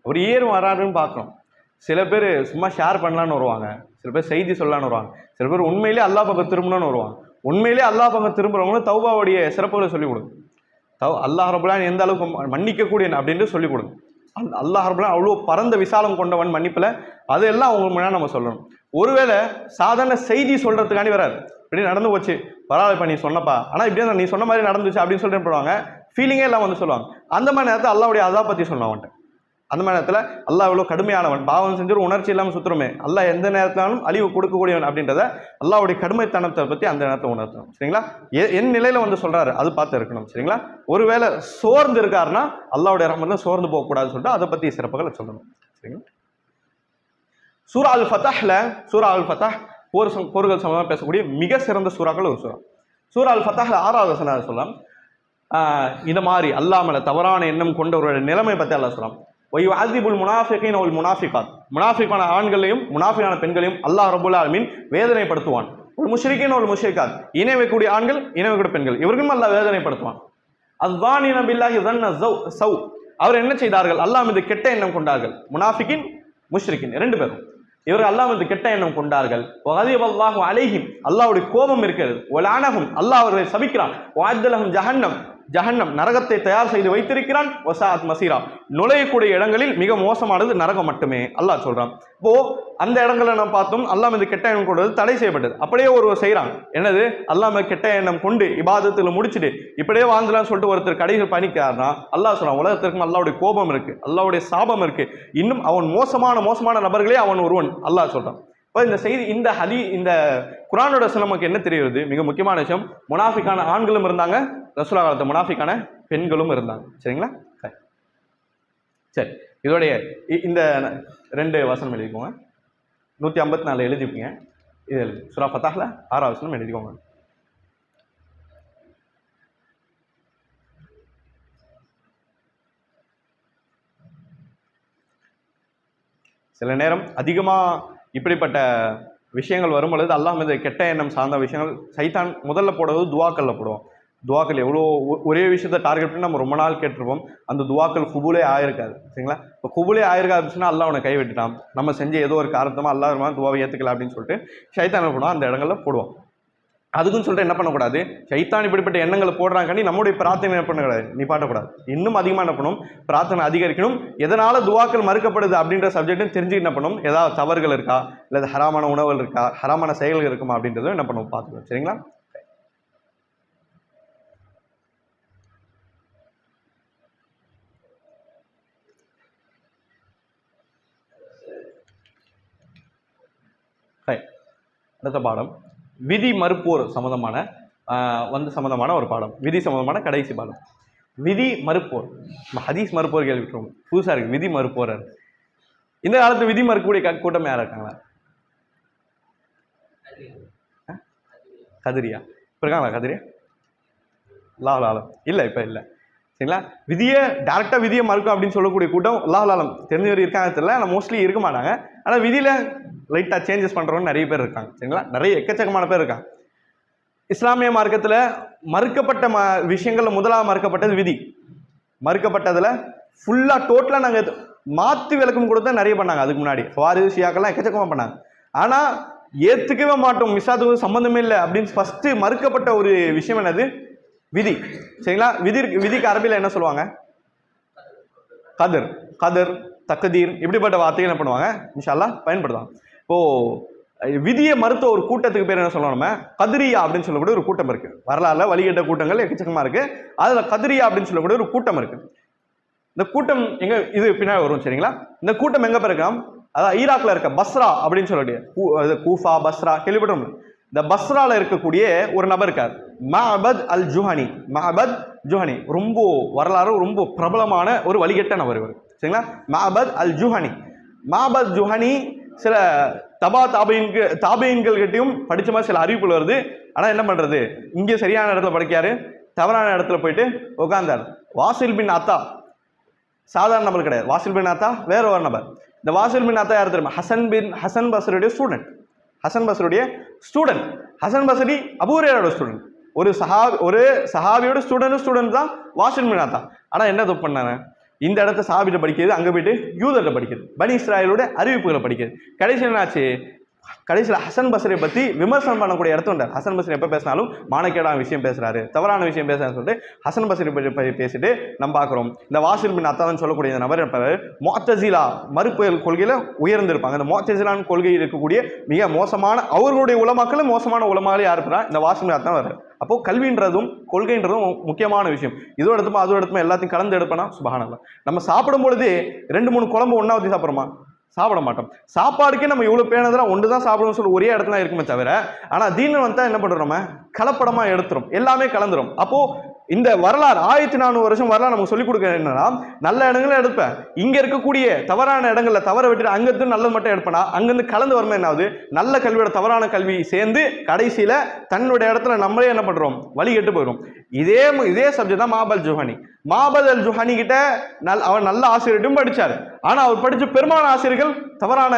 ஒரு ஏறும் வராதுன்னு பார்க்குறோம். சில பேர் சும்மா ஷேர் பண்ணலான்னு வருவாங்க, சில பேர் செய்தி சொல்லலான்னு வருவாங்க, சில பேர் உண்மையிலே அல்லாஹ் பக்கம் திரும்பணும்னு வருவாங்க. உண்மையிலே அல்லாஹ் பக்கம் திரும்புறவங்களும் தௌபாவுடைய சிறப்புகளை சொல்லிக் கொடுங்க. அல்லாஹ் ரப்பல் ஆலமீன் எந்த அளவுக்கு மன்னிக்கக்கூடிய அப்படின்ட்டு சொல்லிக் கொடுங்க. அல்லாஹ் ரப்பல் அவ்வளோ பரந்த விசாலம் கொண்டவன் மன்னிப்பில், அதெல்லாம் அவங்க முன்னாடி நம்ம சொல்லணும். ஒருவேளை சாதாரண செய்தி சொல்றதுக்காண்டி வராது, இப்படி நடந்து போச்சு பரவாயில்ல இப்போ நீ சொன்னப்பா, ஆனால் இப்படியே நீ சொன்ன மாதிரி நடந்துச்சு அப்படின்னு சொல்லிட்டு போடுவாங்க, ஃபீலிங்கே எல்லாம் வந்து சொல்லுவாங்க. அந்த மாதிரி நேரத்தில் அல்லாவுடைய அதா பற்றி சொல்லுவான் அவன்ட்டு. அந்த மாதிரி நேரத்தில் அல்லாஹ் எவ்வளோ கடுமையானவன், பாவம் செஞ்சு ஒரு உணர்ச்சி இல்லாமல் சுற்றுருமே, அல்லாஹ் எந்த நேரத்தினாலும் அழிவு கொடுக்கக்கூடியவன் அப்படின்றத அல்லாவுடைய கடுமைத்தனத்தை பற்றி அந்த நேரத்தை உணர்த்தணும். சரிங்களா? என் நிலையில் வந்து சொல்கிறாரு அது பார்த்து இருக்கணும். சரிங்களா? ஒருவேளை சோர்ந்து இருக்காருன்னா அல்லாவுடைய ரஹ்மத்தில் சோர்ந்து போகக்கூடாதுன்னு சொல்லிட்டு அதை பற்றி சிறப்புகளை சொல்லணும். சரிங்களா? சூரா அல் ஃபத்ஹ்ல, சூரா அல் ஃபத்ஹ் போர்கள் சம்பந்தமாக பேசக்கூடிய மிக சிறந்த சூறாக்கள் ஒரு சூறா. சூரா அல் ஃபத்ஹ்ல 6வது வசனம் சொல்லலாம். இந்த மாதிரி அல்லாஹ் மேல தவறான எண்ணம் கொண்டவருடைய நிலைமை பற்றி அல்லாஹ் சொல்லலாம். வயுஅஸிபுல் முனாஃபிகீன வல் முனாஃபிகாத், முனாஃபிகான ஆண்களையும் முனாஃபிகான பெண்களையும் அல்லாஹ் ரப்பல் ஆலமீன் வேதனைப்படுத்துவான். ஒரு முஷ்ரிகீன ஒரு முஷ்ரிகாத், இணை வைக்கக்கூடிய ஆண்கள் இணை வைக்கக்கூடிய பெண்கள், இவர்களும் அல்லாஹ் வேதனைப்படுத்துவான். அஸ்ஸானின பில்லாஹி ஸன்ன ஸவ், அவர் என்ன செய்தார்கள், அல்லாஹ் மீது கெட்ட எண்ணம் கொண்டார்கள். முனாஃபிகின் முஷ்ரிகின் 2 பேரும் இவர்கள் அல்லாஹ் மீது கெட்ட எண்ணம் கொண்டார்கள். வகதிபல்லாஹு அலைஹிம், அல்லாஹ்வுடைய கோபம் இருக்கிறது. வலஅனஹும், அல்லாஹ் அவர்களை சபிக்கிறான். வஅத்தலஹும் ஜஹன்னம், ஜஹன்னம் நரகத்தை தயார் செய்து வைத்திருக்கிறான். வஸாஅத் மசீரா, நுழையக்கூடிய இடங்களில் மிக மோசமானது நரகம் மட்டுமே அல்லாஹ் சொல்றான். இப்போ அந்த இடங்களை நம்ம பார்த்தோம், அல்லாஹ் மீது கெட்ட எண்ணம் கொண்டது தடை செய்யப்பட்டது. அப்படியே ஒருவர் செய்யறாங்க, என்னது, அல்லாஹ் மீது கெட்ட எண்ணம் கொண்டு இபாதத்தில் முடிச்சுட்டு இப்படியே வாழ்ந்துலான்னு சொல்லிட்டு ஒருத்தர் கடைகள் பண்ணிக்கிறார்னா அல்லாஹ் சொல்றான், உலகத்திற்கும் அல்லாஹ்வுடைய கோபம் இருக்கு, அல்லாஹ்வுடைய சாபம் இருக்கு, இன்னும் அவன் மோசமான நபர்களே அவன் ஒருவன் அல்லாஹ் சொல்றான். இப்போ இந்த செய்தி, இந்த குர்ஆனோட நமக்கு என்ன தெரியுது, மிக முக்கியமான விஷயம், முனாஃபிக்கான ஆண்களும் இருந்தாங்க, ரசூலுல்லாஹ் காலத்து முனாஃபிக்கான பெண்களும் இருந்தாங்க. சரிங்களா? சரி, இதோடைய இந்த 2 வசனம் எழுதிக்கோங்க. 154 எழுதிப்பீங்க. இது சூரா ஃபத்ஹ்ல 6வது வசனம் எழுதிக்கோங்க. சில நேரம் அதிகமாக இப்படிப்பட்ட விஷயங்கள் வரும் பொழுது அல்லாஹ் மீது கெட்ட எண்ணம் சார்ந்த விஷயங்கள் சைத்தான் முதல்ல போடுறது துவாக்களில் போடுவோம். துவாக்கள் எவ்வளோ ஒரே விஷயத்தை டார்கெட் பண்ணி நம்ம ரொம்ப நாள் கேட்டிருப்போம், அந்த துவாக்கள் குபூலே ஆயிருக்காது. சரிங்களா? இப்போ குபூலே ஆயிருக்காதுன்னா அல்லாஹ் அவனை கைவிட்டுட்டான், நம்ம செஞ்ச ஏதோ ஒரு காரணமாக அல்லாஹ் துவாவை ஏற்றுக்கல அப்படின்னு சொல்லிட்டு சைத்தான் என்ன பண்ணுவோம், அந்த இடங்களில் போடுவோம். அதுக்குன்னு சொல்லிட்டு என்ன பண்ணக்கூடாது, சைத்தான் இப்படிப்பட்ட எண்ணங்களை போடுறாங்கன்னு நம்முடைய பிரார்த்தனை என்ன பண்ணக்கூடாது, நிப்பாட்டக்கூடாது. இன்னும் அதிகமாக என்ன பண்ணணும், பிரார்த்தனை அதிகரிக்கணும். எதனால துவாக்கள் மறுக்கப்படுது அப்படின்ற சப்ஜெக்ட்டும் தெரிஞ்சு என்ன பண்ணணும், ஏதாவது தவறுகள் இருக்கா, இல்லை ஹராமான உணவுகள் இருக்கா, ஹராமான செயல்கள் இருக்குமா அப்படின்றதும் என்ன பண்ணுவோம் பார்த்துக்கணும். சரிங்களா? அடுத்த பாடம் விதி மறுப்போர் சம்பந்தமான ஒரு பாடம், விதி சம்பந்தமான கடைசி பாடம். விதி மறுப்போர், ஹதீஸ் மறுப்போர் கேள்விப்பட்டோம், புதுசாக இருக்கு, விதி மறுப்போர். இந்த காலத்து விதி மறுக்கக்கூடிய கூட்டம் யாரா இருக்காங்களா? கதிரியா இப்போ இருக்காங்களா? கதிரியா லாலம் இல்லை, இப்போ இல்லை. சரிங்களா? விதியை டேரெக்டாக விதியை மறுக்கும் அப்படின்னு சொல்லக்கூடிய கூட்டம் லாலம் தெரிஞ்சவர் இருக்காங்க தெரியல, ஆனால் மோஸ்ட்லி இருக்க மாட்டாங்க. ஆனால் விதியில் லைட்டாக சேஞ்சஸ் பண்ணுறவங்க நிறைய பேர் இருக்காங்க. சரிங்களா? நிறைய எக்கச்சக்கமான பேர் இருக்காங்க. இஸ்லாமிய மார்க்கத்தில் மறுக்கப்பட்ட விஷயங்களில் முதலாக மறுக்கப்பட்டது விதி. மறுக்கப்பட்டதில் ஃபுல்லாக டோட்டலாக நாங்கள் மாற்றி விளக்கம் கொடுத்தா நிறைய பண்ணாங்க. அதுக்கு முன்னாடி வாரிசு ஷியாக்கெல்லாம் எக்கச்சக்கமாக பண்ணாங்க. ஆனால் ஏற்றுக்கவே மாட்டோம், மிஸ்ஸாத்துக்கு சம்மந்தமே இல்லை அப்படின்னு ஃபஸ்ட்டு மறுக்கப்பட்ட ஒரு விஷயம் என்னது, விதி. சரிங்களா? விதிக்கு அரபியில் என்ன சொல்லுவாங்க, கதர், தக்தீர், இப்படிப்பட்ட வார்த்தைகள் என்ன பண்ணுவாங்க, இன்ஷா அல்லாஹ் பயன்படுத்துவாங்க. இப்போது விதியை மறுத்த ஒரு கூட்டத்துக்கு பேர் என்ன சொல்லணும், நம்ம கதிரியா அப்படின்னு சொல்லக்கூடிய ஒரு கூட்டம் இருக்குது. வரலாறுல வழிகட்ட கூட்டங்கள் எக்கச்சக்கமாக இருக்குது. அதில் கதிரியா அப்படின்னு சொல்லக்கூடிய ஒரு கூட்டம் இருக்குது. இந்த கூட்டம் எங்கே, இது பின்னாடி வரும். சரிங்களா? இந்த கூட்டம் எங்கே போயிருக்கலாம், அதாவது ஈராக்கில் இருக்க பஸ்ரா அப்படின்னு சொல்லக்கூடிய, கூஃபா பஸ்ரா கேள்விப்பட்டோம். இந்த பஸ்ரால இருக்கக்கூடிய ஒரு நபர் இருக்கார், மஅபத் அல் ஜுஹனி. ரொம்ப வரலாறு ரொம்ப பிரபலமான ஒரு வழிகட்ட நபர் இவர். சரிங்களா? மஅபத் அல் ஜுஹனி சில தாபீன்கள்கிட்டையும் படித்த மாதிரி சில அறிவிப்புகள் வருது. ஆனால் என்ன பண்ணுறது, இங்கே சரியான இடத்துல படிக்காரு, தவறான இடத்துல போயிட்டு உட்கார்ந்தார். வாசில் பின் அத்தா சாதாரண நபர் கிடையாது, வாசில் பின் அத்தா வேற ஒரு நபர். இந்த வாசில் பின் அத்தா யார் தெரியுமா, ஹசன் பஸ்ரியுடைய ஸ்டூடெண்ட். ஹசன் பஸ்ரி அபூ ஹுரைராவோட ஸ்டூடெண்ட். ஒரு சஹாபியோட ஸ்டூடெண்ட் தான் வாசில் பின் அத்தா. ஆனால் என்ன தப்பு பண்ணாங்க, இந்த இடத்த சஹாபிட்ட படிக்கிறது, அங்கே போயிட்டு யூதர்கிட்ட படிக்கிறது, பனி இஸ்ராயலோட அறிவிப்புகளை படிக்கிறது. கடைசி என்னாச்சு, கடைசியில் ஹசன் பஸ்ரியை பற்றி விமர்சனம் பண்ணக்கூடிய இடத்து வந்தார். ஹசன் பஸ்ரி எப்போ பேசினாலும் மானக்கேடான விஷயம் பேசுகிறாரு, தவறான விஷயம் பேசுறாருன்னு சொல்லிட்டு ஹசன் பஸ்ரி பற்றி பேசிட்டு நம்ம பார்க்குறோம். இந்த வாசில் பின் அத்தான்னு சொல்லக்கூடிய இந்த நபர் இருப்பார், முஅத்தஸிலா மறுப்பு கொள்கையில் உயர்ந்திருப்பாங்க. இந்த முஅத்தஸிலான கொள்கை இருக்கக்கூடிய மிக மோசமான அவர்களுடைய உலமாக்களும் மோசமான உலமாக்களே யார் இருக்கிறா? இந்த வாசில் பின் அத்தான் வர்றார். அப்போது கல்வின்றதும் கொள்கைன்றதும் முக்கியமான விஷயம். இதோட எடுத்துமா அதோட எடுத்துமா எல்லாத்தையும் கலந்து எடுப்பேன்னா சுபஹானல்லாஹ். நம்ம சாப்பிடும் பொழுது 2-3 குழம்பு ஒன்றா ஊற்றி சாப்பிட்றோமா? சாப்பிட மாட்டோம். சாப்பாடுக்கே நம்ம இவ்வளோ பேனதெல்லாம் ஒன்று தான் சாப்பிடணும்னு சொல்லி ஒரே இடத்துல இருக்குமே தவிர, ஆனால் தீன் வந்தால் என்ன பண்ணுறோம்? நம்ம கலப்படமாக எடுத்துரும், எல்லாமே கலந்துரும். அப்போது இந்த வரலாறு 1400 வருஷம் வரலாறு நமக்கு சொல்லிக் கொடுக்க என்னன்னா, நல்ல இடங்களை எடுப்பேன், இங்க இருக்கக்கூடிய தவறான இடங்கள்ல தவற விட்டுட்டு அங்கிருந்து நல்லது மட்டும் எடுப்பேனா, அங்கிருந்து கலந்து வருமா என்ன ஆகுது? நல்ல கல்வியோட தவறான கல்வி சேர்ந்து கடைசியில தன்னுடைய இடத்துல நம்மளே என்ன பண்றோம்? வழி கெட்டு போயிடும். இதே சப்ஜெக்ட் தான் மாபல் ஜுஹானி. மாபல் அல் ஜுஹானி கிட்ட அவர் நல்ல ஆசிரியர்கிட்டும் படிச்சாரு. ஆனா அவர் படிச்ச பெரும்பாலான ஆசிரியர்கள் தவறான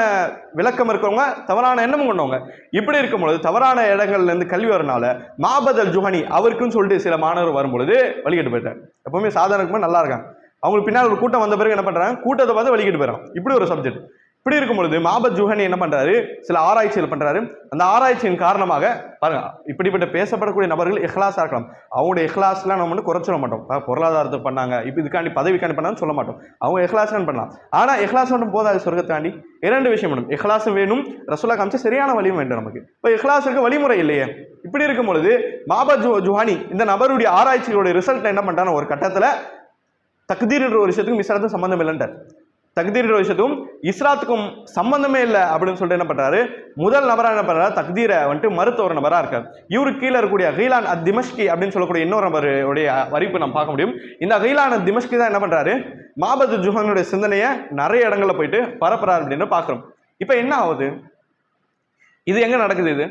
விளக்கம் இருக்கிறவங்க, தவறான எண்ணமும் கொண்டவங்க. இப்படி இருக்கும்பொழுது தவறான இடங்கள்ல இருந்து கல்வி வரனால மாபத் அல் ஜுஹானி அவருக்குன்னு சொல்லிட்டு சில மாணவர் வரும்பொழுது வழிகட்டு போயிட்டார். எப்பவுமே சாதாரணமாக நல்லா இருக்காங்க, அவங்களுக்கு பின்னால் ஒரு கூட்டம் வந்த பிறகு என்ன பண்றாங்க? கூட்டத்தை பார்த்து வழிகட்டு போயிடறாங்க. இப்படி ஒரு சப்ஜெக்ட். இப்படி இருக்கும் பொழுது மாபத் ஜுஹானி என்ன பண்றாரு? சில ஆராய்ச்சிகள் பண்றாரு. அந்த ஆராய்ச்சியின் காரணமாக பாருங்க, இப்படிப்பட்ட பேசப்படக்கூடிய நபர்கள் இஹ்லாஸா இருக்கலாம். அவங்களுடைய இஹ்லாஸ்லாம் நம்ம வந்து குறைச்சிட மாட்டோம். பொருளாதாரத்தை பண்ணாங்க, இப்போ இதுக்காண்டி பதவிக்காண்டி பண்ணான்னு சொல்ல மாட்டோம். அவங்க இஹ்லாஸ்லாம் பண்ணலாம். ஆனா இஹ்லாஸ் மட்டும் போதாது சொர்க்கத்தாண்டி. 2 விஷயம் வேணும். இஹ்லாஸும் வேணும், ரசூலா காமிச்ச சரியான வழியும் வேண்டும் நமக்கு. இப்போ இஹ்லாஸுக்கு வழிமுறை இல்லையே. இப்படி இருக்கும் பொழுது மாபத் ஜுஹானி இந்த நபருடைய ஆராய்ச்சிகளுடைய ரிசல்ட் என்ன பண்றாங்க? ஒரு கட்டத்துல தக்தீர் என்ற ஒரு விஷயத்துக்கும் இஸ்ராத்துக்கும் சம்பந்தம் இல்லைன்றார். தக்தீர் விஷயத்துக்கும் இஸ்ராத்துக்கும் சம்பந்தமே இல்லை அப்படின்னு சொல்லிட்டு என்ன பண்றாரு? முதல் நபரா என்ன பண்றாரு? தக்தீரை வந்துட்டு மருத்துவ ஒரு நபரா இருக்கார். இவருக்கு கீழே இருக்கக்கூடிய கீலான் அத் திமஷ்கி அப்படின்னு சொல்லக்கூடிய இன்னொரு நபருடைய வரிப்பு நம்ம பார்க்க முடியும். இந்த கீலான் அத் திமஷ்கி தான் என்ன பண்றாரு? மாபத் ஜுஹானுடைய சிந்தனையை நிறைய இடங்கள்ல போயிட்டு பரப்புறாரு அப்படின்னு பாக்குறோம். இப்ப என்ன ஆகுது? இது எங்க நடக்குது? இது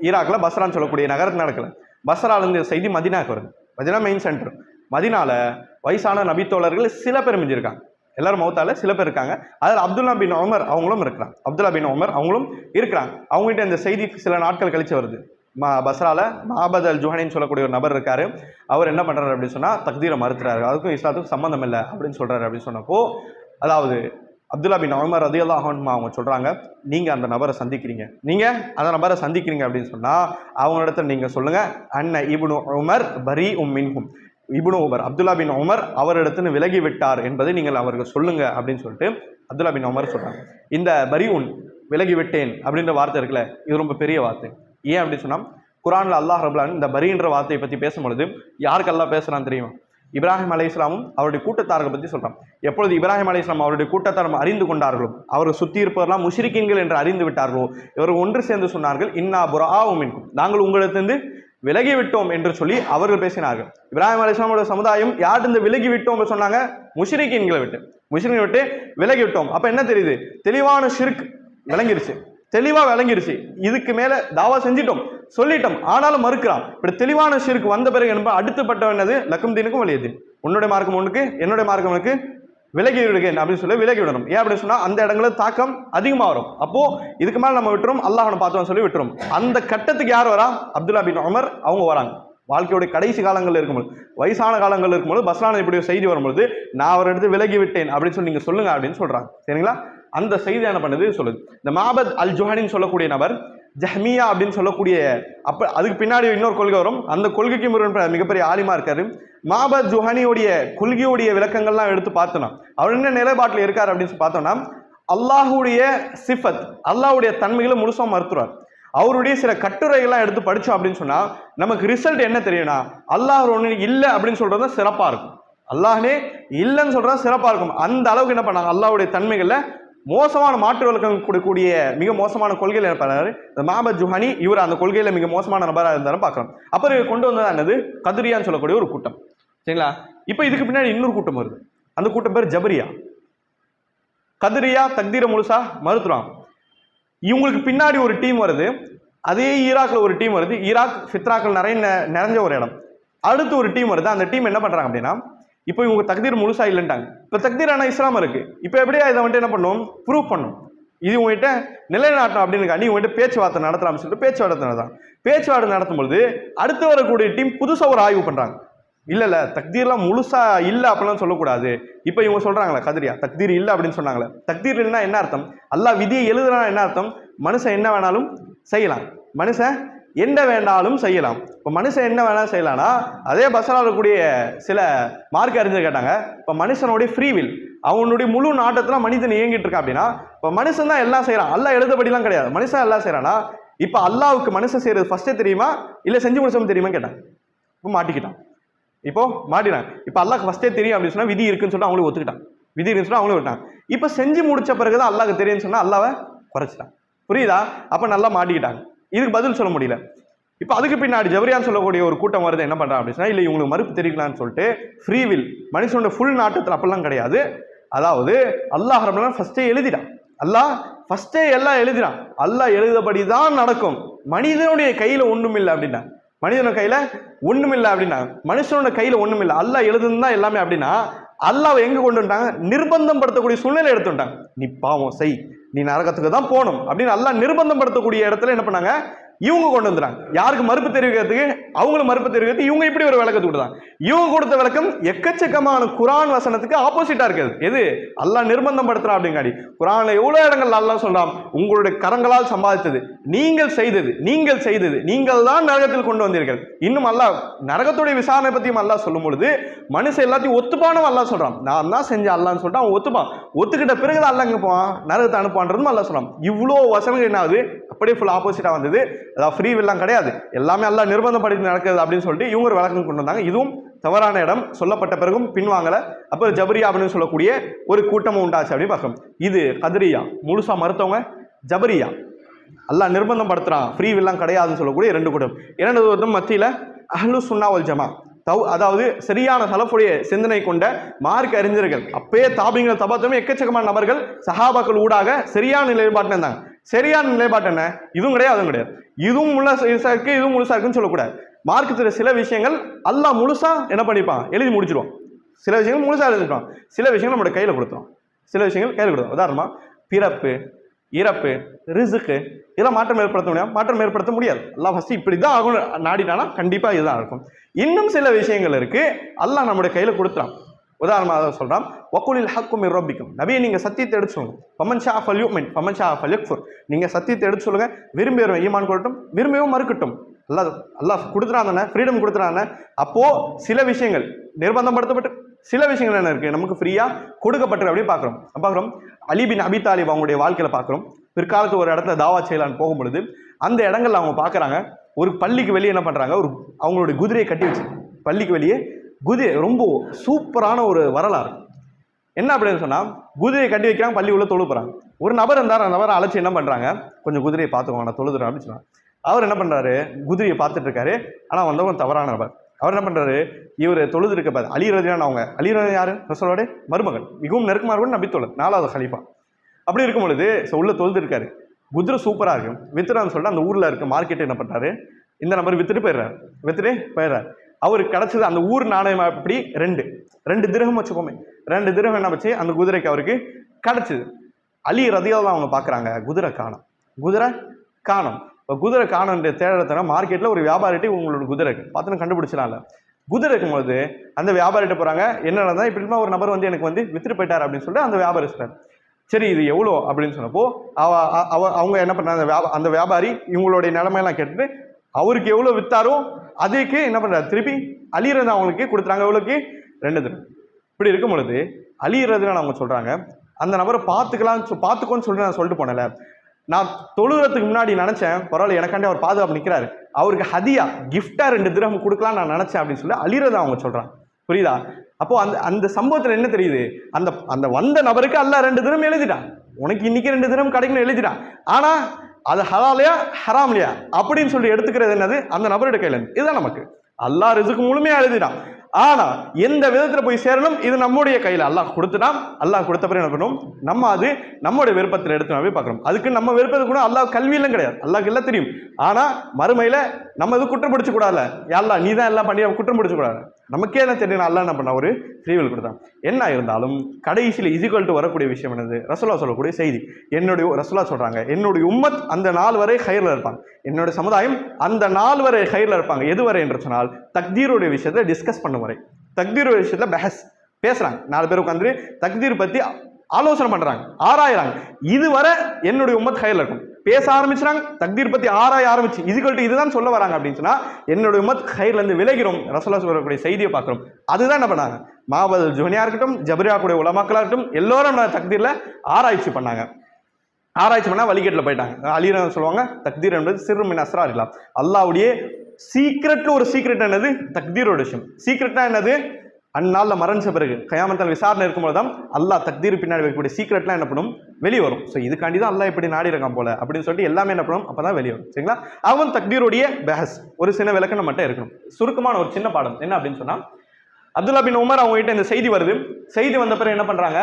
ஈராக்ல பஸ்ரான்னு சொல்லக்கூடிய நகரத்தில் நடக்கல. பஸ்ரால இருந்து செய்தி மதினாக்கு வருது. Medina main centre. மதினால வயசான நபித்தோழர்கள் சில பேர் மிஞ்சிருக்காங்க. எல்லாரும் மௌத்தால சில பேர் இருக்காங்க. அதில் அப்துல்லா பின் உமர் அவங்களும் இருக்கிறாங்க. அப்துல்லா பின் உமர் அவங்களும் இருக்கிறாங்க. அவங்ககிட்ட இந்த செய்தி சில நாட்கள் கழிச்சு வருது. பஸ்ரால மாபத் அல் ஜுஹானின்னு சொல்லக்கூடிய ஒரு நபர் இருக்காரு. அவர் என்ன பண்றாரு அப்படின்னு சொன்னா தக்தீரை மறுத்துறாரு. அதுக்கும் இஸ்லாத்துக்கும் சம்பந்தம் இல்லை அப்படின்னு சொல்றாரு. அப்படின்னு சொன்னப்போ அதாவது அப்துல்லா பின் உமர் ரலியல்லாஹு அன்ஹு அவங்க சொல்றாங்க, நீங்க அந்த நபரை சந்திக்கிறீங்க, அப்படின்னு சொன்னா அவங்களிடத்துல நீங்க சொல்லுங்க, அன்ன இப்னு உமர் பரி மின்ஹும், இப்னு உமர் அப்துல்லா பின் உமர் அவரிடத்துல விலகி விட்டார் என்பதை நீங்கள் அவர்கள் சொல்லுங்க அப்படின்னு சொல்லிட்டு அப்துல்லா பின் உமர் சொல்றாங்க. இந்த பரி விலகி விட்டேன் அப்படின்ற வார்த்தை இருக்குல்ல, இது ரொம்ப பெரிய வார்த்தை. ஏன் அப்படின்னு சொன்னா குர்ஆன்ல அல்லாஹ் ரப்பல் ஆலமீன் இந்த பரின்ற வார்த்தையை பத்தி பேசும்பொழுது யாருக்கு அல்லாஹ் பேசுறான்னு தெரியுமா? இப்ராஹிம் அலைஹிஸ்ஸலாமும் அவருடைய கூட்டத்தார்களை பற்றி சொல்றான். எப்பொழுது இப்ராஹிம் அலைஹிஸ்ஸலாம் அவருடைய கூட்டத்தார் அறிந்து கொண்டார்களோ, அவர்கள் சுற்றி இருப்பவரெல்லாம் முஷ்ரிக்கீன்கள் என்று அறிந்து விட்டார்களோ, இவர்கள் ஒன்று சேர்ந்து சொன்னார்கள், இன்னா புராஉ மின்கும், நாங்கள் உங்களிடத்திலிருந்து விலகி விட்டோம் என்று சொல்லி அவர்கள் பேசினார்கள். இப்ராஹிம் அலைஹிஸ்ஸலாமுடைய சமுதாயம் யார்கிட்ட விலகி விட்டோம் சொன்னாங்க? முஷ்ரிக்கீன்களை விட்டு விலகி விட்டோம். அப்ப என்ன தெரியுது? தெளிவான ஷிர்க் விளங்கிருச்சு, தெளிவா விளங்கிருச்சு. இதுக்கு மேல தாவா செஞ்சிட்டோம், சொல்லிட்டோம், ஆனாலும் மறுக்கிறான். இப்படி தெளிவான ஷிர்க் வந்த பிறகு என்ன அடுத்தப்பட்ட என்னது? லக்கும் தீனுக்கும் வலியது, உன்னுடைய மார்க்கம் ஒன்றுக்கு என்னுடைய மார்க்கம் ஒன்றுக்கு விலகி விடுகிறேன் அப்படின்னு சொல்லி விலகி விடணும். ஏன் அப்படின்னு சொன்னா அந்த இடங்களில் தாக்கம் அதிகமாக வரும். அப்போ இதுக்கு மேல நம்ம விட்டுரும், அல்லாஹ்வை பார்த்தோம் சொல்லி விட்டுரும். அந்த கட்டத்துக்கு யார் வரா? அப்துல்லா பின் உமர் அவங்க வராங்க. வாழ்க்கையோட கடைசி காலங்கள் இருக்கும்போது, வயசான காலங்கள் இருக்கும்போது பஸ்ரான இப்படி ஒரு செய்தி வரும்பொழுது, நான் அவர் எடுத்து விலகி விட்டேன் அப்படின்னு சொல்லி நீங்க சொல்லுங்க அப்படின்னு சொல்றாங்க. சரிங்களா? அந்த செய்தி என்ன பண்ணுது சொல்லுது. இந்த மாபத் அல் ஜுஹானின்னு சொல்லக்கூடிய நபர் ஜஹ்மியா அப்படின்னு சொல்லக்கூடிய, அப்ப அதுக்கு பின்னாடி இன்னொரு கொள்கை வரும். அந்த கொள்கைக்கு மிகப்பெரிய ஆலிமா இருக்காரு. மாபத் ஜுஹானியோடைய கொள்கையோடைய விளக்கங்கள்லாம் எடுத்து பார்த்தோம்னா அவர் என்ன நிலைப்பாட்டில் இருக்காரு அப்படின்னு பார்த்தோம்னா, அல்லாஹுடைய சிஃபத், அல்லாஹுடைய தன்மைகளை முழுசா மறுத்துறார். அவருடைய சில கட்டுரைகள்லாம் எடுத்து படிச்சோம் அப்படின்னு சொன்னா நமக்கு ரிசல்ட் என்ன தெரியும்னா, அல்லாஹ் ஒன்று இல்லை அப்படின்னு சொல்றது சிறப்பா இருக்கும், அல்லாஹ்னே இல்லைன்னு சொல்றது சிறப்பா இருக்கும். அந்த அளவுக்கு என்ன பண்ணாங்க? அல்லாஹ்வுடைய தன்மைகள்ல மோசமான மாற்று விளக்கம் கொடுக்கக்கூடிய மிக மோசமான கொள்கையில் என்ன பண்ணாரு இந்த மாபத் ஜுஹானி. இவர் அந்த கொள்கையில மிக மோசமான நபராக இருந்தாலும் பார்க்கலாம். அப்புறம் கொண்டு வந்ததா என்னது? கதிரியான்னு சொல்லக்கூடிய ஒரு கூட்டம். சரிங்களா? இப்போ இதுக்கு பின்னாடி இன்னொரு கூட்டம் வருது. அந்த கூட்டம் பேர் ஜபரியா. கதிரியா தக்தீரை முழுசா மறுத்துறாங்க. இவங்களுக்கு பின்னாடி ஒரு டீம் வருது. அதே ஈராக்ல ஒரு டீம் வருது. ஈராக் ஃபித்ராக்கள் நிறைஞ்ச ஒரு இடம். அடுத்து ஒரு டீம் வருது. அந்த டீம் என்ன பண்றாங்க அப்படின்னா, இப்போ இவங்க தக்தீர் முழுசா இல்லைன்ட்டாங்க. இப்போ தக்தீர் ஆனால் இஸ்லாம் இருக்கு. இப்போ எப்படியா இதை வந்துட்டு என்ன பண்ணும்? ப்ரூவ் பண்ணும். இது உங்ககிட்ட நிலைநாட்டம் அப்படின்னு நீ உங்ககிட்ட பேச்சுவார்த்தை நடத்தலாம்னு சொல்லிட்டு பேச்சுவார்த்தை நடத்தும் பொழுது அடுத்து வரக்கூடிய டீம் புதுசாக ஒரு ஆய்வு பண்றாங்க. இல்ல தக்தீர்லாம் முழுசா இல்ல அப்படிலாம் சொல்லக்கூடாது. இப்ப இவங்க சொல்றாங்களே கதிரியா தக்தீர் இல்ல அப்படின்னு சொன்னாங்களே, தக்தீர் இல்லைன்னா என்ன அர்த்தம்? அல்லாஹ் விதியை எழுதுறான் என்ன அர்த்தம்? மனுஷன் என்ன வேணாலும் செய்யலாம், மனுஷன் என்ன வேண்டாலும் செய்யலாம். இப்போ மனுஷன் என்ன வேணாலும் செய்யலாம்னா அதே பஸ்ஸில் இருக்கக்கூடிய சில மார்க் அறிஞர் கேட்டாங்க, இப்போ மனுஷனுடைய ஃப்ரீவில் அவனுடைய முழு நாட்டத்தில் மனிதன் இயங்கிட்டு இருக்கா அப்படின்னா, இப்போ மனுஷன் தான் எல்லாம் செய்யறான், அல்லாஹ் எழுதபடிலாம் கிடையாது, மனுஷன் எல்லாம் செய்யறானா? இப்போ அல்லாவுக்கு மனுஷன் செய்யறது ஃபர்ஸ்டே தெரியுமா இல்லை செஞ்சு முடிச்சோம் தெரியுமா கேட்டான். இப்போ மாட்டிக்கிட்டான், இப்போ மாட்டினான். இப்போ அல்லாஹ்க்கு ஃபர்ஸ்டே தெரியும் அப்படின்னு சொன்னா விதி இருக்குன்னு சொல்லிட்டு அவங்களும் ஒத்துக்கிட்டான், விதி இருக்குன்னு சொன்னா அவங்களும் விட்டான். இப்போ செஞ்சு முடிச்ச பிறகுதான் அல்லாஹ்க்கு தெரியும்னு சொன்னா அல்லாவை குறைச்சிட்டான். புரியுதா? அப்ப நல்லா மாட்டிக்கிட்டாங்க. இதுக்கு பதில் சொல்ல முடியல. இப்போ அதுக்கு பின்னாடி ஜபரியான்னு சொல்லக்கூடிய ஒரு கூட்டம் வருது, என்ன பண்றான் அப்படின்னா, இல்லை இவங்களுக்கு மறுப்பு தெரிவிக்கலான்னு சொல்லிட்டு ஃப்ரீவில் மனுஷனோட ஃபுல் நாட்டத்தில் அப்படிலாம் கிடையாது. அதாவது அல்லாஹ் ரப்பல் ஃபர்ஸ்டே எழுதிட்டான், அல்லாஹ் ஃபர்ஸ்டே எல்லாம் எழுதினான், அல்லாஹ் எழுதபடி தான் நடக்கும். மனிதனுடைய கையில ஒண்ணும் இல்லை அப்படின்னா, மனிதனோட கையில ஒண்ணும் இல்லை அப்படின்னா, மனுஷனோட கையில ஒண்ணும் இல்லை, அல்லாஹ் எழுதுன்னு தான் எல்லாமே அப்படின்னா, அல்லாஹ் எங்க கொண்டு வந்துட்டாங்க? நிர்பந்தம் படுத்தக்கூடிய சூழ்நிலை எடுத்து வந்துட்டாங்க. நீ பாவம் செய், நீ நரகத்துக்கு தான் போகணும் அப்படின்னு அல்லாஹ் நிர்பந்தம் படுத்தக்கூடிய இடத்துல என்ன பண்ணாங்க? இவங்க கொண்டு வந்துறாங்க. யாருக்கு மறுப்பு தெரிவிக்கிறதுக்கு? அவங்களும் மறுப்பு தெரிவிக்கிறது. இவங்க இப்படி ஒரு விளக்கத்தை கொடுத்தாங்க. இவங்க கொடுத்த விளக்கம் எக்கச்சக்கமான குரான் வசனத்துக்கு ஆப்போசிட்டா இருக்குது. எது? அல்லாஹ் நிர்பந்தம் படுத்துறான் அப்படிங்காடி. குரான்ல எவ்வளவு இடங்கள் அல்லாஹ் சொல்றான், உங்களுடைய கரங்களால் சம்பாதித்தது, நீங்கள் செய்தது, நீங்கள் தான் நரகத்தில் கொண்டு வந்தீர்கள். இன்னும் அல்லாஹ் நரகத்துடைய விசாரணை பத்தியும் அல்லாஹ் சொல்லும் பொழுது மனுஷன் எல்லாத்தையும் ஒத்துப்பானும் அல்லாஹ் சொல்றான். நான் தான் செஞ்ச அல்லான்னு சொல்லிட்டு அவன் ஒத்துப்பான். ஒத்துக்கிட்ட பிறகுதான் அல்லாஹ் எங்க போவான்? நரகத்தை அனுப்பான்றதும் அல்லாஹ் சொல்றான். இவ்வளோ வசனங்கள் என்ன ஆகுது? அப்படியே ஃபுல் ஆப்போசிட்டா வந்தது. அதாவது ஃப்ரீ வில்லாம் கிடையாது, எல்லாமே எல்லாம் நிர்பந்தப்படுத்தி நடக்குது அப்படின்னு சொல்லிட்டு இவங்க ஒரு விளக்கம் கொண்டு வந்தாங்க. இதுவும் தவறான இடம். சொல்லப்பட்ட பிறகும் பின்வாங்கல. அப்போ ஜபரியா அப்படின்னு சொல்லக்கூடிய ஒரு கூட்டமும் உண்டாச்சு அப்படின்னு பார்க்கணும். இது கதிரியா முழுசா மறுத்தவங்க ஜபரியா. அல்லாஹ் நிர்பந்தம் படுத்துறான், ஃப்ரீ வில்லாம் கிடையாதுன்னு சொல்லக்கூடிய ரெண்டு கூட்டம். இரண்டு கூட்டம் மத்தியில அஹ்லு சுன்னா வல் ஜமா, அதாவது சரியான சலஃபுடைய சிந்தனை கொண்ட மார்க் அறிஞர்கள், அப்பயே தாபிங்கள் தபாத்துமே எக்கச்சக்கமான நபர்கள் சஹாபாக்கள் ஊடாக சரியான நிலைப்பாட்டு இருந்தாங்க. சரியான நிலைப்பாட்டு என்ன? இதுவும் கிடையாது, அதுவும் கிடையாது, இதுவும் முழுசா இருக்கு, இதுவும் முழுசா இருக்குன்னு சொல்லக்கூடாது. மார்க்கத்துல சில விஷயங்கள் அல்லாஹ் முழுசா என்ன பண்ணிப்பான்? எழுதி முடிச்சிருவான். சில விஷயங்கள் முழுசா எழுதிப்பான், சில விஷயங்கள் நம்மளோட கையில கொடுத்துரும், சில விஷயங்கள் கையில் கொடுத்துரும். உதாரணமா பிறப்பு, இறப்பு, ரிசுக்கு, இதெல்லாம் மாற்றம் ஏற்படுத்த முடியாது, மாற்றம் ஏற்படுத்த முடியாது. அல்லாஹ் ஃபர்ஸ்ட் இப்படிதான் ஆகும் நாடினானா கண்டிப்பா இதுதான் இருக்கும். இன்னும் சில விஷயங்கள் இருக்கு அல்லாஹ் நம்முடைய கையில கொடுத்துறான். உதாரணமாக சொல்றான், வக்குலில் ஹக்கும் மிர் ரப்பிக்கும், நபியை நீங்க சத்தியத்தை எடுத்து சொல்லுங்க, ஃபமன் ஷா ஃபல்யுமின் ஃபமன் ஷா ஃபல்யக்ஃபுர், நீங்க சத்தியத்தை எடுத்து சொல்லுங்க, விரும்பியவரும் ஈமான் கொள்ளட்டும், விரும்பியவும் மறுக்கட்டும். அல்லாஹ் கொடுத்துறான் தானே, ஃப்ரீடம் கொடுத்துறான். அப்போ சில விஷயங்கள் நிர்பந்தப்படுத்தப்பட்டு, சில விஷயங்கள் என்ன இருக்கு நமக்கு ஃப்ரீயா கொடுக்கப்பட்டு அப்படின்னு பார்க்குறோம். அலி பின் அபி தாலிப் அவங்களுடைய வாழ்க்கையில பார்க்குறோம். பிற்காலத்து ஒரு இடத்துல தாவா செய்யலான்னு போகும் பொழுது அந்த இடங்கள்ல அவங்க பார்க்குறாங்க, ஒரு பள்ளிக்கு வெளியே என்ன பண்றாங்க, ஒரு அவங்களுடைய குதிரையை கட்டி வச்சு, பள்ளிக்கு வெளியே குதிரை, ரொம்ப சூப்பரான ஒரு வரலாறு. என்ன அப்படின்னு சொன்னா, குதிரையை கட்டி வைக்கிறாங்க, பள்ளி உள்ள தொழு போறாங்க. ஒரு நபர் இருந்தார், அந்த நபரை அழைச்சி என்ன பண்றாங்க, கொஞ்சம் குதிரையை பார்த்துக்கோங்க நான் தொழுதுறேன் அப்படின்னு சொன்னாங்க. அவர் என்ன பண்றாரு, குதிரையை பார்த்துட்டு இருக்காரு. ஆனா வந்தவங்க தவறான நபர். அவர் என்ன பண்றாரு, இவர் தொழுது இருக்க பாரு, அலி ரலியல்லாஹு அவங்க, அலி ரலியல்லாஹு யாரு? ரசூலோட மருமகன், மிகவும் நெருக்கமாக நபி தோழர், 4வது கலீஃபா. அப்படி இருக்கும் பொழுது உள்ள தொழுது இருக்காரு, குதிரை சூப்பரா இருக்கு, வித்துறான்னு சொல்லிட்டு அந்த ஊர்ல இருக்க மார்க்கெட் என்ன பண்றாரு, இந்த நபர் வித்துட்டு போயிடுறாரு. அவருக்கு கிடைச்சது அந்த ஊர் நாணயம் அப்படி ரெண்டு திரகம் வச்சுக்கோமே, 2 திரகம் என்ன வச்சு அந்த குதிரைக்கு அவருக்கு கிடைச்சது. அலி ரலியல்லாஹு அவங்க பாக்குறாங்க, குதிரை காணோம். இப்போ குதிரை காணுன்ற தேடத்தன மார்க்கெட்டில் ஒரு வியாபாரிட்டு உங்களோட குதிரை பார்த்து கண்டுபிடிச்சனால குதிரை இருக்கும்போது அந்த வியாபாரிட்ட போகிறாங்க, என்ன தான் இப்படிமா ஒரு நபர் வந்து எனக்கு வந்து வித்துட்டு போயிட்டார் அப்படின்னு சொல்லிட்டு அந்த வியாபாரி சொல்றாரு. சரி இது எவ்வளோ அப்படின்னு சொன்னப்போ அவங்க என்ன பண்ணாங்க, அந்த வியாபாரி இவங்களுடைய நிலைமையெல்லாம் கேட்டுட்டு அவருக்கு எவ்வளோ வித்தாரோ அதுக்கு என்ன பண்ணுறாரு, திருப்பி அலி ரலியல்லாஹு அவங்களுக்கு கொடுத்துறாங்க. எவ்வளோக்கு? 2 திரகம். இப்படி இருக்கும் பொழுது அலி ரலியல்லாஹு அவங்க சொல்கிறாங்க, அந்த நபரை பார்த்துக்கோன்னு சொல்லிட்டு நான் சொல்லிட்டு போனேன்ல, நான் தொழுகிறதுக்கு முன்னாடி நினைச்சேன் பரவாயில்ல எனக்காண்டி அவர் பாதுகாப்பு நிற்கிறாரு, அவருக்கு ஹதியா கிஃப்டா 2 திரகம் கொடுக்கலாம் நான் நினைச்சேன் அப்படின்னு சொல்லி அலி ரலியல்லாஹு அவங்க சொல்றாங்க. புரியுதா? அப்போ அந்த சம்பவத்துல என்ன தெரியுது, அந்த வந்த நபருக்கு அல்லாஹ் 2 திரகம் எழுதிட்டான், உனக்கு இன்னைக்கு 2 திரகம் கிடைக்கணும் எழுதிட்டான். ஆனா அது ஹலாலியா ஹராம்லையா அப்படின்னு சொல்லி எடுத்துக்கிறது என்னது அந்த நபருடைய கையில. இதுதான் நமக்கு அல்லாஹ் ரிஸ்க் முழுமையா எழுதிட்டான். ஆனா எந்த விதத்துல போய் சேரணும் இது நம்முடைய கையில. அல்லாஹ் கொடுத்துட்டான், அல்லாஹ் கொடுத்த பிறகு என்ன பண்ணணும், நம்ம அது நம்முடைய விருப்பத்தில் எடுத்து பார்க்கணும். அதுக்கு நம்ம விருப்பத்துக்கு கூட அல்லாஹ் கல்வியெல்லாம் கிடையாது, அல்லாஹ்க்கு எல்லாம் தெரியும். ஆனா மறுமையில நம்ம இது குற்றம் பிடிச்சு கூடாதுல, அல்லாஹ் நீ தான் எல்லாம் பண்ணி குற்றம் பிடிச்சு கூடாது. நமக்கே என்ன தெரியும், அல்லாஹ் என்ன பண்ண ஒரு ஃப்ரீவில் கொடுத்தான். என்ன இருந்தாலும் கடைசியில் இஸ்ஈக்வல் டு வரக்கூடிய விஷயம் என்னது, ரசூலுல்லாஹ் சொல்லக்கூடிய செய்தி. ரசூலுல்லாஹ் சொல்றாங்க, என்னுடைய உம்மத் அந்த நாள் வரை ஹைர்ல இருப்பாங்க, என்னுடைய சமுதாயம் அந்த நாள் வரை ஹைர்ல இருப்பாங்க. எது வரை என்று சொன்னால் தக்தீருடைய விஷயத்தை டிஸ்கஸ் பண்ணும் வரை. தக்தீருடைய விஷயத்துல பஹஸ் பேசுறாங்க, 4 பேர் உட்காந்து தக்தீர் பத்தி ஆலோசனை பண்றாங்க, ஆராயிறாங்க. இதுவரை என்னுடைய உம்மத் ஹைர்ல இருக்கும். பேச ஆரம்பிச்சாங்க, தக்தீர் பத்தி ஆராய ஆரம்பிச்சு இஸ்ஈக்வல் டு இதுதான் சொல்ல வராங்க அப்படின்னு சொன்னா என்னுடைய உம்மத் ஹைர்ல இருந்து விலகிறோம். ரசூலுல்லாஹ் சொல்லக்கூடிய செய்தியை பார்க்கிறோம். அதுதான் என்ன பண்ணாங்க, மாபல் ஜுஹனியா இருக்கட்டும், ஜபரியா கூடிய உலமாக்களா இருக்கட்டும், எல்லாரும் தக்தீர்ல ஆராய்ச்சி பண்ணாங்க. ஆராய்ச்சி பண்ணா வழிகேட்டில் போயிட்டாங்க. அலிரன் சொல்லுவாங்க, தக்தீர் என்பது சிறு மின் அஸ்ரா இருக்கலாம், அல்லாஹ்வுடைய சீக்ரெட்ல ஒரு சீக்ரெட் என்னது தக்தீரோட விஷயம். சீக்ரெட்னா என்னது, அந்நாளில் மறைஞ்ச பிறகு கயாமத்தால் விசாரணை இருக்கும்போது தான் அல்லாஹ் தக்தீர் பின்னாடி வைக்கக்கூடிய சீக்ரெட்லாம் என்ன பண்ணும், வெளியே வரும். ஸோ இதுக்காண்டி தான் அல்லாஹ் இப்படி நாடி இருக்கான் போல அப்படின்னு சொல்லிட்டு எல்லாமே என்ன பண்ணும், அப்பதான் வெளியே வரும். சரிங்களா? அவன் தக்தீருடைய பஹஸ் ஒரு சின்ன விளக்கம் மட்டும் இருக்கணும். சுருக்கமான ஒரு சின்ன பாடம் என்ன அப்படின்னு சொன்னா, அப்துல்லா பின் உமர் அவங்க கிட்ட இந்த செய்தி வருது. செய்தி வந்த பிறகு என்ன பண்றாங்க,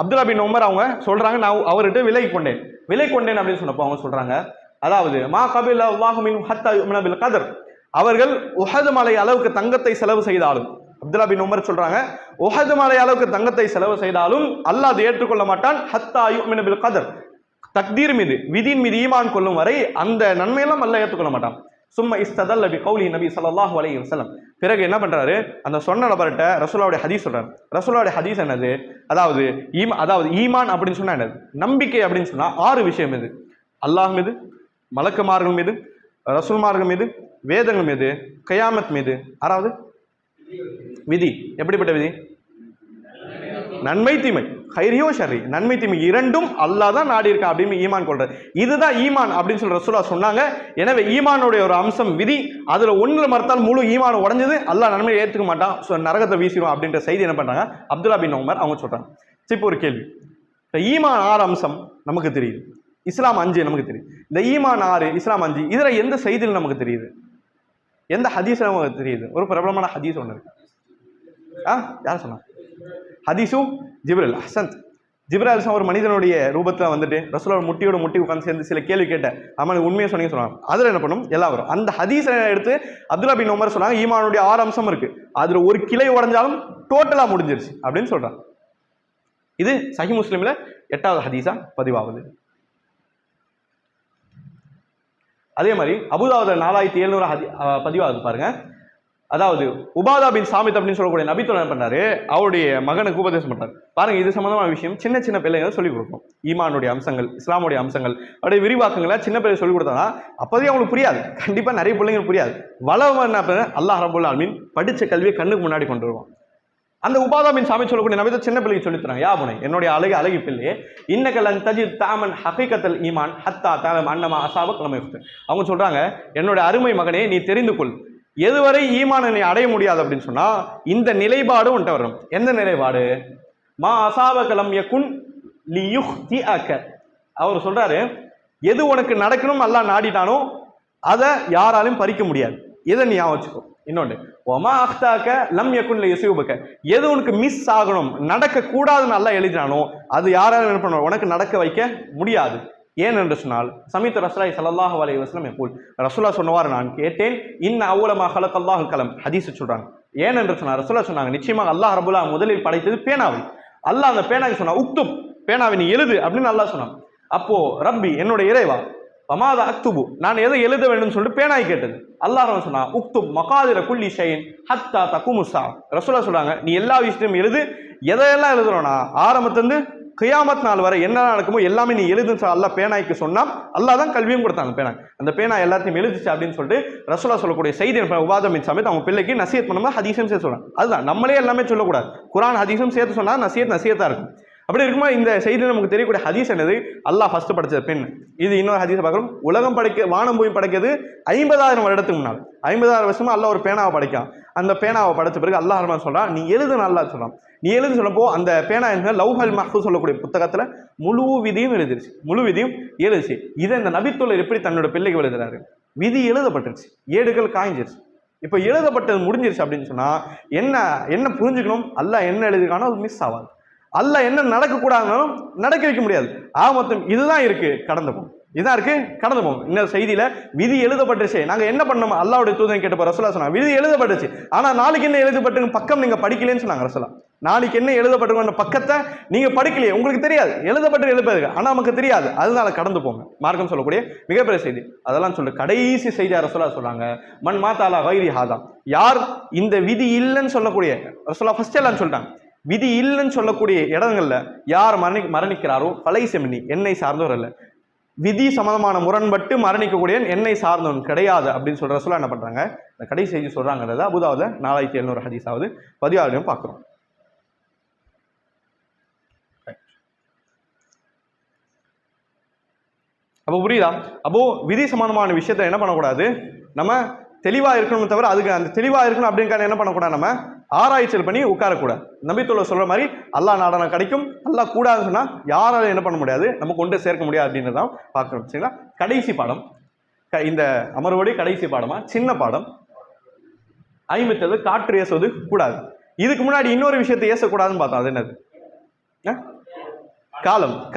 அப்துல்லா பின் உமர் அவங்க சொல்றாங்க, நான் அவர்கிட்ட விலை கொண்டேன் அப்படின்னு சொன்னப்போ அவங்க சொல்றாங்க, அதாவது மா கபில அல்லாஹு மின் ஹத்தா யுமின பில் கதர், அவர்கள் உஹது மலை அளவுக்கு தங்கத்தை செலவு செய்தாலும், அப்துல்லா பின் உமர் சொல்றாங்க, உஹது மலை அளவுக்கு தங்கத்தை செலவு செய்தாலும் அல்லாஹ் அதை ஏற்றுக்கொள்ள மாட்டான். ஹத்தா யுமின பில் கதர், தக்தீர் மீது விதியின் மீது ஈமான் கொள்ளும் வரை அந்த நன்மையெல்லாம் அல்லாஹ் ஏற்றுக்கொள்ள மாட்டான். சும்மா இஸ்ததல்ல பி கௌலி நபி ஸல்லல்லாஹு அலைஹி வஸல்லம், பிறகு என்ன பண்றாரு, அந்த சொன்ன நபர்கிட்ட ரசூலுல்லாஹ்வுடைய ஹதீஸ் சொல்றாரு. ரசூலுல்லாஹ்வுடைய ஹதீஸ் என்னது, அதாவது ஈமான் அப்படின்னு சொன்னா என்னது, நம்பிக்கை அப்படின்னு சொன்னா 6 விஷயம் இது. அல்லாஹ் மீது, மலக்குமார்கள் மீது, ரசூல்மார்கள் மீது, வேதங்கள் மீது, கயாமத் மீது, ஆறாவது விதி. எப்படிப்பட்ட விதி, நன்மை தீமை, ஹைரியோ ஷர்ரி, நன்மை தீமை இரண்டும் அல்லாஹ் தான் நாடி இருக்கா அப்படின்னு ஈமான் கொள்றது. இதுதான் ஈமான் அப்படின்னு சொல்லி ரசூலுல்லாஹ் சொன்னாங்க. எனவே ஈமானுடைய ஒரு அம்சம் விதி. அதுல ஒன்றுல மறுத்தால் முழு ஈமான் உடஞ்சது, அல்லாஹ் நன்மையை ஏற்றுக்க மாட்டான், நரகத்தை வீசிடும் அப்படின்ற செய்தி என்ன பண்றாங்க அப்துல்லா பின் உமர் அவங்க சொல்றாங்க. இப்போ ஒரு கேள்வி, இப்போ ஈமான் 6 அம்சம் நமக்கு தெரியுது, இஸ்லாம் 5 நமக்கு தெரியுது. இந்த ஈமான் 6 இஸ்லாம் 5 இதுல எந்த செய்தியில் நமக்கு தெரியுது, எந்த ஹதீஸ் நமக்கு தெரியுது? ஒரு பிரபலமான ஹதீஸ் ஒன்று இருக்கு. யார் சொன்னா, ஹதீஸு ஜிப்ரீல். ஹசன் ஜிப்ரீல் அலைஹிஸ்ஸலாம் ஒரு மனிதனுடைய ரூபத்தில் வந்துட்டு ரசூலுல்லாஹ் முட்டியோட முட்டி உட்காந்து சேர்ந்து சில கேள்வி கேட்ட, அவனுக்கு உண்மையை சொன்னீங்க சொன்னாங்க. அதில் என்ன பண்ணும், எல்லாம் வரும். அந்த ஹதீஸை எடுத்து அப்துல்லா பின் உமர் சொன்னாங்க, ஈமானுடைய 6 அம்சம் இருக்கு, அதுல ஒரு கிளை உடஞ்சாலும் டோட்டலா முடிஞ்சிருச்சு அப்படின்னு சொல்றாங்க. இது சஹீஹ் முஸ்லிம்ல 8வது ஹதீஸா பதிவாகுது. அதே மாதிரி அபூதாவுதுல 4700 பதிவாகுது பாருங்க. அதாவது உபாதா பின் சாமித் அப்படின்னு சொல்லக்கூடிய நபித்தோழர் என்ன பண்றாரு, அவருடைய மகனுக்கு உபதேசம் பண்றாரு. பாருங்க, இது சம்பந்தமான விஷயம் சின்ன சின்ன பிள்ளைங்க சொல்லிக் கொடுக்கும். ஈமானுடைய அம்சங்கள், இஸ்லாமுடைய அம்சங்கள், அப்படியே விரிவாக்கங்களை சின்ன பிள்ளை சொல்லிக் கொடுத்தாங்க. அப்போதையும் அவங்களுக்கு புரியாது, கண்டிப்பா நிறைய பிள்ளைங்களுக்கு புரியாது. வளம் என்ன அல்லாஹ் ரப்பல் ஆலமீன் படிச்ச கல்வியை கண்ணுக்கு முன்னாடி கொண்டு வருவான். அந்த உபாதா பின் சாமி சொல்லக்கூடிய நபித்த சின்ன பிள்ளைக்கு சொல்லி தராங்க, யா புனை, என்னுடைய அழகி பிள்ளையே, இன்னக்கலன் தஜித் தாமன் ஹகீகத்தல் ஈமான் ஹத்தா தாலம் அன்னமா அசாபக் லம் யஃப்து. அவங்க சொல்றாங்க, என்னுடைய அருமை மகனே, நீ தெரிந்து கொள், எதுவரை ஈமானை நீ அடைய முடியாது அப்படின்னு சொன்னா இந்த நிலைப்பாடு உன்ட்ட வரும். எந்த நிலைப்பாடு, மா அசாபக லம் யகுன் லியுஹ்திஅக. அவர் சொல்றாரு, எது உனக்கு நடக்கணும் அல்லாஹ் நாடிட்டானோ அதை யாராலும் பறிக்க முடியாது. இதை நீ வச்சுக்கோ. இன்னொன்று, ஒமா அஹ்தாக்க லம் யகுன் லியுஸிபக, எது உனக்கு மிஸ் ஆகணும், நடக்க கூடாதுன்னு அல்லாஹ் எழுதினானோ அது யாராலும் என்ன பண்ணணும், உனக்கு நடக்க வைக்க முடியாது. ஏன் என்று சொன்னால், சமீத் ரசூலுல்லாஹி ஸல்லல்லாஹு அலைஹி வஸல்லம் யகூல், ரசூலுல்லாஹ் சொன்னவாறு நான் கேட்டேன், இன்ன அவ்வளமா ஹலக்கல்லாஹு கலம், ஹதீஸ் சொல்றாங்க. ஏன் என்று சொன்னார், ரசூலுல்லாஹ் சொன்னாங்க, நிச்சயமாக அல்லாஹ் ரப்பல் ஆலமீன் முதலில் படைத்தது பேனாவை. அல்லாஹ் அந்த பேனாவுக்கு சொன்னா, உக்துப், பேனாவை நீ எழுது அப்படின்னு அல்லாஹ் சொன்னான். அப்போ ரப்பி, என்னுடைய இறைவா, பமாத அக்துபு, நான் எதை எழுத வேண்டும் சொல்லிட்டு பேனாய் கேட்டது. அல்லாஹ் சொன்னா, உக்துப் மகாதிர குல்லி ஷைன் ஹத்தா தகுமுசா. ரசூலுல்லாஹ் சொல்றாங்க, நீ எல்லா விஷயத்தையும் எழுது. எதையெல்லாம் எழுதுறோம்னா ஆரம்பத்திலிருந்து கியாமத் நாள் வரை என்ன நடக்குமோ எல்லாமே நீ எழுதுன்னு அல்லாஹ் பேனாய்க்கு சொன்னா, அல்லாஹ் தான் கல்வியும் கொடுத்தாங்க பேனா. அந்த பேனா எல்லாத்தையும் எழுதிச்சு அப்படின்னு சொல்லிட்டு ரசூலுல்லாஹ் சொல்லக்கூடிய செய்தி உபாதா பின் சாமித் அவங்க பிள்ளைக்கு நசியத் பண்ணும்போது ஹதீஸும் சேர்த்து சொல்றாங்க. அதுதான், நம்மளே எல்லாமே சொல்லக்கூடாது, குர்ஆன் ஹதீஸும் சேர்த்து சொன்னா நசியத்தா இருக்கும். அப்படி இருக்கும்போது இந்த செய்தி நமக்கு தெரியக்கூடிய ஹதீஸ் என்னது, அல்லாஹ் ஃபர்ஸ்ட் படைச்ச பெண். இது இன்னொரு ஹதீஸை பார்க்குறோம், உலகம் படைக்க வானம் பூமி படைக்கிறது 50,000 வருடத்துக்கு முன்னால். 50,000 வருஷமா அல்லாஹ் ஒரு பேனாவை படைக்கான். அந்த பேனாவை படைச்ச பிறகு அல்லாஹ் ரஹ்மான் சொல்றான், நீ எழுதுன்னு அல்லாஹ் சொல்றான். நீ எழுது சொல்லப்போ அந்த பேனா என்ன லவ்ஹல் மஹ்ஃபூஸ் சொல்லக்கூடிய புத்தகத்துல முழு விதியும் எழுதிருச்சு, முழு விதியும் எழுதிச்சு. இதை இந்த நபித்தோழர் எப்படி தன்னோட பிள்ளைக்கு எழுதுறாரு, விதி எழுதப்பட்டுருச்சு, ஏடுகள் காய்ஞ்சிருச்சு. இப்போ எழுதப்பட்டது முடிஞ்சிருச்சு அப்படின்னு சொன்னா என்ன புரிஞ்சுக்கணும், அல்லாஹ் என்ன எழுதிருக்கானோ அது மிஸ் ஆகாது. அல்லாஹ் என்ன நடக்கக்கூடாதுனாலும் நடக்க வைக்க முடியாது. மொத்தம் இதுதான் இருக்கு, கடந்து போகும். இதான் இருக்கு, கடந்து போங்க. இன்னொரு செய்தியில விதி எழுதப்பட்டுச்சு, நாங்க என்ன பண்ணோம் அல்லாஹ்வுடைய தூதன் கேட்டப்ப ரசூலா சொன்னாங்க விதி எழுதப்பட்டுச்சு, ஆனா நாளைக்கு என்ன எழுதப்பட்டு பக்கம் நீங்க படிக்கலன்னு சொன்னாங்க ரசூலா. நாளைக்கு என்ன எழுதப்பட்டிருக்கும் பக்கத்தை நீங்க படிக்கலையே, உங்களுக்கு தெரியாது, எழுதப்பட்டு எழுதுறதுக்கு, ஆனா நமக்கு தெரியாது, அதனால கடந்து போங்க. மார்க்கம் சொல்லக்கூடிய மிகப்பெரிய செய்தி அதெல்லாம் சொல்லிட்டு கடைசி செய்தியா ரசூலா சொல்றாங்க, மன் மாத்தாலா வைரி ஹாதா, யார் இந்த விதி இல்லைன்னு சொல்லக்கூடிய, ரசூலா ஃபர்ஸ்ட் எல்லாம் சொல்லிட்டாங்க, விதி இல்லைன்னு சொல்லக்கூடிய இடங்கள்ல யார் மரணிக்கிறாரோ பலை செமினி, என்னை சார்ந்தவர் அல்ல, விதி சம்பந்தமான முரண்பட்டு மரணிக்கக்கூடிய என்னை சார்ந்தவன் கிடையாது அப்படின்னு சொல்ற ரசூலா என்ன பண்றாங்க, இந்த கடைசி செய்தி சொல்றாங்கிறத அபூதாவுதுல 4700 ஹதீஸாவது 16 பார்க்கிறோம். அப்போ புரியுதா? அப்போ விதி சம்பந்தமான விஷயத்த என்ன பண்ணக்கூடாது, நம்ம தெளிவா இருக்கணும் தவிர அதுக்கு அந்த தெளிவா இருக்கணும் அப்படின்னு என்ன பண்ணக்கூடாது, நம்ம ஆராய்ச்சல் பண்ணி உட்காரக்கூடாது. நபித்தோல சொல்ற மாதிரி அல்லாஹ் நாடனா கிடைக்கும், அல்லாஹ் கூடாதுன்னு சொன்னா யாராலும் என்ன பண்ண முடியாது, நம்ம கொண்டு சேர்க்க முடியாது அப்படின்றதான் பார்க்கணும். சரிங்களா? கடைசி பாடம், இந்த அமர்வோடைய கடைசி பாடமா சின்ன பாடம், ஐம்பத்தது காற்று ஏசுவது கூடாது. இதுக்கு முன்னாடி இன்னொரு விஷயத்தை ஏசக்கூடாதுன்னு பார்த்தோம், அது என்னது,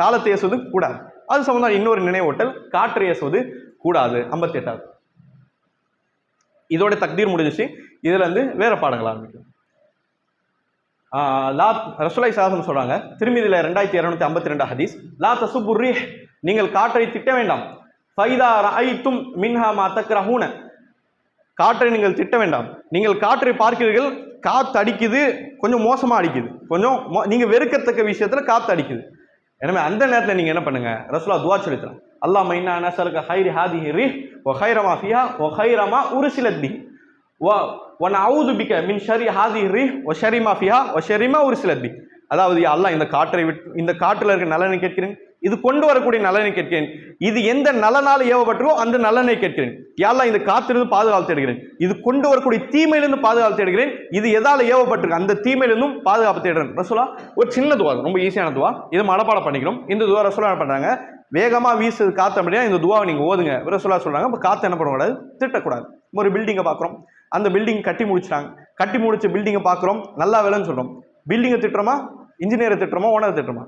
காலத்தை ஏசுவது கூடாது. அது சம்பந்தம் இன்னொரு நினைவூட்டல், காற்று ஏசுவது கூடாது. 58வது இதோட தக்தீர் முடிஞ்சிச்சு. இதுல இருந்து வேற பாடங்கள் ஆரம்பிக்கும். ரசூலுல்லாஹி ஸல்லல்லாஹு சொல்றாங்க, திருமிதியில 2252 ஹதீஸ், லா தசுப்பு ரீஹ், நீங்கள் காற்றை திட்ட வேண்டாம், ஃபைதா ரஅய்தும் மின்ஹா மா தக்ரஹூன, காற்றை நீங்கள் திட்ட வேண்டாம், நீங்கள் காற்றை பார்க்கிறீர்கள் காத்து அடிக்குது, கொஞ்சம் மோசமா அடிக்குது, கொஞ்சம் நீங்க வெறுக்கத்தக்க விஷயத்துல காத்து அடிக்குது, எனவே அந்த நேரத்தில் நீங்க என்ன பண்ணுங்க, ரசூலுல்லாஹ் துஆ சொல்லித்தராங்க, அல்லாஹும்ம இன்னா நஸ்அலுக ஹைரி ஹாதிஹி ரீஹ் வ ஹைர மா ஃபிஹா வ ஹைர மா உர்சிலத் பிஹி வ நஊது பிக மின் ஷர்ரி ஹாதிஹி ரீஹ் வ ஷர்ரி மா ஃபிஹா வ ஷர்ரி மா உர்சிலத் பிஹி. அதாவது அல்லாஹ் இந்த காற்றை விட்டு, இந்த காற்றுல இருக்க நலனை கேட்கிறேன், இது கொண்டு வரக்கூடிய நலனை கேட்கிறேன், இது எந்த நலனால ஏவப்பட்டோ அந்த நலனை கேட்கிறேன், யாரெல்லாம் இந்த காற்றிலிருந்து பாதுகாப்பு தேடுகிறேன், இது கொண்டு வரக்கூடிய தீமையிலிருந்து பாதுகாப்பு தேடுகிறேன், இது எதால ஏவப்பட்டிருக்கு அந்த தீமையிலிருந்தும் பாதுகாப்பு தேடுறேன். ரசூலா ஒரு சின்ன துவா, ரொம்ப ஈஸியான துவா, இது மனப்பாடம் பண்ணிக்கிறோம். இந்த துவா ரசூலா என்ன பண்றாங்க, வேகமா வீசுது காத்து அப்படின்னா இந்த துவாவை நீங்க ஓதுங்க ரசூலா சொல்றாங்க. இப்போ காத்து என்ன பண்ணக்கூடாது, திட்டக்கூடாது. ஒரு பில்டிங்கை பார்க்குறோம், அந்த பில்டிங் கட்டி முடிச்சிட்டாங்க, கட்டி முடிச்ச பில்டிங்கை பார்க்குறோம், நல்லா வேலைன்னு சொல்றோம், பில்டிங்கை திட்டுறோமா, இன்ஜினியரை திட்டுறோமா, ஓனரை திட்டுறோமா,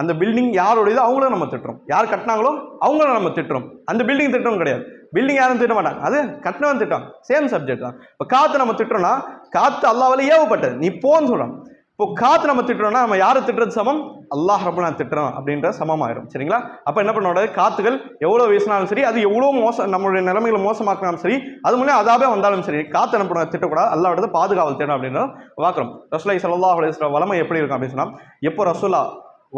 அந்த பில்டிங் யாரோடையதோ அவங்களும் நம்ம திட்டுறோம், யார் கட்டினாங்களோ அவங்களும் நம்ம திட்டுறோம், அந்த பில்டிங் திட்டம் கிடையாது, பில்டிங் யாரும் திட்ட மாட்டாங்க, அது கட்டினவன் திட்டம், சேம் சப்ஜெக்ட் தான். இப்போ காற்று நம்ம திட்டுறோம்னா காற்று அல்லாஹ்வால ஏவப்பட்டது, நீ போன்னு சொல்றோம். இப்போ காற்று நம்ம திட்டுறோம்னா நம்ம யாரை திட்டுறது சமம், அல்லாஹ் ரப்பனா திட்டுறோம் அப்படின்ற சமம் ஆயிரும். சரிங்களா? அப்போ என்ன பண்ணோட, காத்துகள் எவ்வளோ வீசினாலும் சரி, அது எவ்வளோ மோசம் நம்மளுடைய நிலைமைகளை மோசமாக்கினாலும் சரி, அது முன்னே அதாவே வந்தாலும் சரி, காற்று என்ன பண்ண திட்டக்கூடாது, அல்லாஹ்விட பாதுகாவல் தேடும் அப்படின்ற பார்க்குறோம். ரசூலுல்லாஹி ஸல்லல்லாஹு அலைஹி வஸல்லம் வளமை எப்படி இருக்கும் அப்படின்னு சொன்னா, எப்போ ரசூலா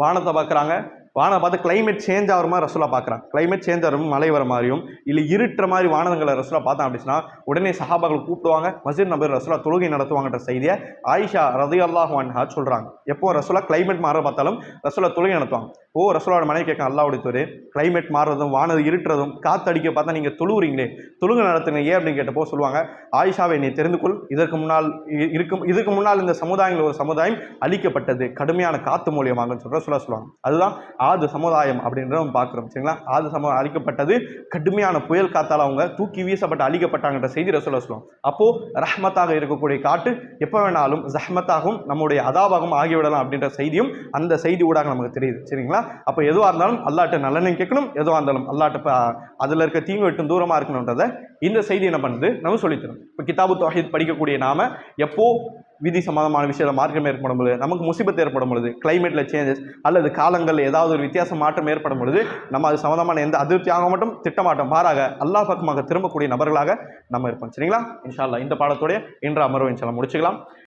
வானத்தை பார்க்குறாங்க, வானத்தை பார்த்து கிளைமேட் சேஞ்ச் ஆகிற மாதிரி ரசூலா பார்க்குறாங்க, கிளைமேட் சேஞ்ச் ஆகிற மழை வர மாதிரியும் இல்லை இருட்டுற மாதிரி வானங்களை ரசூலா பார்த்தா அப்படின்னா உடனே சஹாபாக்கள் கூப்பிடுவாங்க, மஸ்ஜித் நபர் ரசூலா தொழுகை நடத்துவாங்கன்ற செய்தியை ஆயிஷா ரலியல்லாஹு அன்ஹா சொல்றாங்க. எப்போ ரசூலா கிளைமேட் மாற பார்த்தாலும் ரசூலா தொழுகை நடத்துவாங்க. ஓ ரசூலோட மனைவி கேட்க, அல்லாஹ்வுடைய தூதரே, கிளைமேட் மாறுறதும் வானது இருட்டுறதும் காத்து அடிக்க பார்த்தா நீங்க தொழுவுறீங்களே, தொழுகை நடத்துங்க ஏன் அப்படின்னு கேட்டப்போ சொல்லுவாங்க, ஆயிஷாவை நீ தெரிந்து கொள், இதுக்கு முன்னால் இந்த சமுதாயங்கள் ஒரு சமுதாயம் அழிக்கப்பட்டது கடுமையான காத்து மூலியமாக சொல்லுவாங்க. அதுதான் ஆது சமுதாயம் அப்படின்றத பார்க்கிறோம். சரிங்களா? ஆது சமுதாயம் அழிக்கப்பட்டது கடுமையான புயல் காத்தால் அவங்க தூக்கி வீசப்பட்டு அழிக்கப்பட்டாங்கன்ற செய்தி ரசூலுல்லாஹ் சொல்லுவாங்க. அப்போ ரஹ்மத்தாக இருக்கக்கூடிய காட்டு எப்போ வேணாலும் ஜஹ்மத்தாகவும் நம்முடைய அதாபாகவும் ஆகிவிடலாம் அப்படின்ற செய்தியும் அந்த செய்தி ஊடாக நமக்கு தெரியுது. சரிங்களா? அப்போ எதுவாக இருந்தாலும் அல்லாஹ்ட்ட நல்லெண்ணம் கேட்கணும், எதுவாக இருந்தாலும் அல்லாஹ்ட்ட அதில் இருக்க தீங்கு விட்டு தூரமாக இருக்கணுன்றதை இந்த செய்தி என்ன பண்ணுது, நம்ம சொல்லித்தரும். இப்போ கிதாபு தௌஹீத் படிக்கக்கூடிய நாம எப்போ விதி சம்பந்தமான விஷயத்தில் மாற்றம் ஏற்படும் பொழுது, நமக்கு முசிபத் ஏற்படும் பொழுது, கிளைமேட்ல சேஞ்சஸ் அல்லது காலங்களில் ஏதாவது ஒரு வித்தியாச மாற்றம் ஏற்படும் பொழுது நம்ம அது சம்பந்தமான எந்த அதிருப்தியாக மட்டும் திட்டமாட்டோம், மாறாக அல்லாஹ் பக்கமாக திரும்பக்கூடிய நபர்களாக நம்ம இருப்போம். சரிங்களா? இன்ஷா அல்லாஹ் இந்த பாடத்தோடைய இன்று அமர்வை இன்ஷா அல்லாஹ் முடிச்சுக்கலாம்.